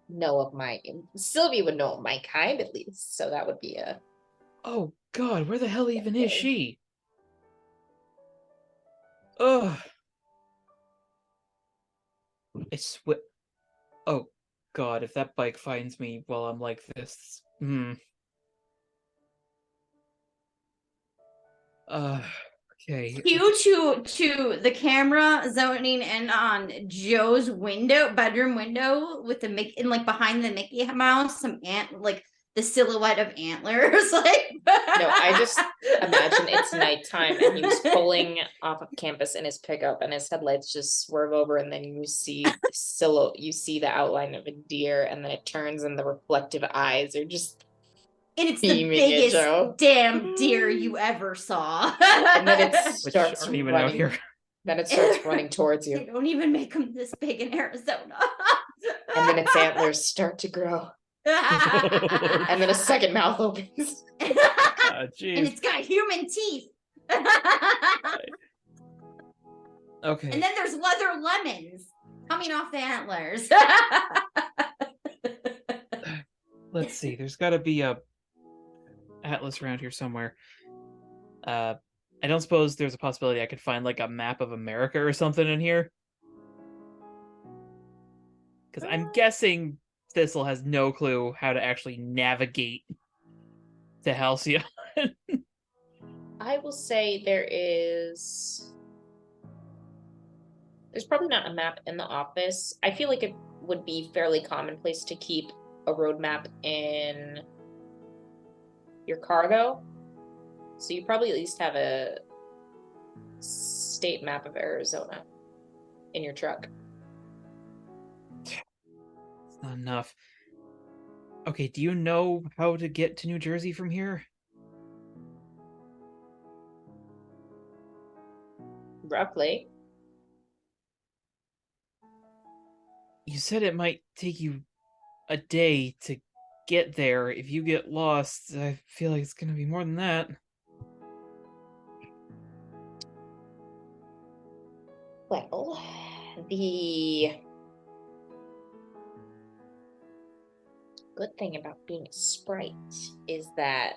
know of Sylvie would know of my kind at least, so that would be a. Oh God, where the hell even is she? Ugh. I swear. Oh God, if that bike finds me while I'm like this, okay. Cue to the camera zoning in on Joe's bedroom window with the Mickey, and like behind the Mickey Mouse, like the silhouette of antlers. Like No, I just imagine it's nighttime and he was pulling off of campus in his pickup and his headlights just swerve over, and then you see the outline of a deer, and then it turns and the reflective eyes are just. And it's the beaming at biggest Joe. damn deer you ever saw. And then it Which starts aren't even out running. here. Then it starts running towards They you, don't even make them this big in Arizona. and then its antlers start to grow, and then a second mouth opens. And Jeez. it's got human teeth. Okay. And then there's leather lemons coming off the antlers. Let's see. There's got to be a atlas around here somewhere. I don't suppose there's a possibility I could find like a map of America or something in here. Because I'm guessing Thistle has no clue how to actually navigate to Halcyon. I will say there is There's probably not a map in the office. I feel like it would be fairly commonplace to keep a road map in your car, though. So you probably at least have a state map of Arizona in your truck. It's not enough. Okay, do you know how to get to New Jersey from here? Roughly. You said it might take you a day to get there. If you get lost, I feel like it's gonna be more than that. Well, the good thing about being a sprite is that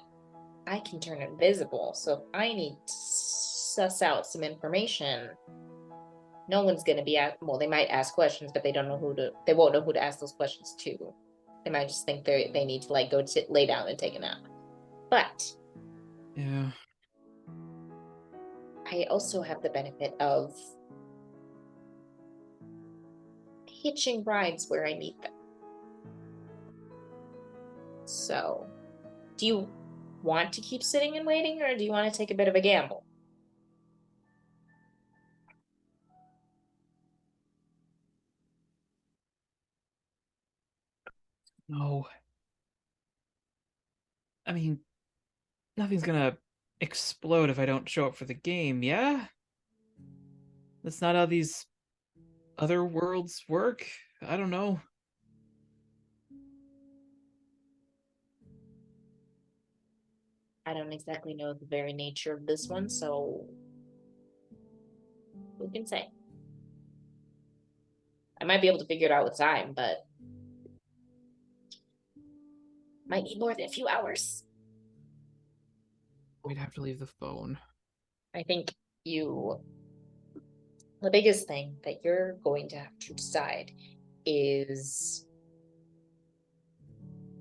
I can turn invisible. So if I need to suss out some information, no one's gonna be well, they might ask questions, but they won't know who to ask those questions to. They might just think they need to like go lay down and take a nap. But Yeah. I also have the benefit of hitching rides where I need them. So, do you want to keep sitting and waiting, or do you want to take a bit of a gamble? No. I mean, nothing's gonna explode if I don't show up for the game, yeah? That's not how these other worlds work? I don't know. I don't exactly know the very nature of this one, so who can say? I might be able to figure it out with time, but might need more than a few hours. We'd have to leave the phone. I think the biggest thing that you're going to have to decide is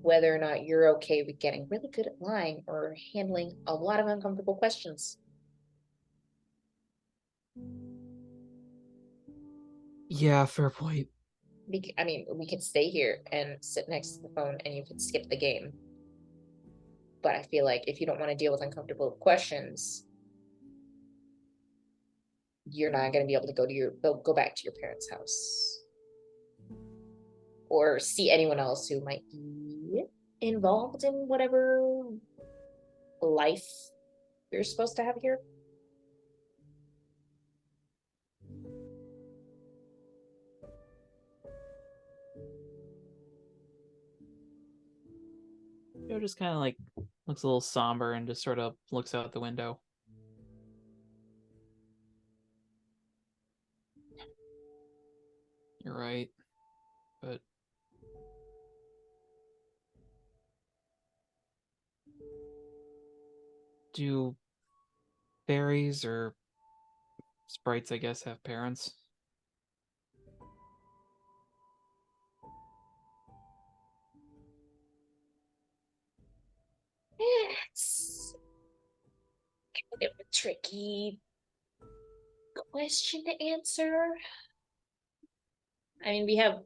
whether or not you're okay with getting really good at lying or handling a lot of uncomfortable questions. Yeah, fair point. I mean, we could stay here and sit next to the phone and you could skip the game. But I feel like if you don't want to deal with uncomfortable questions, you're not going to be able to go back to your parents' house or see anyone else who might be involved in whatever life you're supposed to have here. Joe just kind of like looks a little somber and just sort of looks out the window. You're right, but do fairies or sprites, I guess, have parents? It's kind of a tricky question to answer. I mean, we have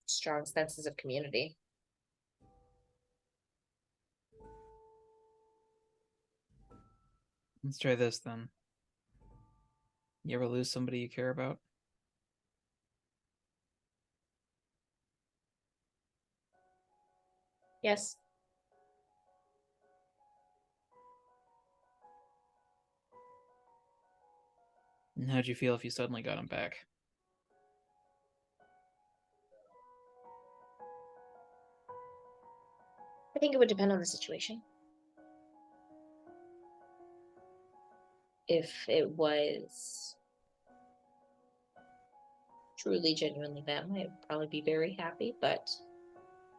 strong senses of community. Let's try this then. You ever lose somebody you care about? Yes. And how'd you feel if you suddenly got him back? I think it would depend on the situation. If it was truly, genuinely them, I'd probably be very happy. But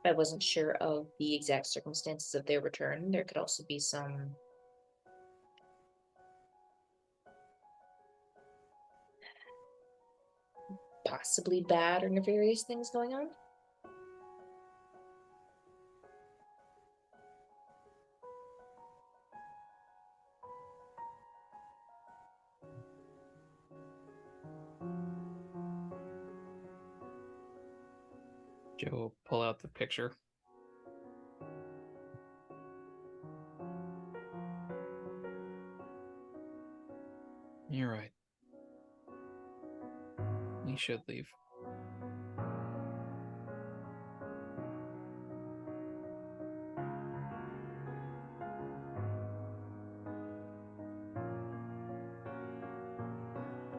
if I wasn't sure of the exact circumstances of their return, there could also be some possibly bad or nefarious things going on. Joe will pull out the picture. You're right. We should leave.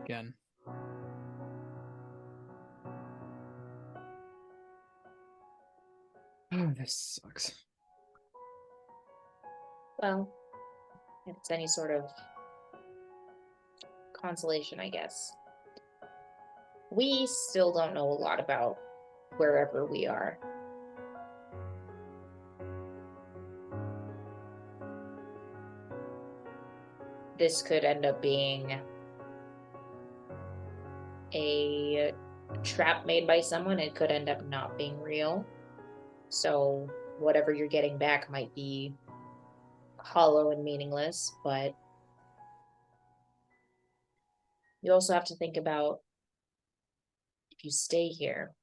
Again. Oh, this sucks. Well, if it's any sort of consolation, I guess. We still don't know a lot about wherever we are. This could end up being a trap made by someone. It could end up not being real. So whatever you're getting back might be hollow and meaningless, but you also have to think about if you stay here,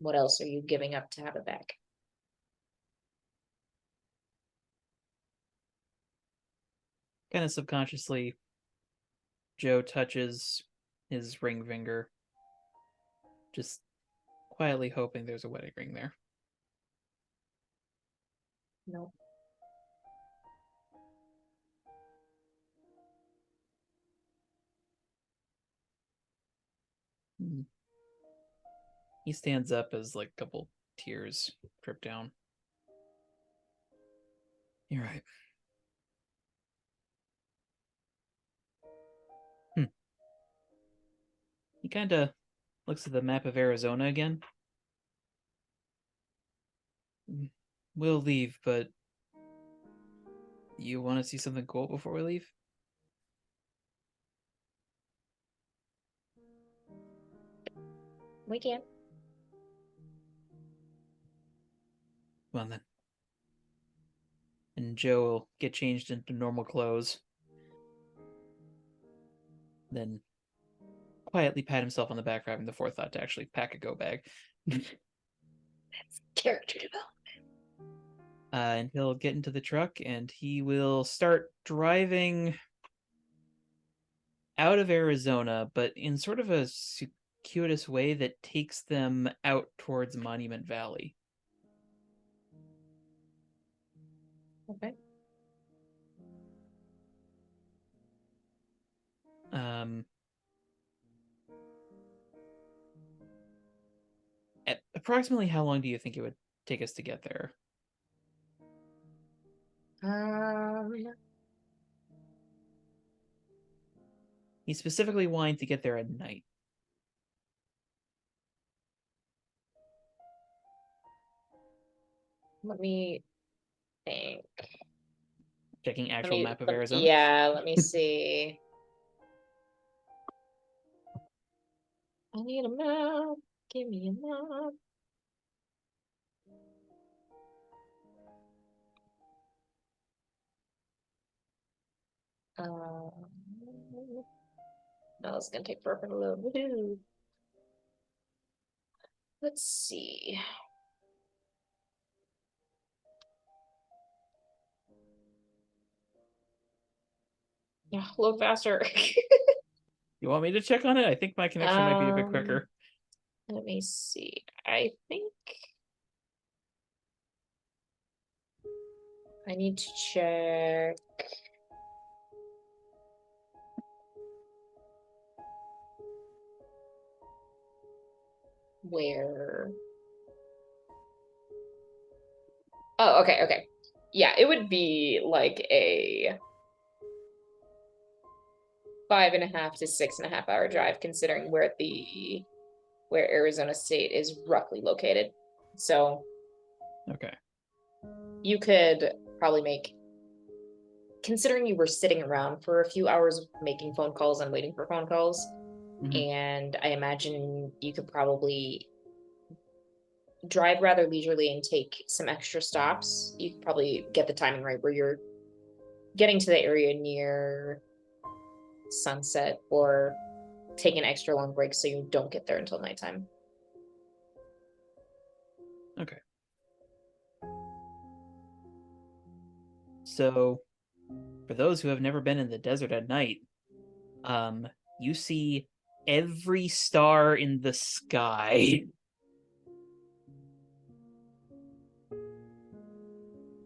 what else are you giving up to have it back? Kind of subconsciously, Joe touches his ring finger, just quietly hoping there's a wedding ring there. No. He stands up as like a couple tears drip down. You're right. He kind of looks at the map of Arizona again. We'll leave, but you want to see something cool before we leave? We can. Well then. And Joe will get changed into normal clothes. Then quietly pat himself on the back for having the forethought to actually pack a go bag. That's character development. And he'll get into the truck and he will start driving out of Arizona, but in sort of a circuitous way that takes them out towards Monument Valley. Okay. At approximately how long do you think it would take us to get there? He's specifically wanting to get there at night. Let me think. Checking actual map of Arizona? Yeah, let me see. I need a map. Give me a map. No, it's gonna take forever to load. Woohoo. Let's see. Yeah, load faster. You want me to check on it? I think my connection might be a bit quicker. Let me see. I think I need to check. Where? Oh, okay. Yeah, it would be like a 5.5 to 6.5 hour drive, considering where Arizona State is roughly located. So Okay. you could probably make, considering you were sitting around for a few hours making phone calls and waiting for phone calls, and I imagine you could probably drive rather leisurely and take some extra stops. You could probably get the timing right where you're getting to the area near sunset or take an extra long break so you don't get there until nighttime. So, for those who have never been in the desert at night, you see every star in the sky.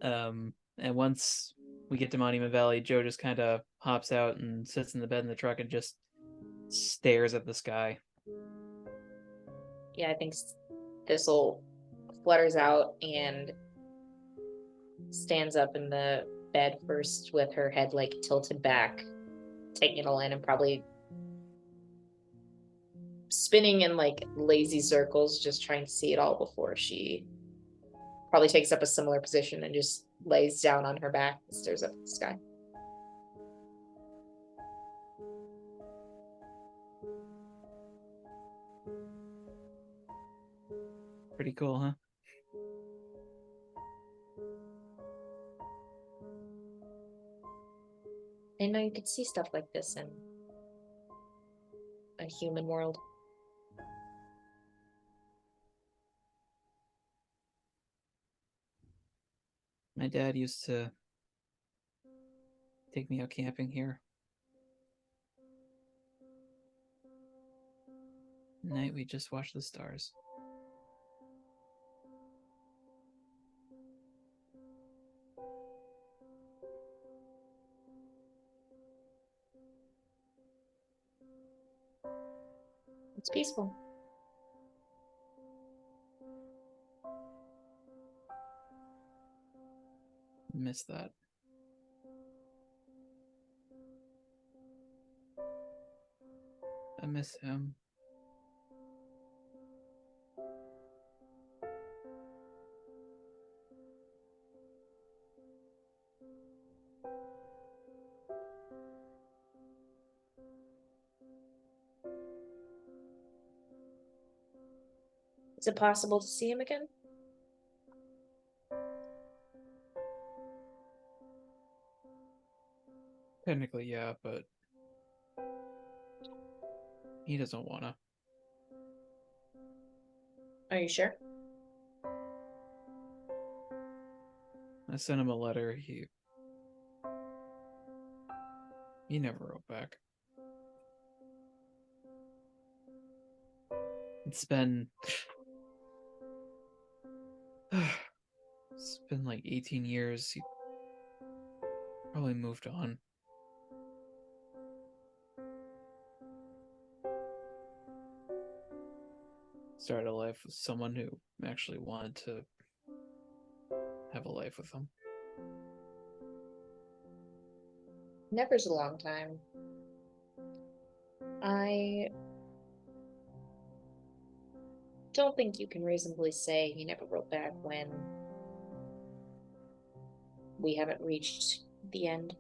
And once we get to Monument Valley, Joe just kind of hops out and sits in the bed in the truck and just stares at the sky. Yeah, I think Thistle flutters out and stands up in the bed first with her head like tilted back, taking it all in and probably spinning in like lazy circles, just trying to see it all before she probably takes up a similar position and just lays down on her back and stares up at the sky. Pretty cool, huh? I know you could see stuff like this in a human world. My dad used to take me out camping here. At night, we just watch the stars. It's peaceful. Miss that. I miss him. Is it possible to see him again? Technically, yeah, but he doesn't wanna. Are you sure? I sent him a letter. He never wrote back. It's been it's been like 18 years. He probably moved on. Started a life with someone who actually wanted to have a life with him. Never's a long time. I don't think you can reasonably say he never wrote back when we haven't reached the end.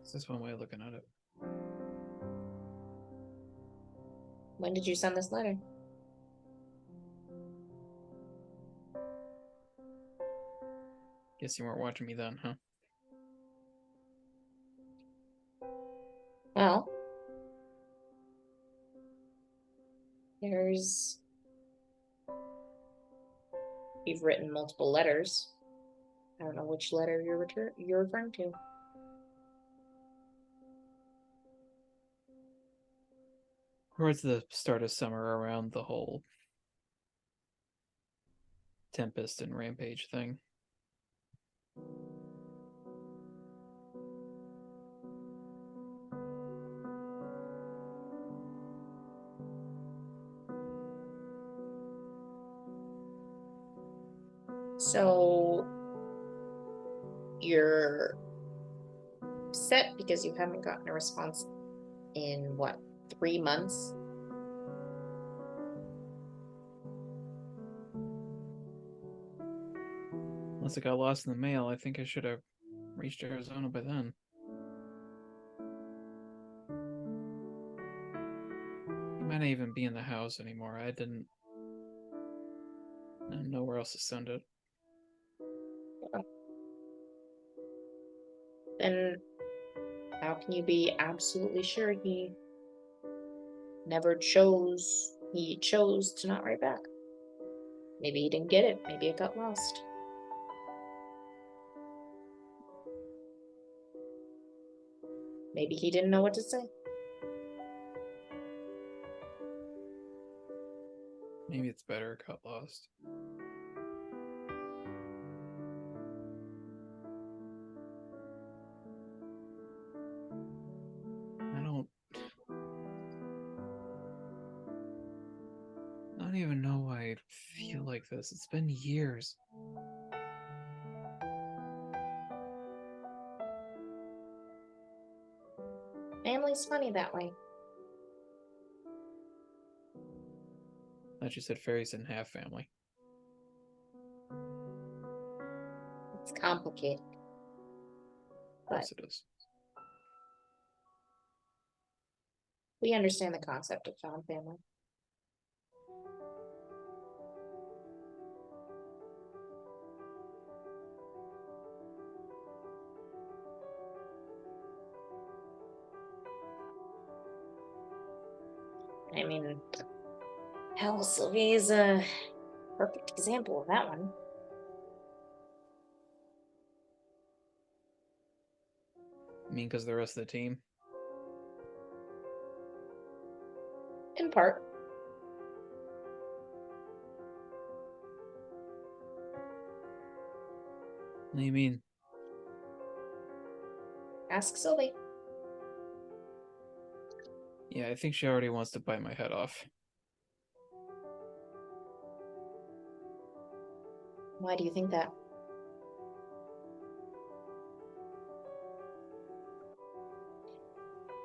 This is one way of looking at it. When did you send this letter? Guess you weren't watching me then, huh? Well, you've written multiple letters. I don't know which letter you're referring to. Towards the start of summer, around the whole Tempest and Rampage thing. So you're upset because you haven't gotten a response in what, 3 months? Unless it got lost in the mail, I think I should have reached Arizona by then. He might not even be in the house anymore. I didn't know where else to send it. Then how can you be absolutely sure he never chose He chose to not write back. Maybe he didn't get it. Maybe it got lost. Maybe he didn't know what to say. Maybe it's better it got lost. I don't even know why I feel like this. It's been years. Family's funny that way. I thought you said fairies didn't have family. It's complicated. Of course it is. We understand the concept of found family. I mean, hell, Sylvie is a perfect example of that one. I mean, because the rest of the team. In part. What do you mean? Ask Sylvie. Yeah, I think she already wants to bite my head off. Why do you think that?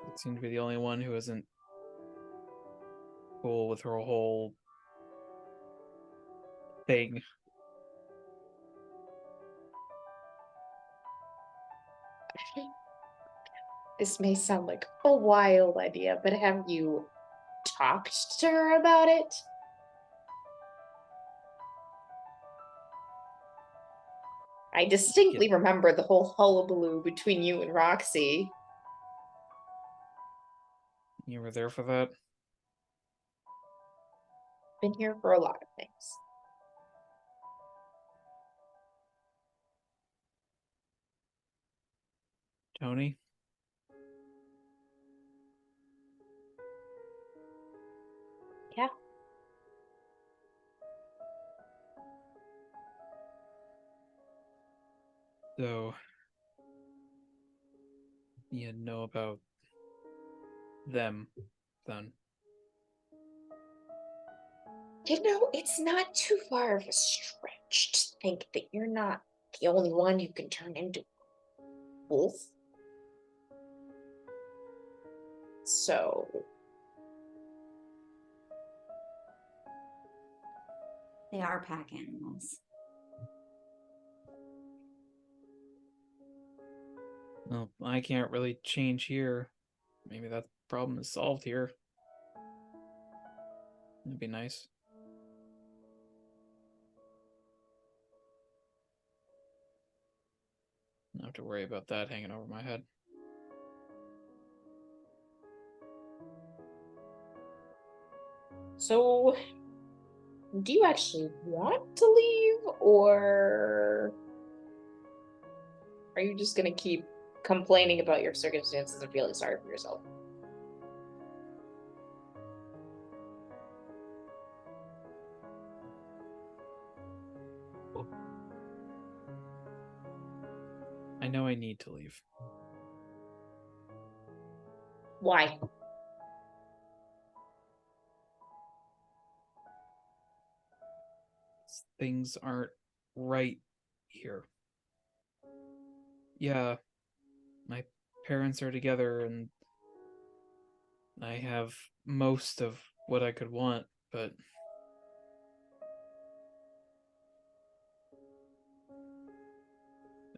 It seemed to be the only one who isn't cool with her whole thing. This may sound like a wild idea, but have you talked to her about it? I distinctly remember the whole hullabaloo between you and Roxy. You were there for that? Been here for a lot of things. Tony? Yeah. So, you know about them, then? You know, it's not too far of a stretch to think that you're not the only one who can turn into a wolf. So, They are pack animals. Well, I can't really change here. Maybe that problem is solved here. That'd be nice. Not have to worry about that hanging over my head. so do you actually want to leave, or are you just gonna keep complaining about your circumstances and feeling sorry for yourself? I know I need to leave. Why? Things aren't right here. Yeah, my parents are together and I have most of what I could want, but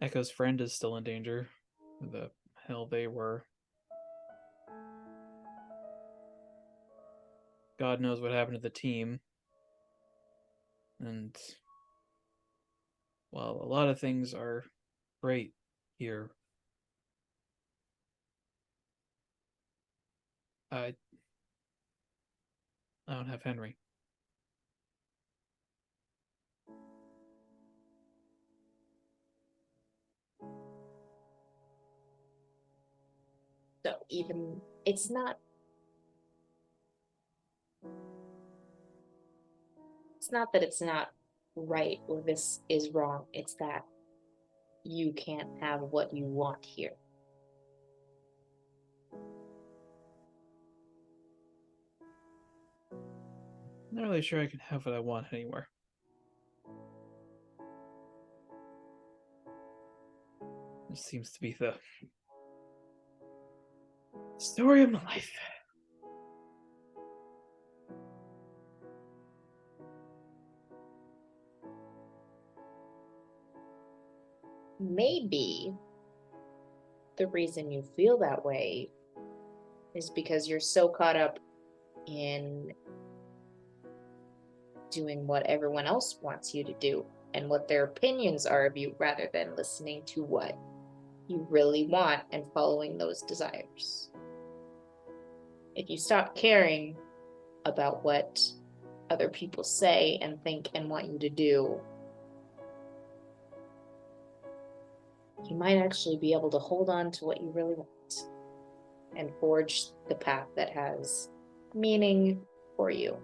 Echo's friend is still in danger. Who the hell they were. God knows what happened to the team. And while a lot of things are great here, I I don't have Henry. So even it's not that it's not right or this is wrong. It's that you can't have what you want here. I'm not really sure I can have what I want anywhere. This seems to be the story of my life. Maybe the reason you feel that way is because you're so caught up in doing what everyone else wants you to do and what their opinions are of you rather than listening to what you really want and following those desires. If you stop caring about what other people say and think and want you to do, you might actually be able to hold on to what you really want and forge the path that has meaning for you.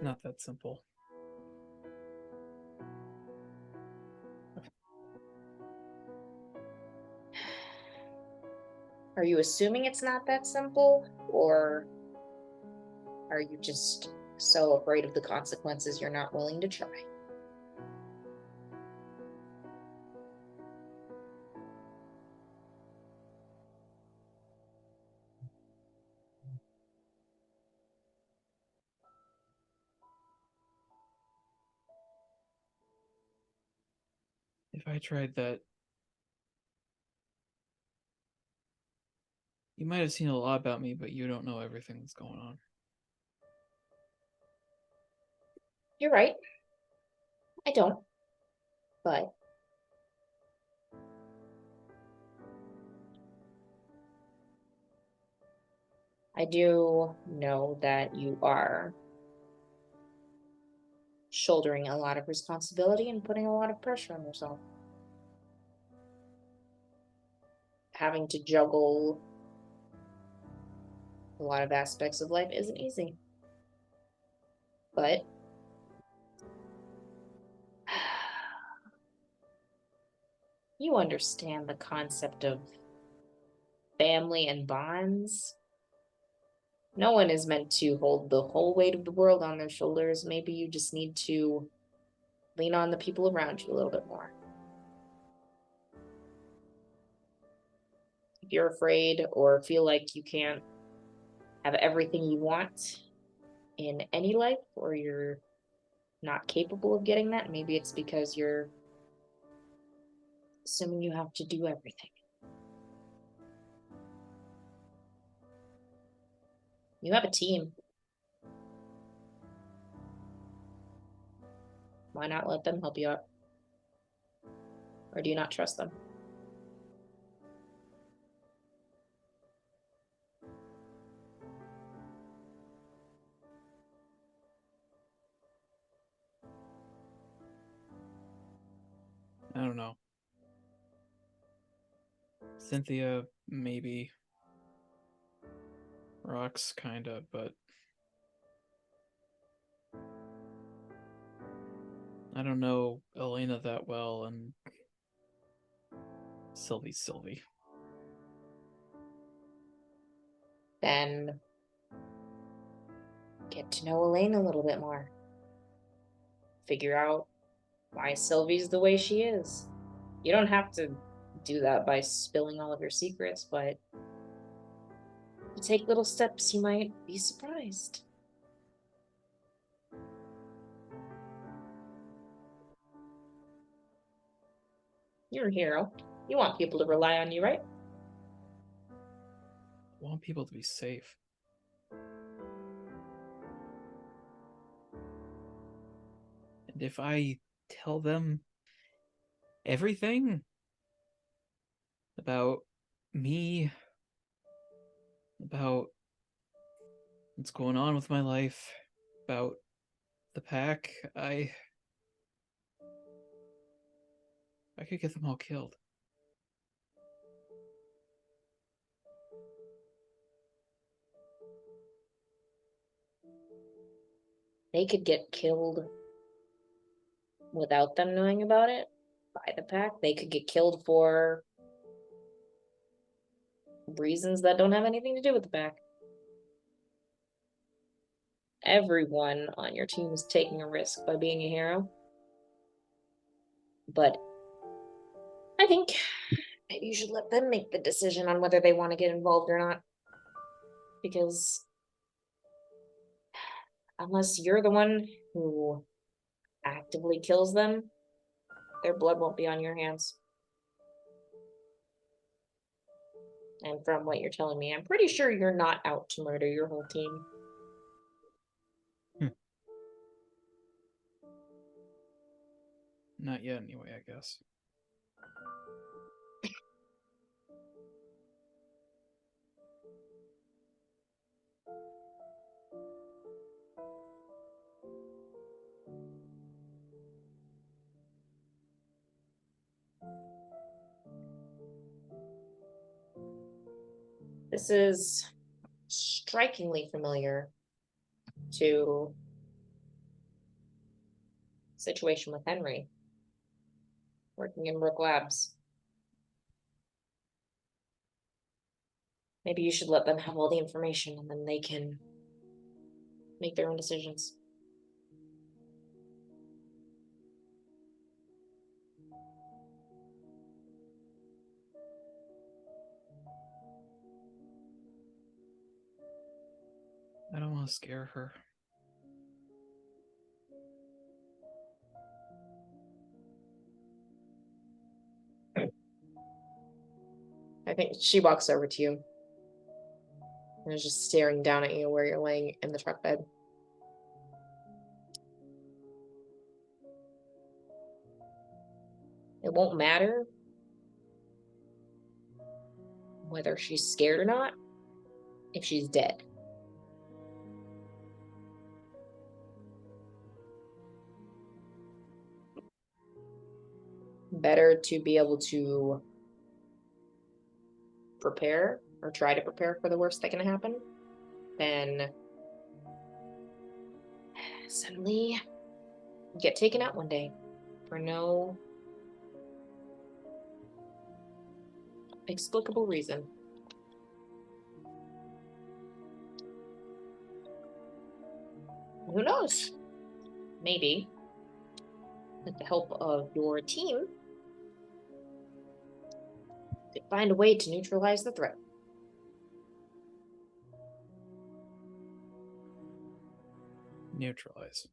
Not that simple. Are you assuming it's not that simple, or are you just so afraid of the consequences you're not willing to try? If I tried that, you might have seen a lot about me, but you don't know everything that's going on. You're right. I don't. But I do know that you are shouldering a lot of responsibility and putting a lot of pressure on yourself. Having to juggle a lot of aspects of life isn't easy. But you understand the concept of family and bonds. No one is meant to hold the whole weight of the world on their shoulders. Maybe you just need to lean on the people around you a little bit more. If you're afraid or feel like you can't have everything you want in any life, or you're not capable of getting that, maybe it's because you're assuming you have to do everything. You have a team. Why not let them help you out? Or do you not trust them? I don't know. Cynthia, maybe. Rox, kinda, but I don't know Elena that well, and Sylvie's Sylvie. Then get to know Elaine a little bit more. Figure out why Sylvie's the way she is. You don't have to do that by spilling all of your secrets, but if you take little steps, you might be surprised. You're a hero. You want people to rely on you, right? I want people to be safe. And if I tell them everything about me, about what's going on with my life, about the pack. I could get them all killed. They could get killed without them knowing about it by the pack. They could get killed for reasons that don't have anything to do with the pack. Everyone on your team is taking a risk by being a hero. But I think maybe you should let them make the decision on whether they want to get involved or not. Because unless you're the one who actively kills them, their blood won't be on your hands. And from what you're telling me, I'm pretty sure you're not out to murder your whole team. Not yet, anyway, I guess. This is strikingly familiar to situation with Henry working in Rook Labs. Maybe you should let them have all the information and then they can make their own decisions. I don't want to scare her. I think she walks over to you and is just staring down at you where you're laying in the truck bed. It won't matter whether she's scared or not if she's dead. Better to be able to prepare or try to prepare for the worst that can happen than suddenly get taken out one day for no explicable reason. Who knows? Maybe with the help of your team, could find a way to neutralize the threat. Neutralize.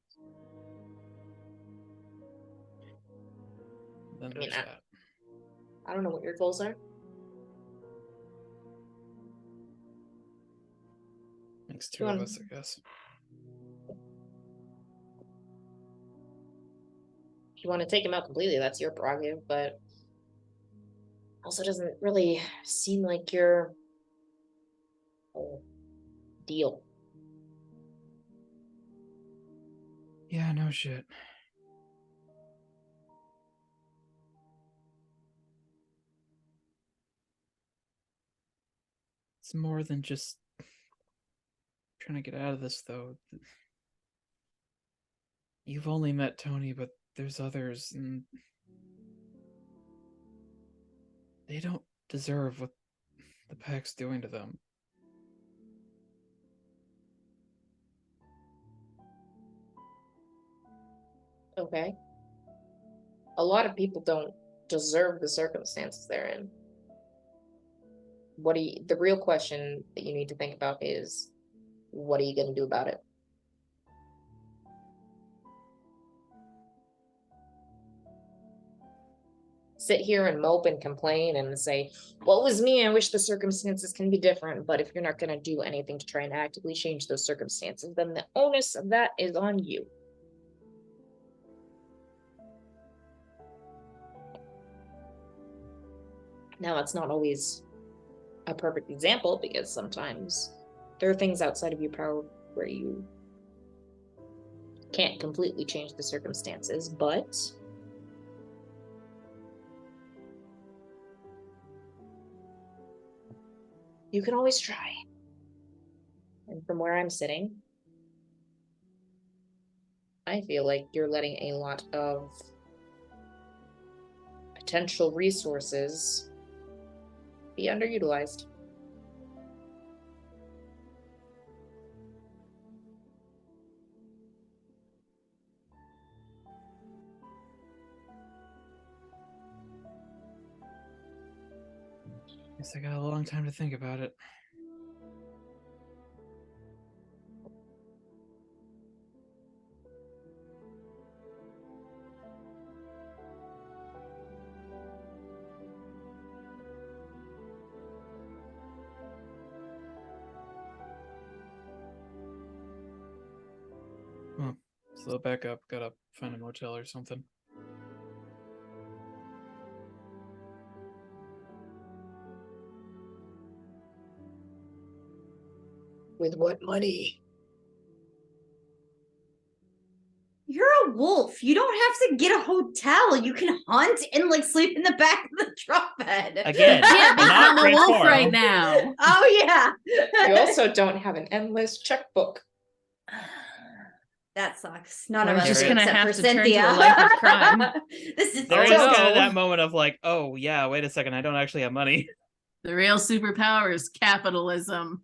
Then I mean, there's that. I don't know what your goals are. Makes two of us, I guess. If you want to take him out completely, that's your prerogative, but also doesn't really seem like your whole deal. Yeah, no shit. It's more than just trying to get out of this, though. You've only met Tony, but there's others, and they don't deserve what the pack's doing to them. Okay. A lot of people don't deserve the circumstances they're in. The real question that you need to think about is, what are you going to do about it? Sit here and mope and complain and say, "What was me? I wish the circumstances can be different." But if you're not going to do anything to try and actively change those circumstances, then the onus of that is on you. Now, that's not always a perfect example because sometimes there are things outside of your power where you can't completely change the circumstances, but you can always try. And from where I'm sitting, I feel like you're letting a lot of potential resources be underutilized. Guess I got a long time to think about it. So back up, gotta find a motel or something. With what money? You're a wolf. You don't have to get a hotel. You can hunt and like sleep in the back of the truck bed. Again, Can't not become a wolf transform. right now. Oh yeah. You also don't have an endless checkbook. That sucks. None We're of us just do, gonna except have for to turn to a Cynthia. life of crime. This is There is so- kind of that moment of like, oh yeah, wait a second, I don't actually have money. The real superpower is capitalism.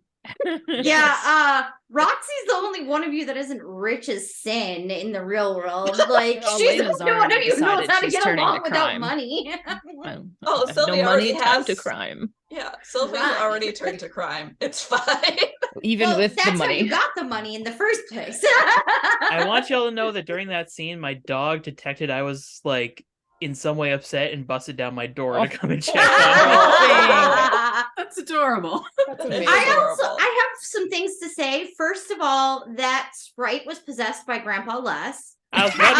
Yeah, Roxy's the only one of you that isn't rich as sin in the real world. Like Well, she's Elena's the only one of already you who knows decided how to she's get turning along to without crime. money. Well, Oh, I have Sylvia no already money, time to has- crime. Yeah, Sylvia Right. already turned to crime. It's fine. Even Well, with that's the how you money. got the money in the first place. I want y'all to know that during that scene, my dog detected I was like in some way upset and busted down my door Oh. to come and check on me. That's adorable. That's It's amazing. adorable. I have some things to say. First of all, that sprite was possessed by Grandpa Les. I was about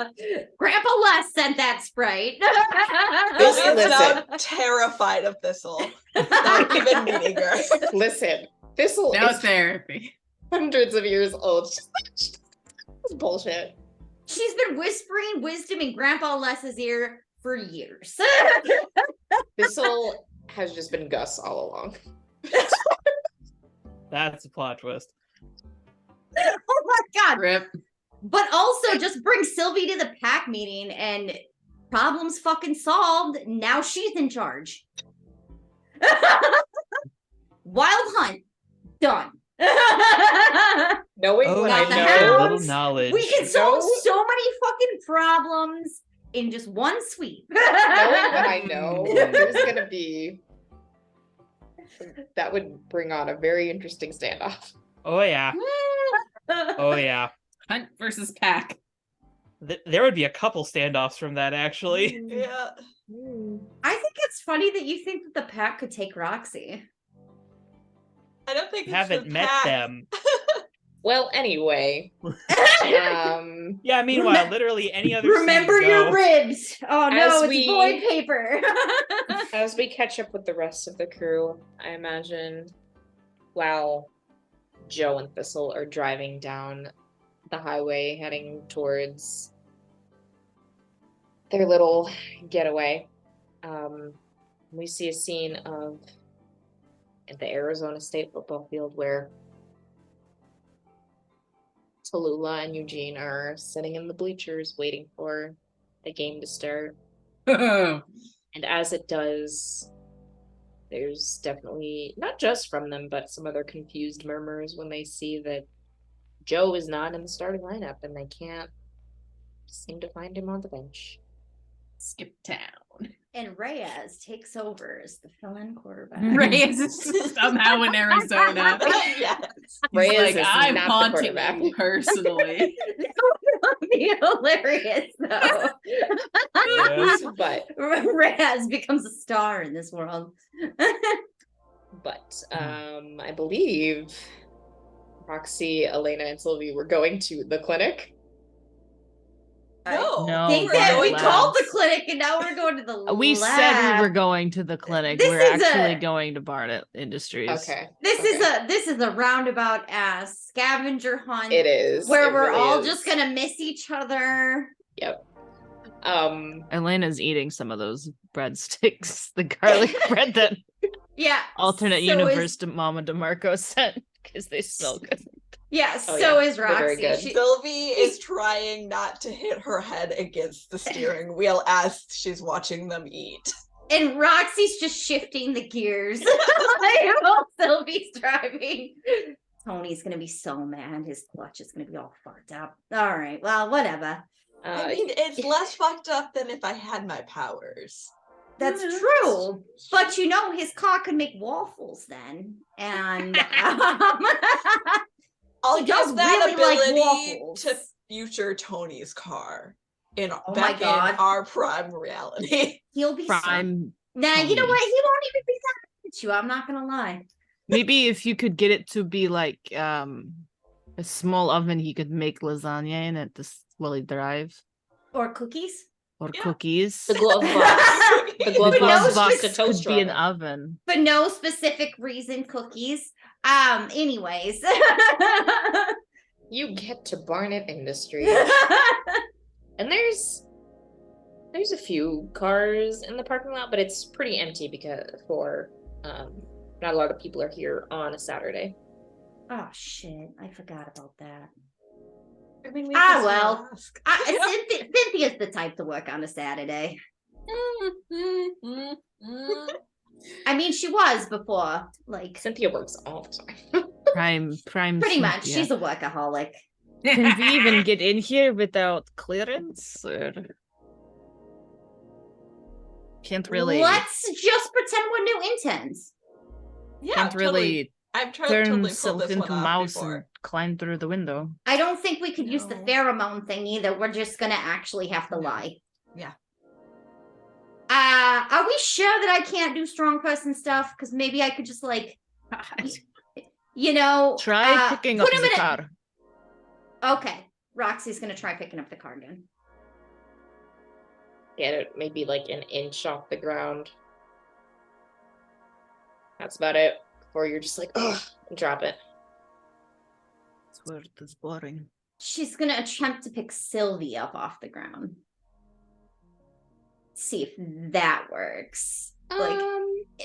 to say, Grandpa Les sent that sprite. Sylvia's now Listen. terrified of Thistle. Not even meeting her. Listen, Thistle No is therapy. hundreds of years old. It's bullshit. She's been whispering wisdom in Grandpa Les's ear for years. Thistle has just been Gus all along. that's a plot twist. Oh my god. Rip. But also just bring Sylvie to the pack meeting and problems fucking solved. Now she's in charge. Wild hunt. Done. Knowing Oh, what Not I the know, a little house. knowledge. We can solve No. so many fucking problems in just one sweep. knowing what I know, there's gonna be that would bring on a very interesting standoff. Oh yeah, oh yeah. Hunt versus pack. There would be a couple standoffs from that actually. Yeah. I think it's funny that you think that the pack could take Roxy. I don't think it's Haven't the met pack. them. Well, anyway, Yeah, meanwhile, literally any other scene Remember go. your ribs. Oh no, As it's we- void paper. as we catch up with the rest of the crew, I imagine while Joe and Thistle are driving down the highway heading towards their little getaway, we see a scene of at the Arizona State football field where Tallulah and Eugene are sitting in the bleachers waiting for the game to start. Oh, And as it does, there's definitely, not just from them, but some other confused murmurs when they see that Joe is not in the starting lineup and they can't seem to find him on the bench. skip town. And Reyes takes over as the fill-in quarterback. Reyes is somehow in Arizona. Yes. He's Reyes like, is I'm not the haunting quarterback." him personally. That would be hilarious, though. Yes. But Reyes becomes a star in this world. I believe Roxy, Elena, and Sylvie were going to the clinic. No, think we're that at we called the labs. clinic and now we're going to the We said we were lab. going to the clinic. This We're is actually a- going to Barnett Industries. Okay. This okay. is a roundabout ass scavenger hunt It is. where it we're really all is. just gonna miss each other. Yep. Elena's eating some of those breadsticks, the garlic bread that Yeah. alternate so universe Is, to Mama DeMarco sent because they smell good. yeah, Oh, so yeah, is they're very Roxy. good. Sylvie is trying not to hit her head against the steering wheel as she's watching them eat. And Roxy's just shifting the gears while Sylvie's driving. Tony's gonna be so mad. His clutch is gonna be all fucked up. All right, well, whatever. I mean, it's less fucked up than if I had my powers. That's true. But you know, his car could make waffles then. And I'll he does give that really like ability waffles. to future Tony's car in Oh my back God. in our prime reality. He'll be so... Prime. Nah, you know Tony. what? He won't even be that mad at you. I'm not gonna lie. Maybe if you could get it to be like a small oven, he could make lasagna in it while he drives, Or cookies. or Yeah. cookies. The glove box. The The glove But glove no box box is just a could toaster be an oven. oven. For no specific reason, cookies. Anyways. You get to Barnett Industries. And there's a few cars in the parking lot, but it's pretty empty because not a lot of people are here on a Saturday. Oh shit, I forgot about that. I mean, we Ah, just well. ask. Cynthia's the type to work on a Saturday. I mean, she was before, like, Cynthia works all the time. Prime. pretty much. Cynthia. She's a workaholic. Can we even get in here without clearance? Or... Can't really. Let's just pretend we're new interns. Yeah, Can't really I've tried turn totally pull himself this into one off mouse before. and climb through the window. I don't think we could use the No. pheromone thing either. We're just gonna actually have to lie. Yeah. Are we sure that I can't do strong person stuff? Because maybe I could just like, you know, Try picking up put him the in car. Okay, Roxy's gonna try picking up the car again. Get it maybe like an inch off the ground. That's about it. Before you're just like, ugh, and drop it. This word is boring. She's gonna attempt to pick Sylvie up off the ground. See if that works. Like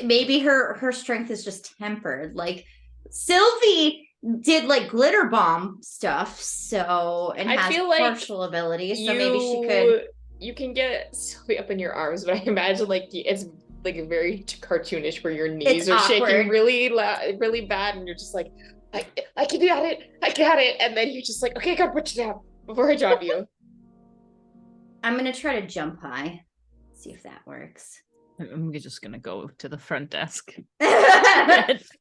maybe her strength is just tempered. Like Sylvie did like glitter bomb stuff, so and I has feel like partial abilities, so maybe she could. You can get Sylvie up in your arms, but I imagine like it's like very cartoonish where your knees It's are awkward. shaking really loud, really bad, and you're just like, I can got it, I got it, and then you're just like, okay, I gotta put you down before I drop you. I'm gonna try to jump high. See if that works. I'm just gonna go to the front desk.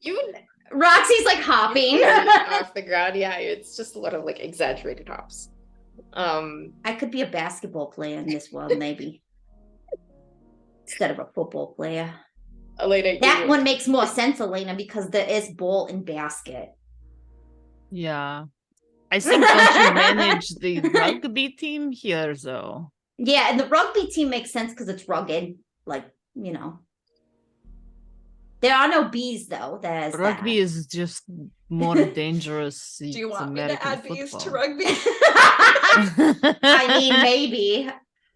You Roxy's like hopping. off the ground, yeah. It's just a lot of like exaggerated hops. I could be a basketball player in this world, maybe. Instead of a football player. Elena, That one makes more sense, Elena, because there is ball and basket. Yeah. I think don't you manage the rugby team here though? Yeah, and the rugby team makes sense because it's rugged. Like, you know. There are no bees though. There's Rugby that. is just more dangerous. Do you it's want me to American add bees to football. rugby? I mean, maybe.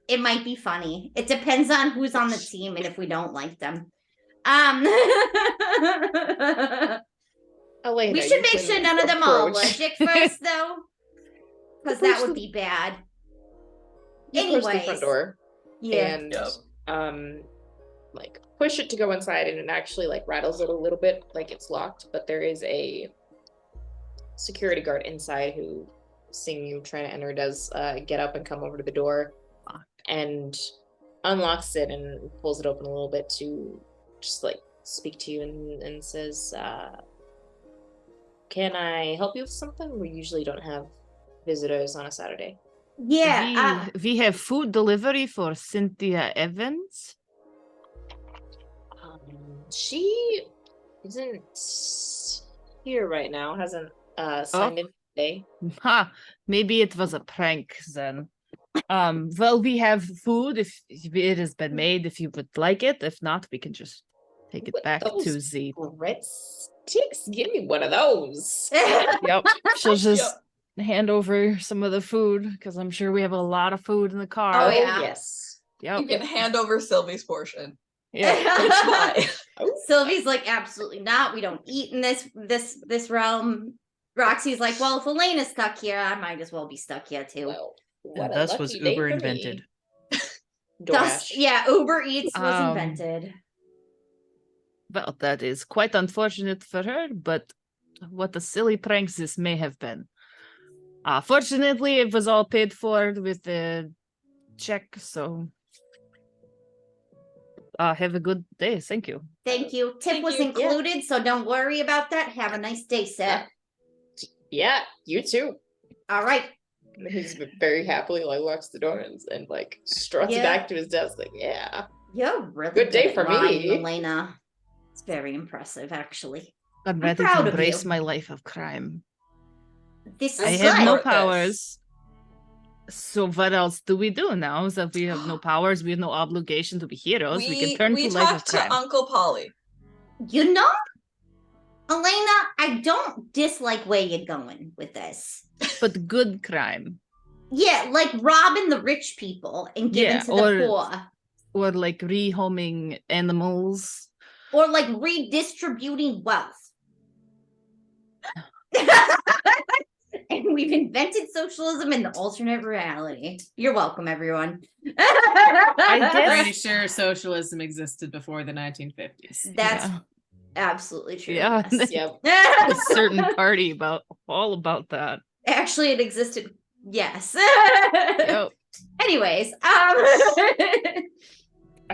It might be funny. It depends on who's on the team and if we don't like them. Elena, We should you make can sure none of them are approach- allergic first, though. Because that Approach would the- be bad. you approach the Anyways. front door Yeah. and like push it to go inside, and it actually like rattles it a little bit, like it's locked, but there is a security guard inside who, seeing you trying to enter, does get up and come over to the door and unlocks it and pulls it open a little bit to just like speak to you and says, can I help you with something? We usually don't have visitors on a Saturday. Yeah. we have food delivery for Cynthia Evans. She isn't here right now, hasn't signed in today. Ha! Maybe it was a prank then. Well, we have food if it has been made, if you would like it. If not, we can just take it What, back to those Z. breadsticks? Give me one of those. Yep. She'll just hand over some of the food because I'm sure we have a lot of food in the car. Oh, yeah. Yes. Yep. You can hand over Sylvie's portion. Yep. It's fine. Sylvie's like, absolutely not. We don't eat in this realm. Roxy's like, well, if Elena's stuck here, I might as well be stuck here too. Well, And what a thus was lucky day Uber for invented. me. Thus, DoorDash. yeah, Uber Eats was Um, invented. Well, that is quite unfortunate for her, but what a silly prank this may have been. Fortunately, it was all paid for with the check, so have a good day. Thank you. Thank you. Tip Thank was you. Yeah. included, so don't worry about that. Have a nice day, sir. Yeah, you too. All right. And he's very happily like locks the door and like struts Yeah. back to his desk. Like, yeah. You're really Good day at for lying, me. Elena. It's very impressive, actually. I'm ready proud to of embrace you. my life of crime. This I I is have no support this. powers. So what else do we do now? That we have no powers, we have no obligation to be heroes. We can turn we to life of talked to crime. Uncle Polly. You know, Elena, I don't dislike where you're going with this. But good crime. Yeah, like robbing the rich people and giving Yeah, to the or- poor. Or like rehoming animals. Or like redistributing wealth. And we've invented socialism in the alternate reality. You're welcome, everyone. I guess- Pretty sure socialism existed before the 1950s. That's Yeah. absolutely true. Yeah. Yes. Yep. A certain party all about that. Actually, it existed. Yes. Yep. Anyways, I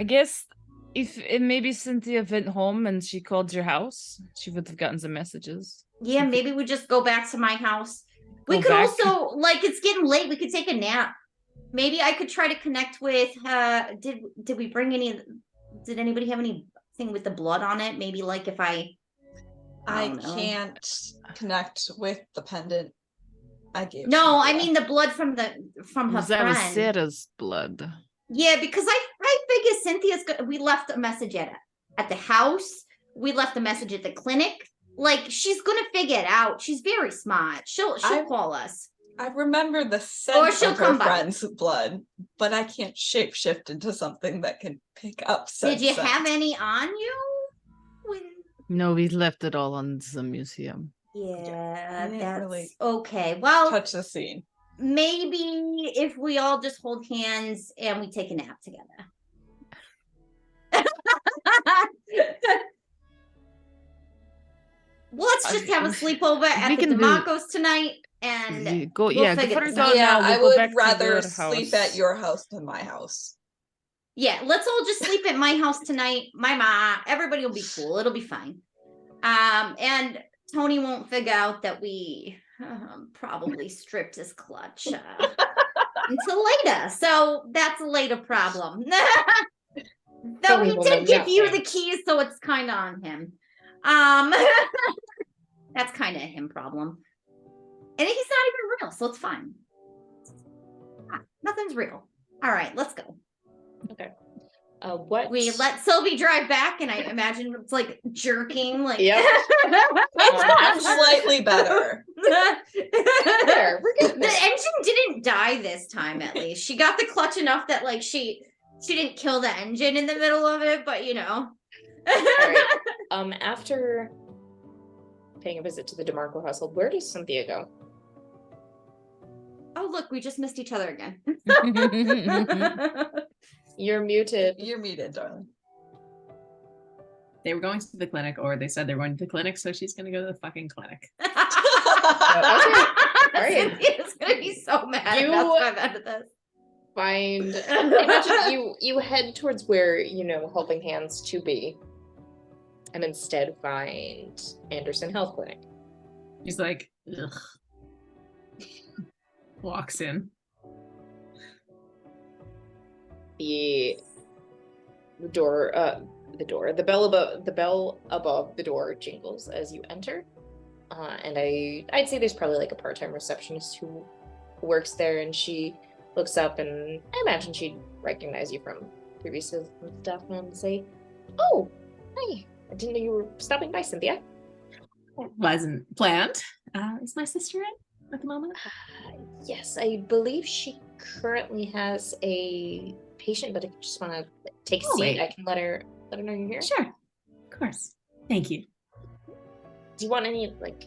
guess if maybe Cynthia went home and she called your house, she would have gotten some messages. yeah, maybe we just go back to my house. We Go could back. also, like, it's getting late. We could take a nap. Maybe I could try to connect with. Did we bring any? Did anybody have anything with the blood on it? Maybe like if I don't know. can't connect with the pendant I gave. No, I Cynthia. mean the blood from her That was friend. Sarah's blood. Yeah, because I figure Cynthia's. We left a message at the house. We left a message at the clinic. Like she's gonna figure it out. She's very smart. She'll call us. I remember the scent she'll of her come by. friend's blood, but I can't shapeshift into something that can pick up scent. Did you have any on you? When... No, we left it all on the museum. Yeah, I didn't that's really okay. Well, touch the scene? maybe if we all just hold hands and we take a nap together. Well, let's just have a sleepover at We the can do- DeMarcos tonight, and Go, we'll yeah, figure before we this go out. Yeah, now, we'll I go would back to rather your sleep house. at your house than my house. Yeah, let's all just sleep at my house tonight. My mom, everybody will be cool. It'll be fine. And Tony won't figure out that we probably stripped his clutch until later. So that's a later problem. Though Tony he will did know give you the nothing. keys, so it's kind of on him. That's kind of a him problem. And he's not even real, so it's fine. Nothing's real. All right, let's go. What? We let Sylvie drive back, and I imagine it's like jerking, like. Yep. It's slightly better. There, we're getting The there. engine didn't die this time, at least. She got the clutch enough that like she didn't kill the engine in the middle of it, but you know. All right. After paying a visit to the DeMarco household, where does Cynthia go? Oh look, we just missed each other again. You're muted. You're muted, darling. They were going to the clinic, or they said they were going to the clinic, so she's gonna go to the fucking clinic. Okay. All right. Cynthia's gonna be so mad You- about the end of this. Find. Imagine you head towards where helping hands to be, and instead find Anderson Health Clinic. She's like, ugh. Walks in. The bell above the door jingles as you enter, and I'd say there's probably like a part-time receptionist who works there, and she looks up, and I imagine she'd recognize you from previous and stuff, and say, "Oh, hi! I didn't know you were stopping by, Cynthia." Wasn't planned. Is my sister in at the moment? Yes, I believe she currently has a patient, but if you just want to take a Oh, seat, wait. I can let her know you're here. Sure. Of course. Thank you. Do you want any like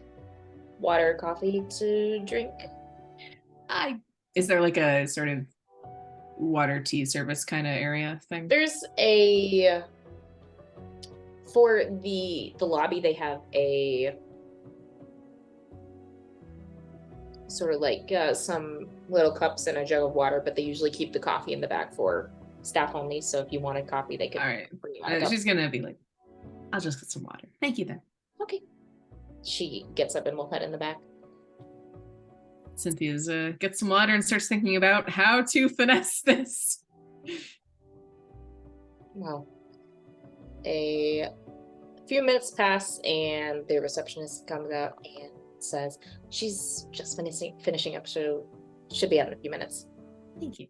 water, or coffee to drink? Is there like a sort of water tea service kind of area thing? There's a for the lobby. They have a sort of like some little cups and a jug of water, but they usually keep the coffee in the back for staff only. So if you wanted coffee, they could. All right. bring you out a cup. She's gonna be like, I'll just get some water. Thank you then. Okay. She gets up and will head in the back. Cynthia's gets some water and starts thinking about how to finesse this. Well, a few minutes pass, and the receptionist comes out and says she's just finishing up, so should be out in a few minutes. Thank you.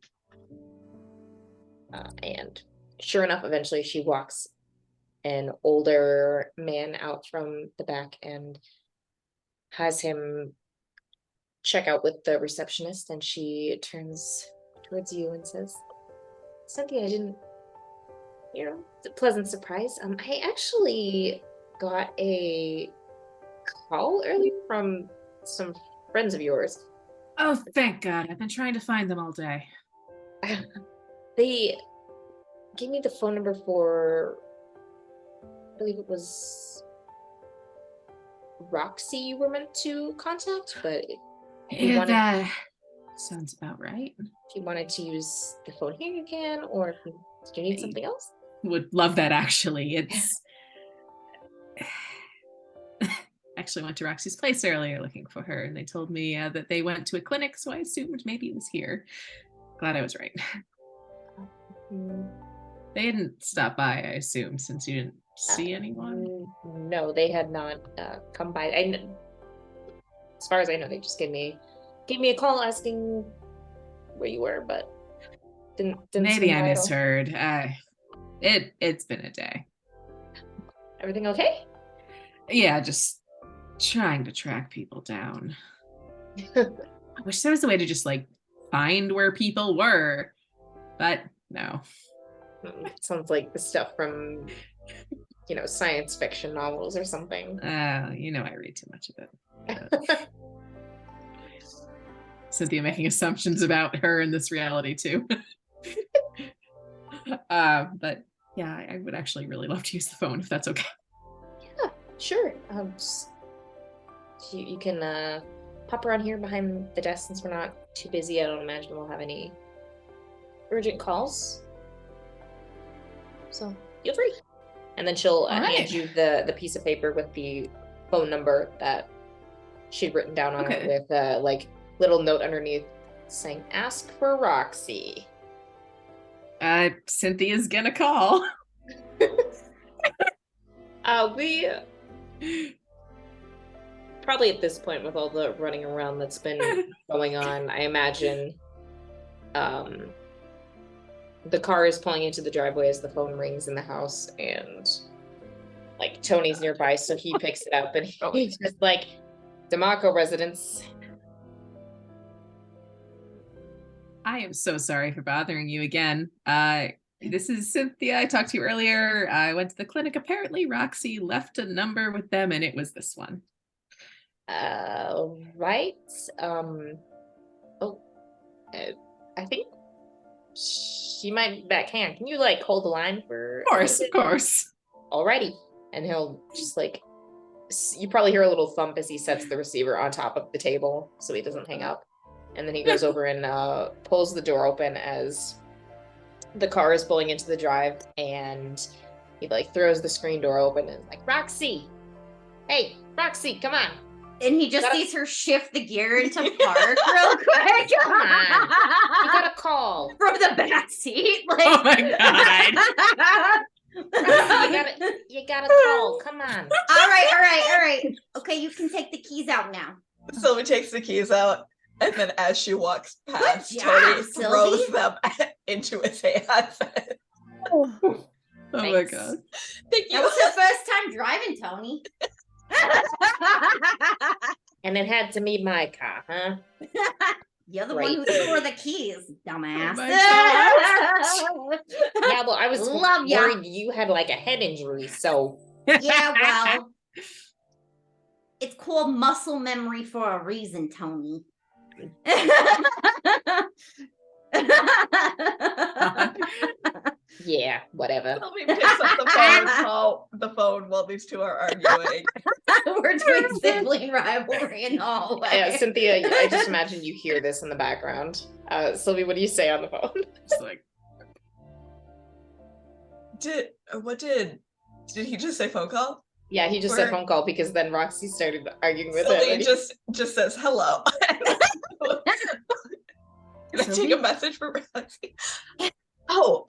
And sure enough, eventually she walks an older man out from the back and has him check out with the receptionist, and she turns towards you and says, "Cynthia, I didn't, it's a pleasant surprise. I actually got a call earlier from some friends of yours. Oh, thank God. I've been trying to find them all day. They gave me the phone number for, I believe it was Roxy you were meant to contact, but Yeah, that sounds about right. if you wanted to use the phone here, you can, or if you, do you need something else?" Would love that, actually. It's... Actually went to Roxy's place earlier looking for her, and they told me that they went to a clinic, so I assumed maybe it was here. Glad I was right. They didn't stop by, I assume, since you didn't see anyone? No, they had not come by. As far as I know, they just gave me a call asking where you were, but didn't Maybe swing I by at all. misheard. It's been a day. Everything okay? Yeah, just trying to track people down. I wish there was a way to just like find where people were, but no. Sounds like the stuff from science fiction novels or something. I read too much of it. Cynthia making assumptions about her in this reality too. But yeah, I would actually really love to use the phone if that's okay. Yeah, sure. You can pop around here behind the desk since we're not too busy. I don't imagine we'll have any urgent calls. So feel free. And then she'll hand you the piece of paper with the phone number that she'd written down on it with like little note underneath saying, "Ask for Roxy." Cynthia's gonna call. We probably at this point, with all the running around that's been going on, I imagine the car is pulling into the driveway as the phone rings in the house, and like Tony's nearby, so he picks it up and he's just like, "Demaco residents." I am so sorry for bothering you again. This is Cynthia. I talked to you earlier. I went to the clinic. Apparently, Roxy left a number with them, and it was this one. Right. I think she might be backhand. Can you like hold the line for? Of course. Alrighty. And he'll just like, you probably hear a little thump as he sets the receiver on top of the table so he doesn't hang up. And then he goes over and pulls the door open as the car is pulling into the drive, and he like throws the screen door open and is like, "Roxy, hey, Roxy, come on." And he just sees her shift the gear into park real quick. Come on. You got a call from the back seat. Like, oh my God. Roxy, you got a call. Come on. All right. Okay, you can take the keys out now. Sylvie takes the keys out And then as she walks past, job, Tony Sylvie. throws them into his hands. Oh my Thanks. god. Thank That you. was her first time driving, Tony. And it had to be my car, huh? You're the Right. one who threw her the keys, dumbass. my Yeah, well, I was Love ya. worried you had like a head injury, so Yeah, well, it's called muscle memory for a reason, Tony. yeah, whatever. Sylvie picks up the phone while these two are arguing. We're doing sibling rivalry in the hallway. Yeah, Cynthia, I just imagine you hear this in the background. Sylvie, what do you say on the phone? It's like, Did he just say phone call? Yeah, he just said Or- phone call because then Roxy started arguing with Sylvie him. just says hello. Can I take Sylvie? a message for Roxy? Oh,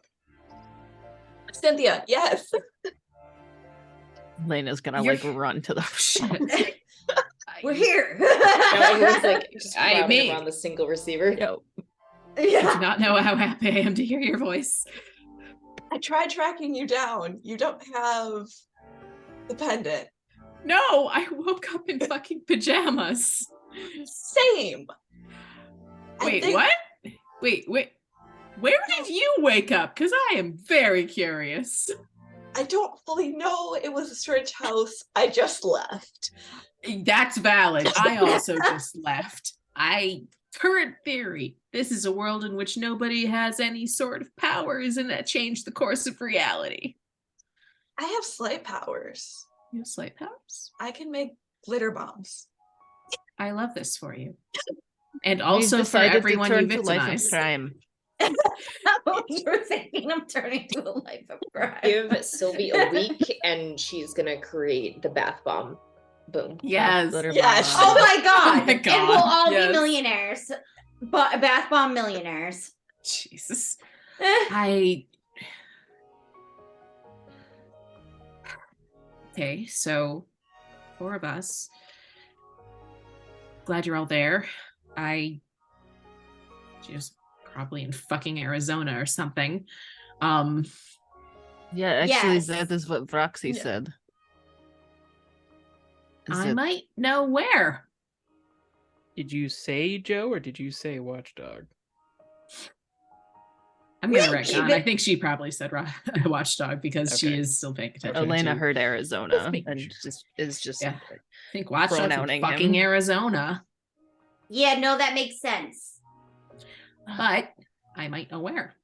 Cynthia, yes. Lena's gonna You're- run to the shit. We're here. Now everyone's like just I grabbing mean- around the single receiver. Yo, I Yeah. do not know how happy I am to hear your voice. I tried tracking you down. You don't have the pendant. No, I woke up in fucking pajamas. Same. I Wait, think- what? Wait. Where did you wake up? Because I am very curious. I don't fully know. It was a strange house. I just left. That's valid. I also just left. Current theory. This is a world in which nobody has any sort of powers and that changed the course of reality. I have slight powers. You have slight powers? I can make glitter bombs. I love this for you. And We've also for decided to everyone you turn to life of victimize. crime. You're thinking I'm turning to a life of crime. Give Sylvie a week and she's gonna create the bath bomb. Boom. Yes. Glitter Yes. bomb. Oh my god. my And God, we'll all yes. be millionaires. But bath bomb millionaires. Jesus. Eh. Okay, so 4 of us. Glad you're all there. Just probably in fucking Arizona or something. Yeah, actually, Yes. that is what Roxy Yeah. said. Is I it- might know where. Did you say Joe or did you say Watchdog? I'm gonna We retcon. keep I it- think she probably said Watchdog because she Okay. is still paying attention. Elena to, heard Arizona making and sure. is just Yeah. I think Watchdog's in pronouncing fucking him. Arizona, Yeah, no, that makes sense. but I might know where.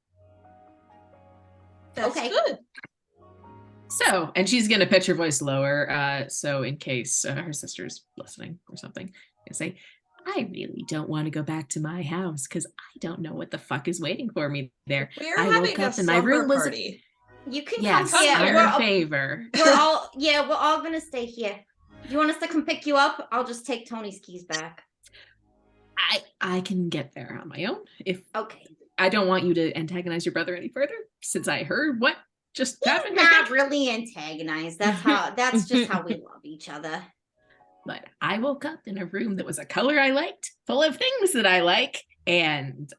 That's Okay. good. So, and she's gonna pitch her voice lower, so in case her sister's listening or something, and say, "I really don't want to go back to my house because I don't know what the fuck is waiting for me there." We're I having woke a up and my slumber room was party. You can yes, come Yeah, I'm here. we're in We're favor. we're all gonna stay here. You want us to come pick you up? I'll just take Tony's keys back. I can get there on my own. If Okay. I don't want you to antagonize your brother any further, since I heard what just He's happened. not really antagonized. That's just how we love each other. But I woke up in a room that was a color I liked, full of things that I like, and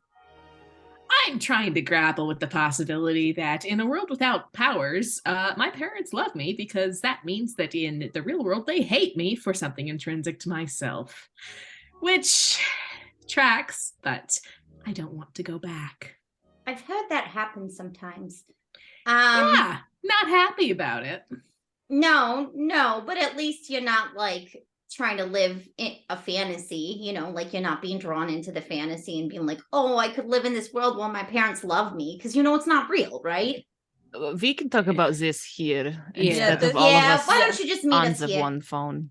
I'm trying to grapple with the possibility that in a world without powers, my parents love me because that means that in the real world they hate me for something intrinsic to myself, which tracks, but I don't want to go back. I've heard that happen sometimes. Yeah, not happy about it. No, but at least you're not like trying to live in a fantasy, like you're not being drawn into the fantasy and being like, oh, I could live in this world while my parents love me, because it's not real, right? We can talk about this here instead this- of all Yeah, of us why don't you just meet on us the here? one phone.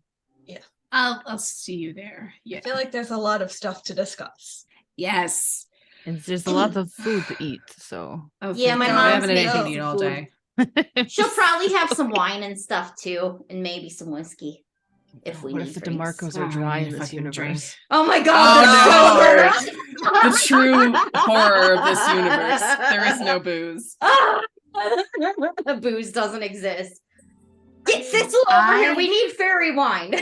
I'll see you there. Yeah. I feel like there's a lot of stuff to discuss. Yes. And there's a lot of food to eat, so Oh, Yeah, thank my God. I mom's haven't had anything to making eat some all food. day. She'll probably have some wine and stuff too, and maybe some whiskey if we what need if the drinks. DeMarcos are dry in this Fucking universe? drink. Oh my Oh, god, that's so The true horror of this universe. There is no booze. The booze doesn't exist. Get Sissel over here. We need fairy wine.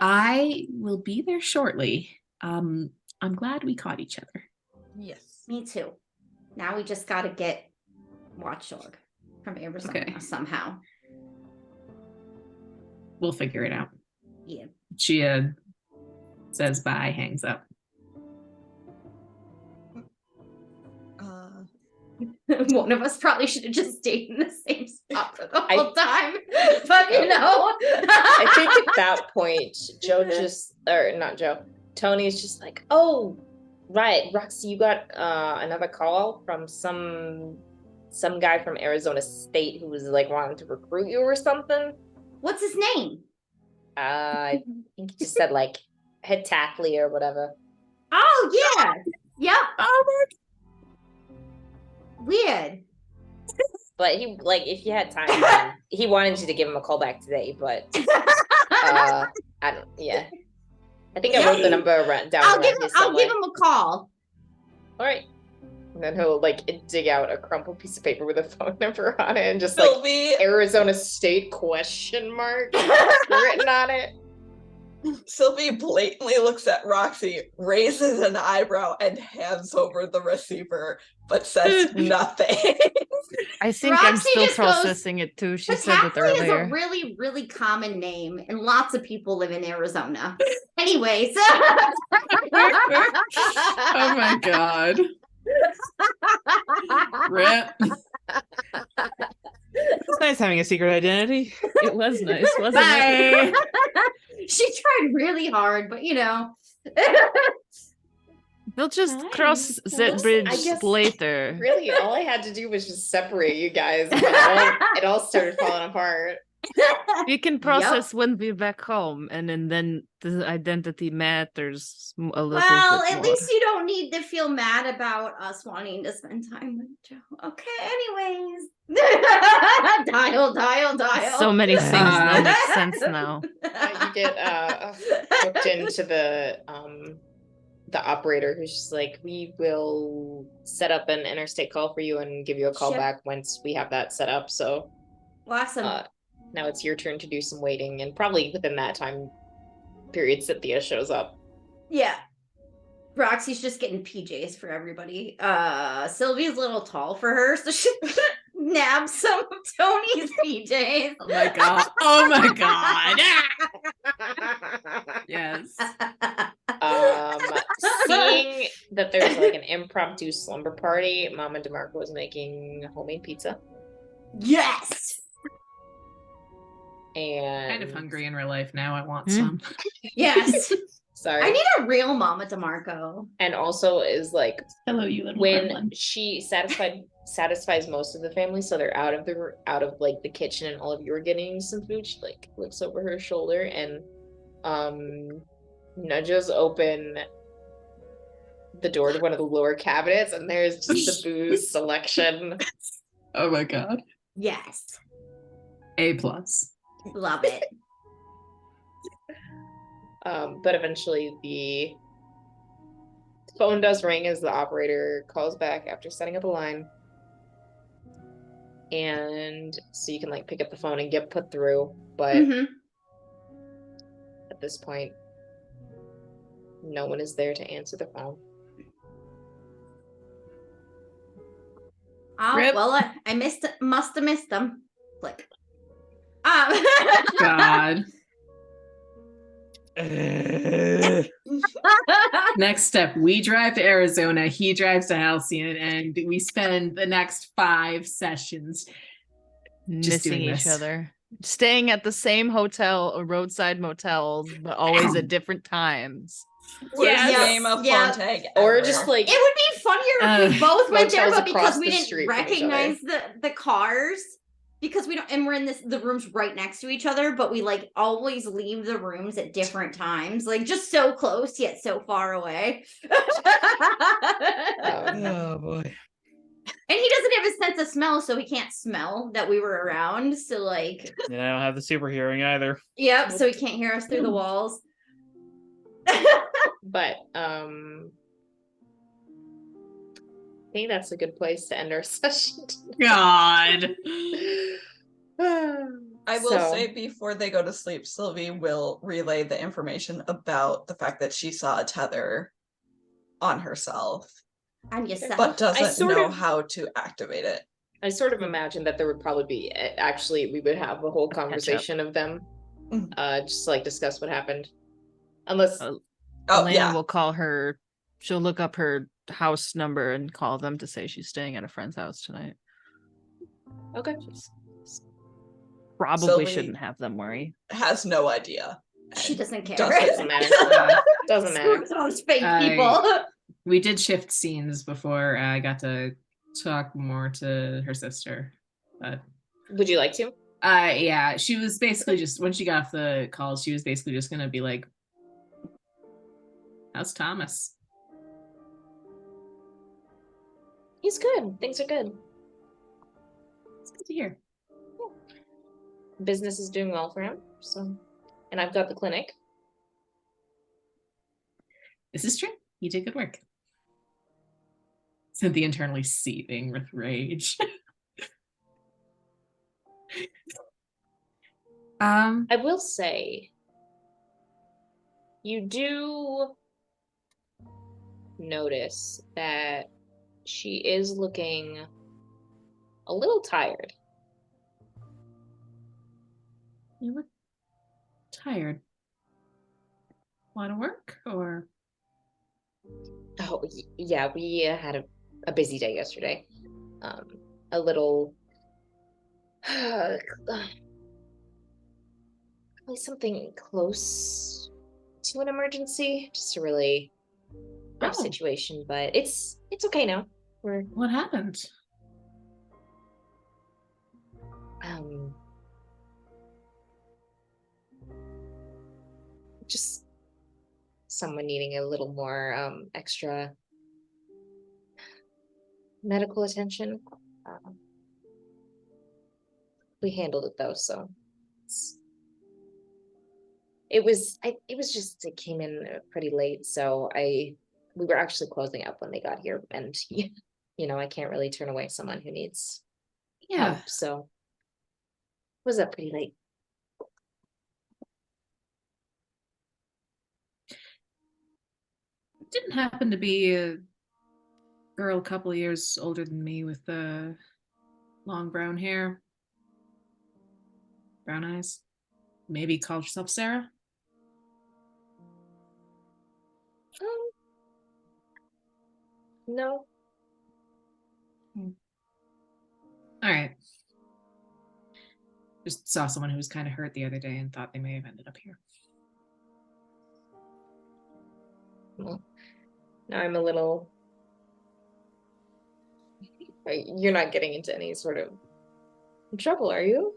I will be there shortly. I'm glad we caught each other. Yes. Me too. Now we just got to get Watchdog from Arizona Okay. somehow. We'll figure it out. Yeah. Chia says bye, hangs up. One of us probably should have just stayed in the same spot for the whole time. But you know. I think at that point, Tony's just like, oh, right, Roxy, you got another call from some guy from Arizona State who was like wanting to recruit you or something. What's his name? I think he just said like head tackly or whatever. Oh yeah. Yep. Oh my Weird. But he like if you had time, he wanted you to give him a call back today, but I don't. Yeah, I think I wrote the number down. I'll give him a call. All right. And then he'll like dig out a crumpled piece of paper with a phone number on it and just like Sylvie, Arizona State question mark written on it. Sylvie blatantly looks at Roxy, raises an eyebrow, and hands over the receiver, but says nothing. I think I'm Roxy still just goes, processing it too. She said it Taffy is earlier. a really, really common name, and lots of people live in Arizona. Anyways. Oh my god. Rip. It's nice having a secret identity. It was nice, wasn't Bye. She tried really hard, but you know. We'll just Nice. cross Well, that bridge I guess- later. Really, all I had to do was just separate you guys. And it all started falling apart. We can process when we're back home, and then the identity matters a little Well, bit at more. least you don't need to feel mad about us wanting to spend time with Joe. Okay, anyways. Dial. So many things that make sense now. You get hooked into the operator who's just like, we will set up an interstate call for you and give you a call Ship. back once we have that set up. So Awesome. now it's your turn to do some waiting, and probably within that time period Cynthia shows up. Yeah. Roxy's just getting PJs for everybody. Sylvia's a little tall for her, so she nab some of Tony's PJs. Oh my god. Oh my god. Yes. Seeing that there's like an impromptu slumber party, Mama DeMarco was making homemade pizza. Yes. And Kind of hungry in real life now. I want some. Yes. Sorry. I need a real Mama DeMarco. And also is like Hello, you little when gremlin. she satisfies most of the family, so they're out of like the kitchen and all of you are getting some food, she like looks over her shoulder and nudges open the door to one of the lower cabinets, and there's just the booze selection. Oh my god. Yes. A+. Love it. But eventually the phone does ring as the operator calls back after setting up a line. And so you can like pick up the phone and get put through. But at this point, no one is there to answer the phone. Oh, Rip. well, I must have missed them. Click. God. Next step, we drive to Arizona, he drives to Halcyon, and we spend the next 5 sessions just Missing doing each this. other. Staying at the same hotel or roadside motels, but always at different times. Worst Yes. game of Yeah. phone tag Or ever. just like It would be funnier if we both went there, motels but because across we the didn't street from each other. recognize the cars, because we don't, and we're in the rooms right next to each other, but we like always leave the rooms at different times, like just so close yet so far away. Oh boy. And he doesn't have a sense of smell, so he can't smell that we were around. So like, And I don't have the super hearing either. yep. So he can't hear us through the walls. But I think that's a good place to end our session. God. tonight. I will So- say before they go to sleep, Sylvie will relay the information about the fact that she saw a tether on herself, On yourself. but doesn't sort know of- how to activate it. I sort of imagine that there would probably be actually we would have a whole catch up. conversation of them, Mhm. just to, like, discuss what happened. Unless Oh, Oh Elena yeah, will call her. She'll look up her house number and call them to say she's staying at a friend's house tonight. okay, Probably Sylvie- shouldn't have them worry. has no idea. She and doesn't care. doesn't matter. Doesn't matter. Those fake I- people. We did shift scenes before I got to talk more to her sister. But Would you like to? yeah, she was basically just, when she got off the call, she was basically just gonna be like, how's Thomas? He's good. Things are good. It's good to hear. Business is doing well for him. So, and I've got the clinic. This is true. You did good work. Cynthia internally seething with rage. I will say, you do notice that she is looking a little tired. You look tired. Want to work or? Oh, yeah, we had a busy day yesterday. A little. Probably something close to an emergency, just a really rough Oh. situation, but it's okay now. We're What happened? just someone needing a little more extra medical attention. We handled it though, so it was it came in pretty late, so we were actually closing up when they got here, and I can't really turn away someone who needs Yeah. help, so was up pretty late. Didn't happen to be a girl a couple of years older than me with long brown hair, brown eyes. Maybe called herself Sarah. No. All right. Just saw someone who was kind of hurt the other day and thought they may have ended up here. Well, now I'm a little. You're not getting into any sort of trouble, are you?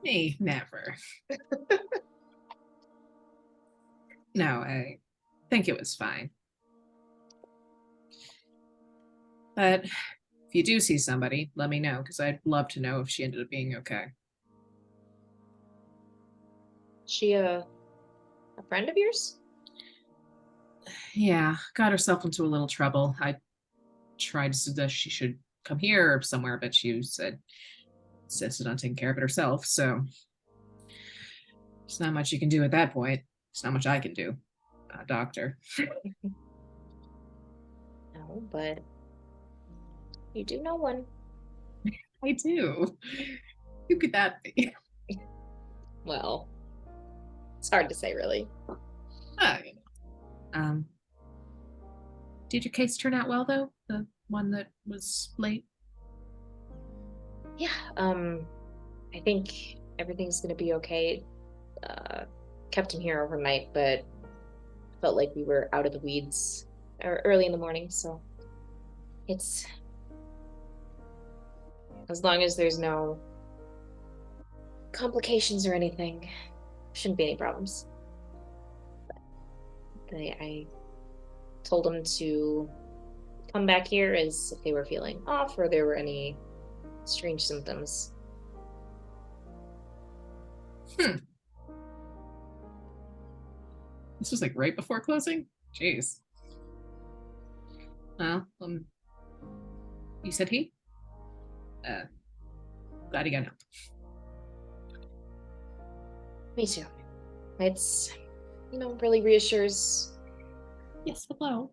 Me, never. No, I think it was fine. But if you do see somebody, let me know, because I'd love to know if she ended up being okay. She a friend of yours? Yeah, got herself into a little trouble. I tried to suggest she should come here or somewhere, but she insisted on taking care of it herself, so there's not much you can do at that point. There's not much I can do. Not a doctor. No, but you do know one. I do. Who could that be? Well, it's hard to say, really. Did your case turn out well, though? The one that was late? Yeah, I think everything's gonna be okay. Kept him here overnight, but felt like we were out of the weeds early in the morning, so it's as long as there's no complications or anything, shouldn't be any problems. I told them to come back here as if they were feeling off or there were any strange symptoms. This was like right before closing? Jeez. Well, you said he? Glad he got help. Me too. It's, really reassures. Yes, hello.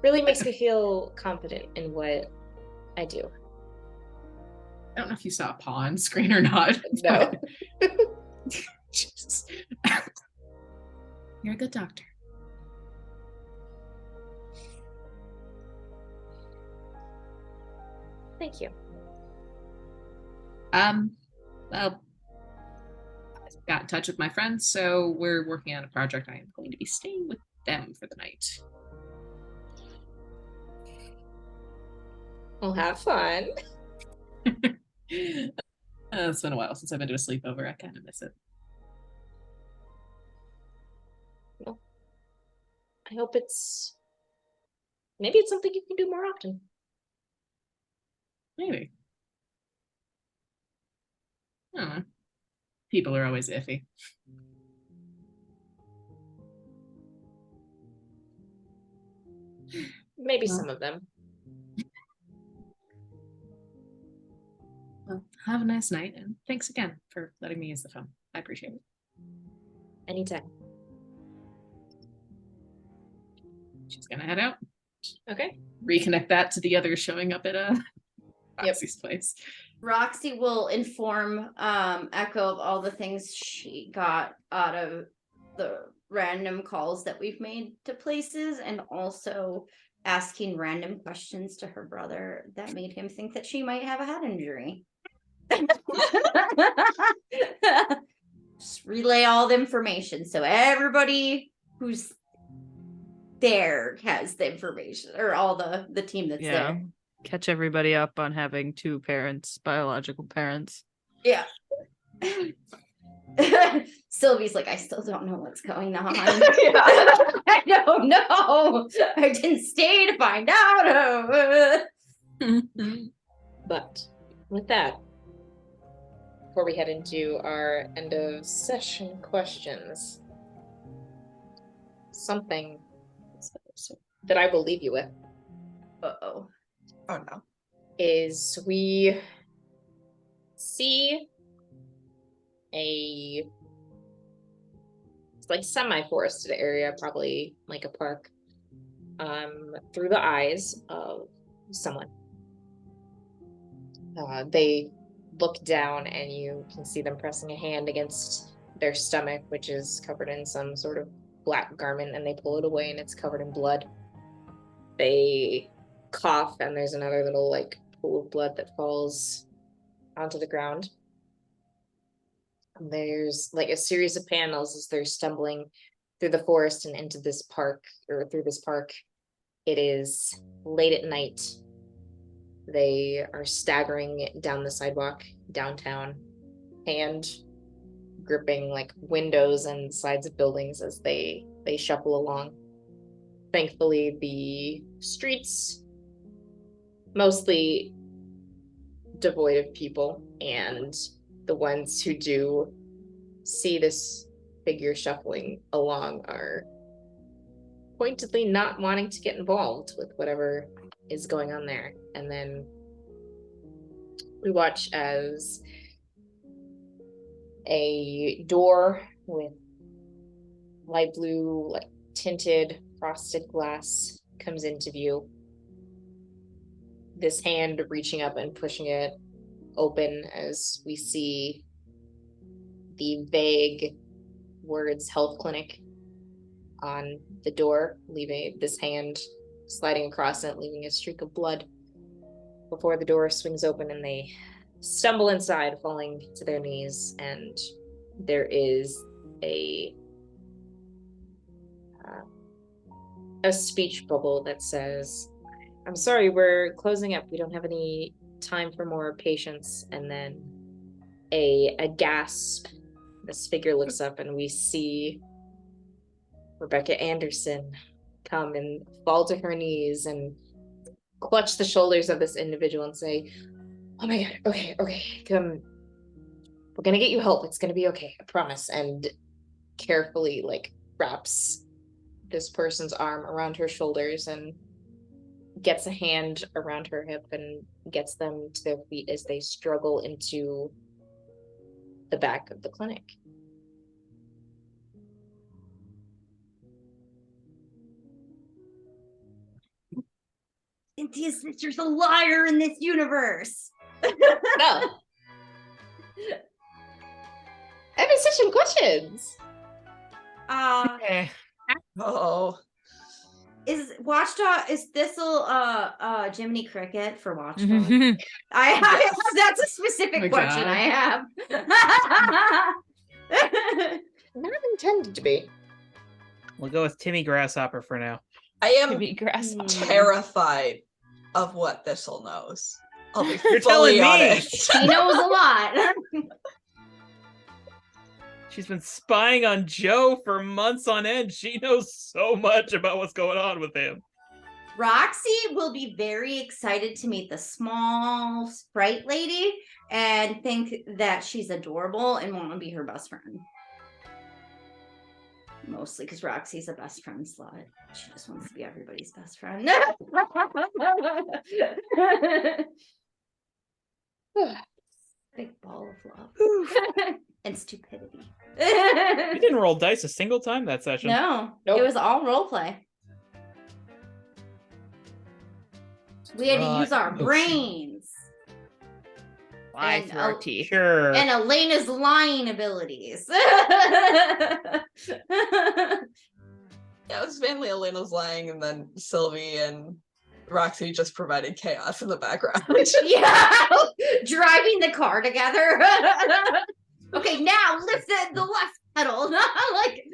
Really makes me feel confident in what I do. I don't know if you saw a paw on screen or not. No. Jesus. You're a good doctor. Thank you. Well, I got in touch with my friends, so we're working on a project. I am going to be staying with them for the night. Well, have fun. It's been a while since I've been to a sleepover. I kind of miss it. Well, I hope maybe it's something you can do more often. Maybe. I don't know. People are always iffy. Maybe Well. some of them. Well, have a nice night, and thanks again for letting me use the phone. I appreciate it. Anytime. She's gonna head out. Okay. Reconnect that to the others showing up at Roxy's place. Roxy will inform Echo of all the things she got out of the random calls that we've made to places, and also asking random questions to her brother that made him think that she might have a head injury. Just relay all the information so everybody who's there has the information, or all the team that's there. Catch everybody up on having two parents, biological parents. Yeah. Sylvie's like, I still don't know what's going on. I don't know. I didn't stay to find out. But with that, before we head into our end of session questions, something that I will leave you with Uh-oh. Oh no. is we see it's like semi-forested area, probably like a park, through the eyes of someone. They look down and you can see them pressing a hand against their stomach, which is covered in some sort of black garment, and they pull it away and it's covered in blood. They cough and there's another little like pool of blood that falls onto the ground. And there's like a series of panels as they're stumbling through the forest and into this park, or through this park. It is late at night. They are staggering down the sidewalk downtown, hand gripping like windows and sides of buildings as they shuffle along. Thankfully, the streets mostly devoid of people, and the ones who do see this figure shuffling along are pointedly not wanting to get involved with whatever is going on there. And then we watch as a door with light blue, like tinted frosted glass comes into view. This hand reaching up and pushing it open as we see the vague words health clinic on the door, leaving this hand sliding across it, leaving a streak of blood before the door swings open and they stumble inside, falling to their knees. And there is a speech bubble that says, "I'm sorry, we're closing up. We don't have any time for more patients." And then a gasp. This figure looks up and we see Rebecca Anderson come and fall to her knees and clutch the shoulders of this individual and say, "Oh my god, okay, come. We're gonna get you help. It's gonna be okay, I promise." And carefully like wraps this person's arm around her shoulders and gets a hand around her hip and gets them to their feet as they struggle into the back of the clinic. Cynthia's sister's a liar in this universe. No. I have such questions. Eh. Oh, Is Thistle Jiminy Cricket for Watchdog? I that's a specific my question God. I have. Not intended to be. We'll go with Timmy Grasshopper for now. I am Timmy Grasshopper. terrified of what Thistle knows. I'll be You're fully telling me. honest. He knows a lot. She's been spying on Joe for months on end. She knows so much about what's going on with him. Roxy will be very excited to meet the small sprite lady and think that she's adorable and want to be her best friend. Mostly because Roxy's a best friend slut. She just wants to be everybody's best friend. Big ball of love. And stupidity. We didn't roll dice a single time that session. No, Nope. it was all role play. We had to use our Right. brains Lie And through our I'll- teeth. Sure. and Elena's lying abilities. Yeah, it was mainly Elena's lying, and then Sylvie and Roxy just provided chaos in the background. Yeah, driving the car together. Okay, now lift the left pedal. Like,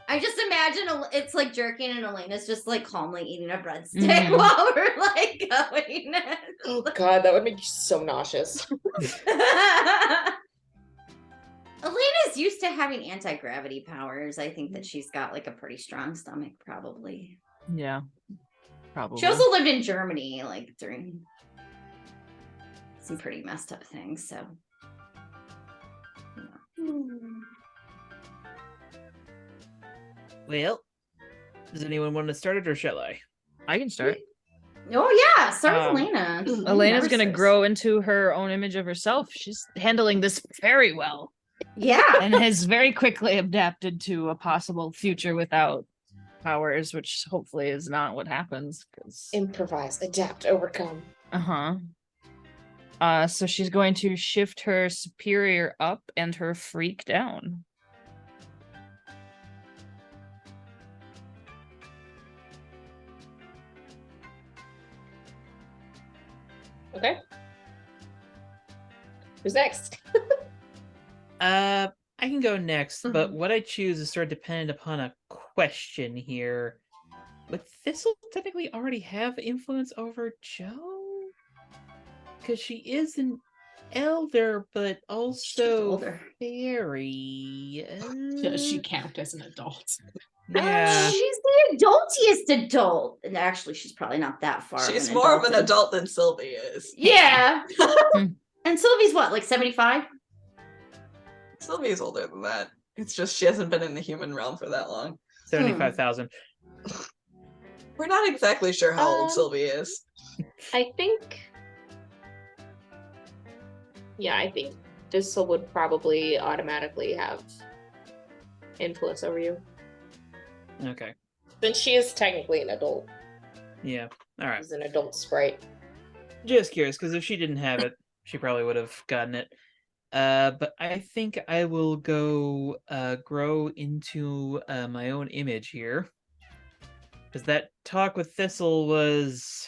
I just imagine it's like jerking, and Elena's just like calmly eating a breadstick Mhm. while we're like going. Oh god, that would make you so nauseous. Elena's used to having anti-gravity powers. I think that she's got like a pretty strong stomach, probably. Yeah. Probably. She also lived in Germany, like during some pretty messed up things. So, Well, does anyone want to start it or shall I? I can start. oh yeah, start with Um, Elena. Elena's Never gonna says. grow into her own image of herself. She's handling this very well Yeah, and has very quickly adapted to a possible future without powers, which hopefully is not what happens. Improvise, adapt, overcome. So she's going to shift her superior up and her freak down. Okay. Who's next? I can go next, but Mhm. what I choose is sort of dependent upon a question here. Would Thistle technically already have influence over Joe? Because she is an elder, but also older. fairy. Does she count as an adult? Yeah. She's the adultiest adult, and actually, she's probably not that far. She's more of an adult than Sylvie is. Yeah. And Sylvie's what, like 75? Sylvie's older than that. It's just she hasn't been in the human realm for that long. 75,000. We're not exactly sure how old Um, Sylvie is. I think. Yeah, I think Thistle would probably automatically have influence over you. Okay. Since she is technically an adult. Yeah. All right. She's an adult sprite. Just curious, because if she didn't have it, she probably would have gotten it. But I think I will go grow into my own image here. Because that talk with Thistle was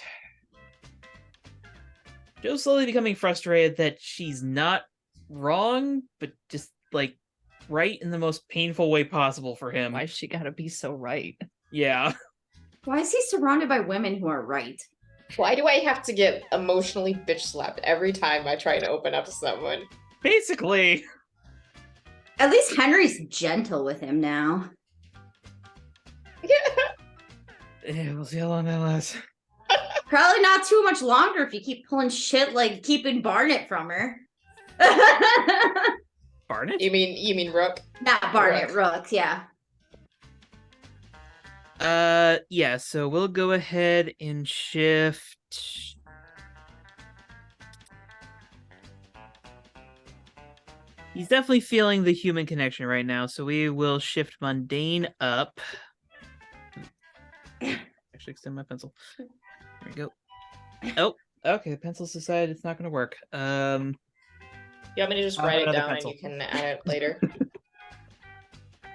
Joe's slowly becoming frustrated that she's not wrong, but just like right in the most painful way possible for him. Why she gotta be so right? Yeah. Why is he surrounded by women who are right? Why do I have to get emotionally bitch slapped every time I try to open up to someone? Basically. At least Henry's gentle with him now. Yeah, we'll see how long that lasts. Probably not too much longer if you keep pulling shit like keeping Barnett from her. Barnett? You mean Rook? Not Barnett, Rook, yeah. Yeah, so we'll go ahead and shift. He's definitely feeling the human connection right now, so we will shift mundane up. Actually, extend my pencil. There we go. Oh, okay. The pencil's decided it's not going to work. You want me to just I'll write have it another down pencil. and you can add it later?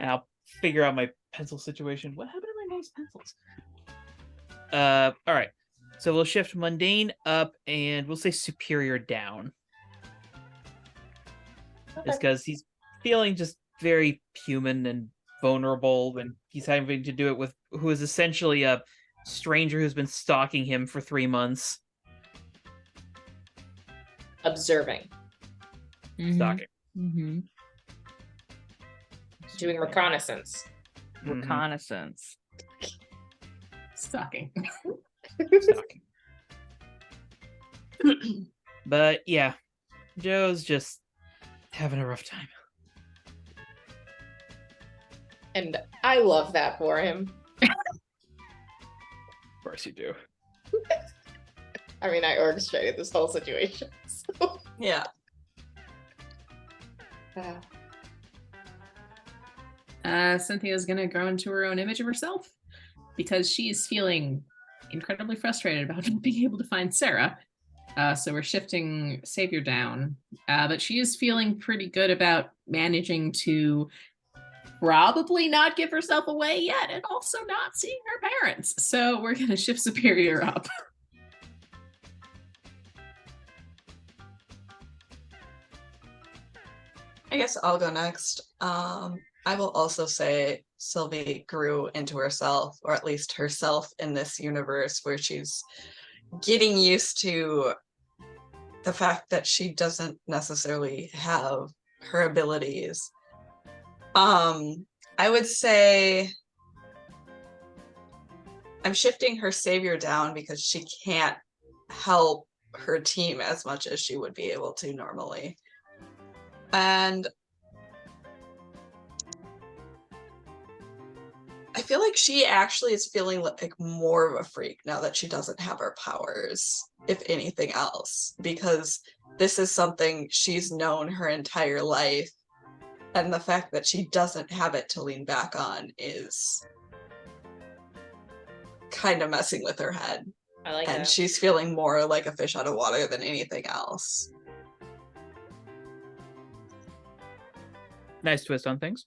And I'll figure out my pencil situation. What happened to my nice pencils? All right. So we'll shift mundane up, and we'll say superior down. Just because he's feeling just very human and vulnerable, and he's having to do it with who is essentially a stranger who's been stalking him for 3 months. Observing. Stalking. Mm-hmm. Doing reconnaissance. Mhm. Reconnaissance. Stalking. Stalking. But yeah, Joe's just having a rough time. And I love that for him. Of course you do. I mean, I orchestrated this whole situation. So. Yeah. Cynthia's gonna grow into her own image of herself because she's feeling incredibly frustrated about not being able to find Sarah. So we're shifting Savior down. But she is feeling pretty good about managing to probably not give herself away yet and also not seeing her parents. So we're gonna shift Superior up. I guess I'll go next. I will also say Sylvie grew into herself, or at least herself in this universe where she's getting used to the fact that she doesn't necessarily have her abilities. I would say I'm shifting her savior down because she can't help her team as much as she would be able to normally. And I feel like she actually is feeling like more of a freak now that she doesn't have her powers, if anything else, because this is something she's known her entire life. And the fact that she doesn't have it to lean back on is kind of messing with her head. I like And that. she's feeling more like a fish out of water than anything else. Nice twist on things.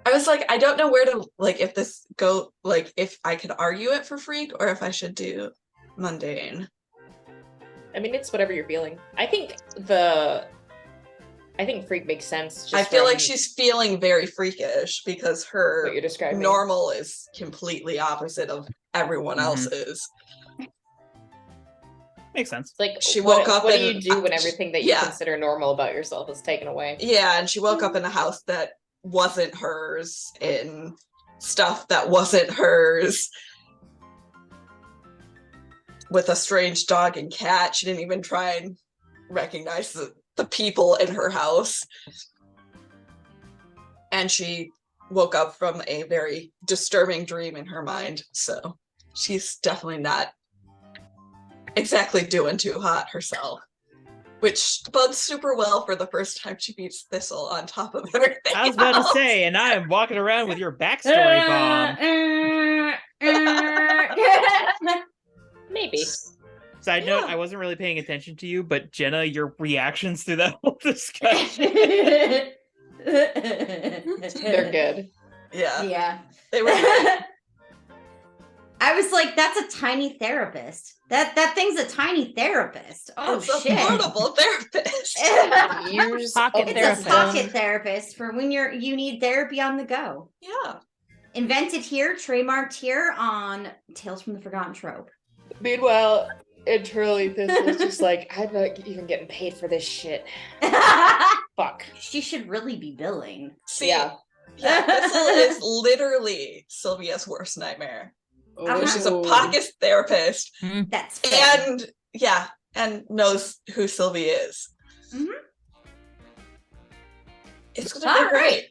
I was like, I don't know where to, like, if this go, like, if I could argue it for freak or if I should do mundane. I mean, it's whatever you're feeling. I think freak makes sense. Just I feel like from she's feeling very freakish because her what you're describing. normal is completely opposite of everyone Mhm. else's. Makes sense. Like, She what, woke up what do and- you do when everything that you yeah. consider normal about yourself is taken away? Yeah, and she woke up in a house that wasn't hers, in stuff that wasn't hers, with a strange dog and cat. She didn't even try and recognize the people in her house. And she woke up from a very disturbing dream in her mind, so she's definitely not exactly doing too hot herself, which bodes super well for the first time she meets Thistle on top of everything I was about to else. say, and I am walking around with your backstory bomb. Maybe. Side note, Yeah. I wasn't really paying attention to you, but Jenna, your reactions to that whole discussion. They're good. Yeah, Yeah. they were good. I was like, that's a tiny therapist. That thing's a tiny therapist. Oh It's a shit. portable therapist. Years Pocket of It's therapist. a pocket therapist for when you need therapy on the go. Yeah. Invented here, trademarked here on Tales from the Forgotten Trope. Meanwhile, internally, Thistle's just like, I'm not even getting paid for this shit. Fuck. She should really be billing. See, Yeah. yeah, Thistle is literally Sylvia's worst nightmare. Uh-huh. She's a pocket therapist That's fair. and and knows who Sylvie is. Mhm. It's gonna All be great.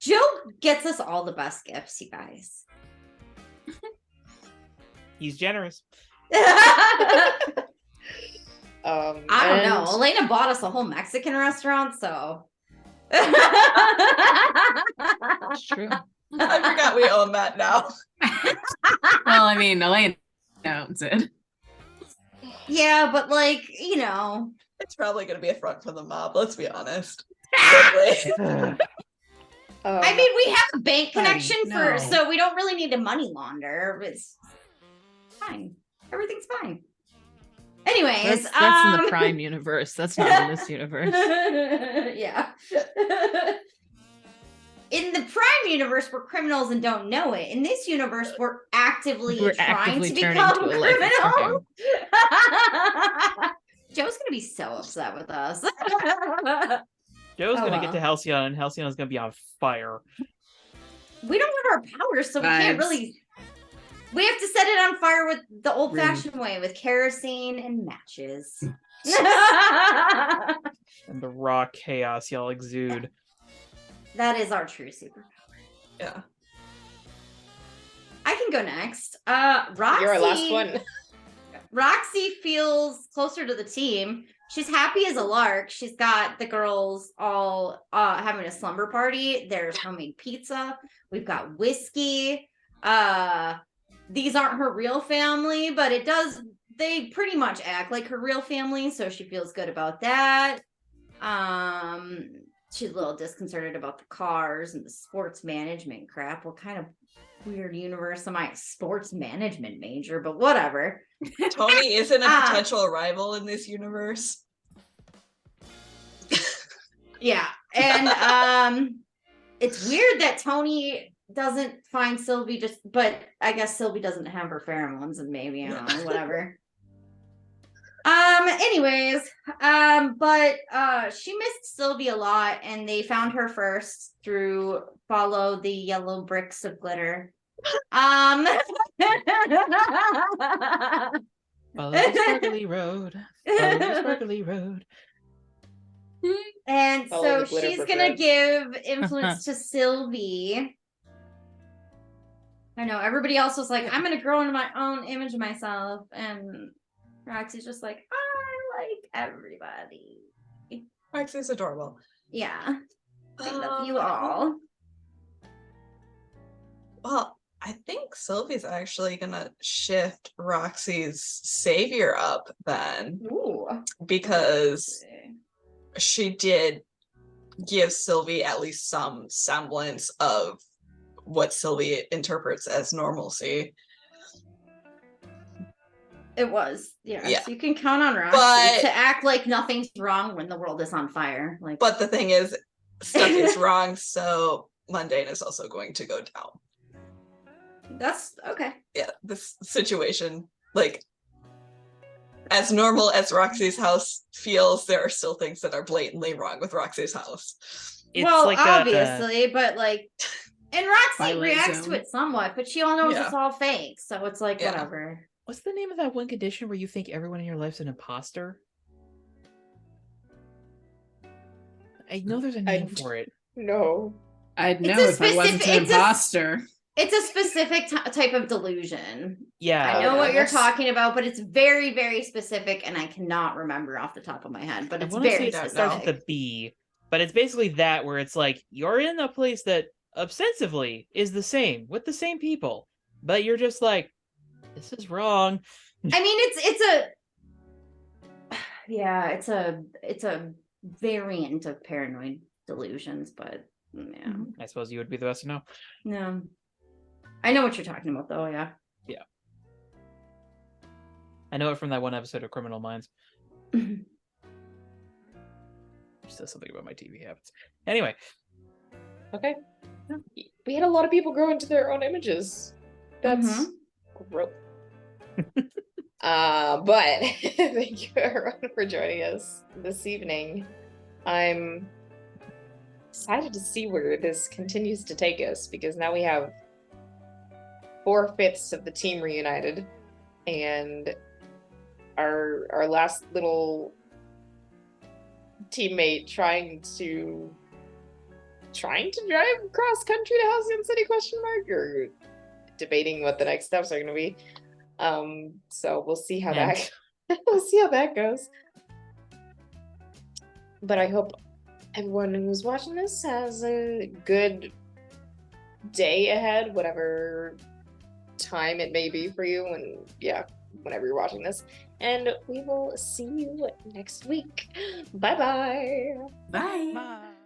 Joe gets us all the best gifts, you guys. He's generous. I don't And know. Elena bought us a whole Mexican restaurant, so It's true. I forgot we own that now. Well, I mean, Elaine owns it. Yeah, but like, you know. It's probably going to be a front for the mob, let's be honest. I mean, we have a bank Buddy, connection no. so we don't really need to money launder. It's fine. Everything's fine. Anyways, That's in the Prime universe. That's not in this universe. Yeah. In the Prime universe, we're criminals and don't know it. In this universe, we're actively trying to turning become to a life of criminals. crime. Joe's gonna be so upset with us. Joe's Oh, gonna well. get to Halcyon, and Halcyon's gonna be on fire. We don't have our powers, so we can't Vibes. really. We have to set it on fire with the old-fashioned way, with kerosene and matches. And the raw chaos y'all exude. That is our true superpower. Yeah. I can go next. Roxy. You're our last one. Roxy feels closer to the team. She's happy as a lark. She's got the girls all having a slumber party. There's homemade pizza. We've got whiskey. These aren't her real family, but they pretty much act like her real family, so she feels good about that. She's a little disconcerted about the cars and the sports management crap. What kind of weird universe am I? A sports management major, but whatever. Tony isn't a potential rival in this universe. Yeah. And it's weird that Tony doesn't find Sylvie but I guess Sylvie doesn't have her pheromones and maybe, I don't know, whatever. Anyways, but she missed Sylvie a lot and they found her first through follow the yellow bricks of glitter. Follow the sparkly road. Follow the sparkly road. And Follow so the glitter she's for gonna good. give influence to Sylvie. I know everybody else was like, I'm gonna grow into my own image of myself, and Roxy's just like, I like everybody. Roxy's adorable. Yeah, I love you all. Well, I think Sylvie's actually gonna shift Roxy's savior up then, Ooh, because she did give Sylvie at least some semblance of what Sylvie interprets as normalcy. it was, yeah. Yeah. So you can count on Roxy to act like nothing's wrong when the world is on fire. Like, But the thing is, stuff is wrong, so mundane is also going to go down. that's okay. Yeah, this situation, like, as normal as Roxy's house feels, there are still things that are blatantly wrong with Roxy's house. It's Well, like obviously, but like, and Roxy Twilight reacts Zone. to it somewhat, but she all knows Yeah. it's all fake, so it's like Yeah. whatever. what's the name of that one condition where you think everyone in your life's an imposter? I know there's a name for it. No. I'd know a if I wasn't specific- an imposter. It's a specific type of delusion. Yeah. I know yeah, what you're that's- talking about, but it's very, very specific, and I cannot remember off the top of my head. But I it's want to say very it starts specific. with a B, but it's basically that where it's like you're in a place that ostensibly is the same with the same people, but you're just like, this is wrong. I mean, it's a variant of paranoid delusions, but yeah, I suppose you would be the best to know. no. I know what you're talking about, though. Yeah. I know it from that one episode of Criminal Minds. Mhm. Says something about my TV habits. Anyway, Okay. We had a lot of people grow into their own images. That's growth. But thank you everyone for joining us this evening. I'm excited to see where this continues to take us, because now we have 4/5 of the team reunited, and our last little teammate trying to drive cross country to Halcyon City ? Or debating what the next steps are going to be. So we'll see how Yeah. that we'll see how that goes. But I hope everyone who's watching this has a good day ahead, whatever time it may be for you, and whenever you're watching this. And we will see you next week. Bye-bye. Bye. Bye.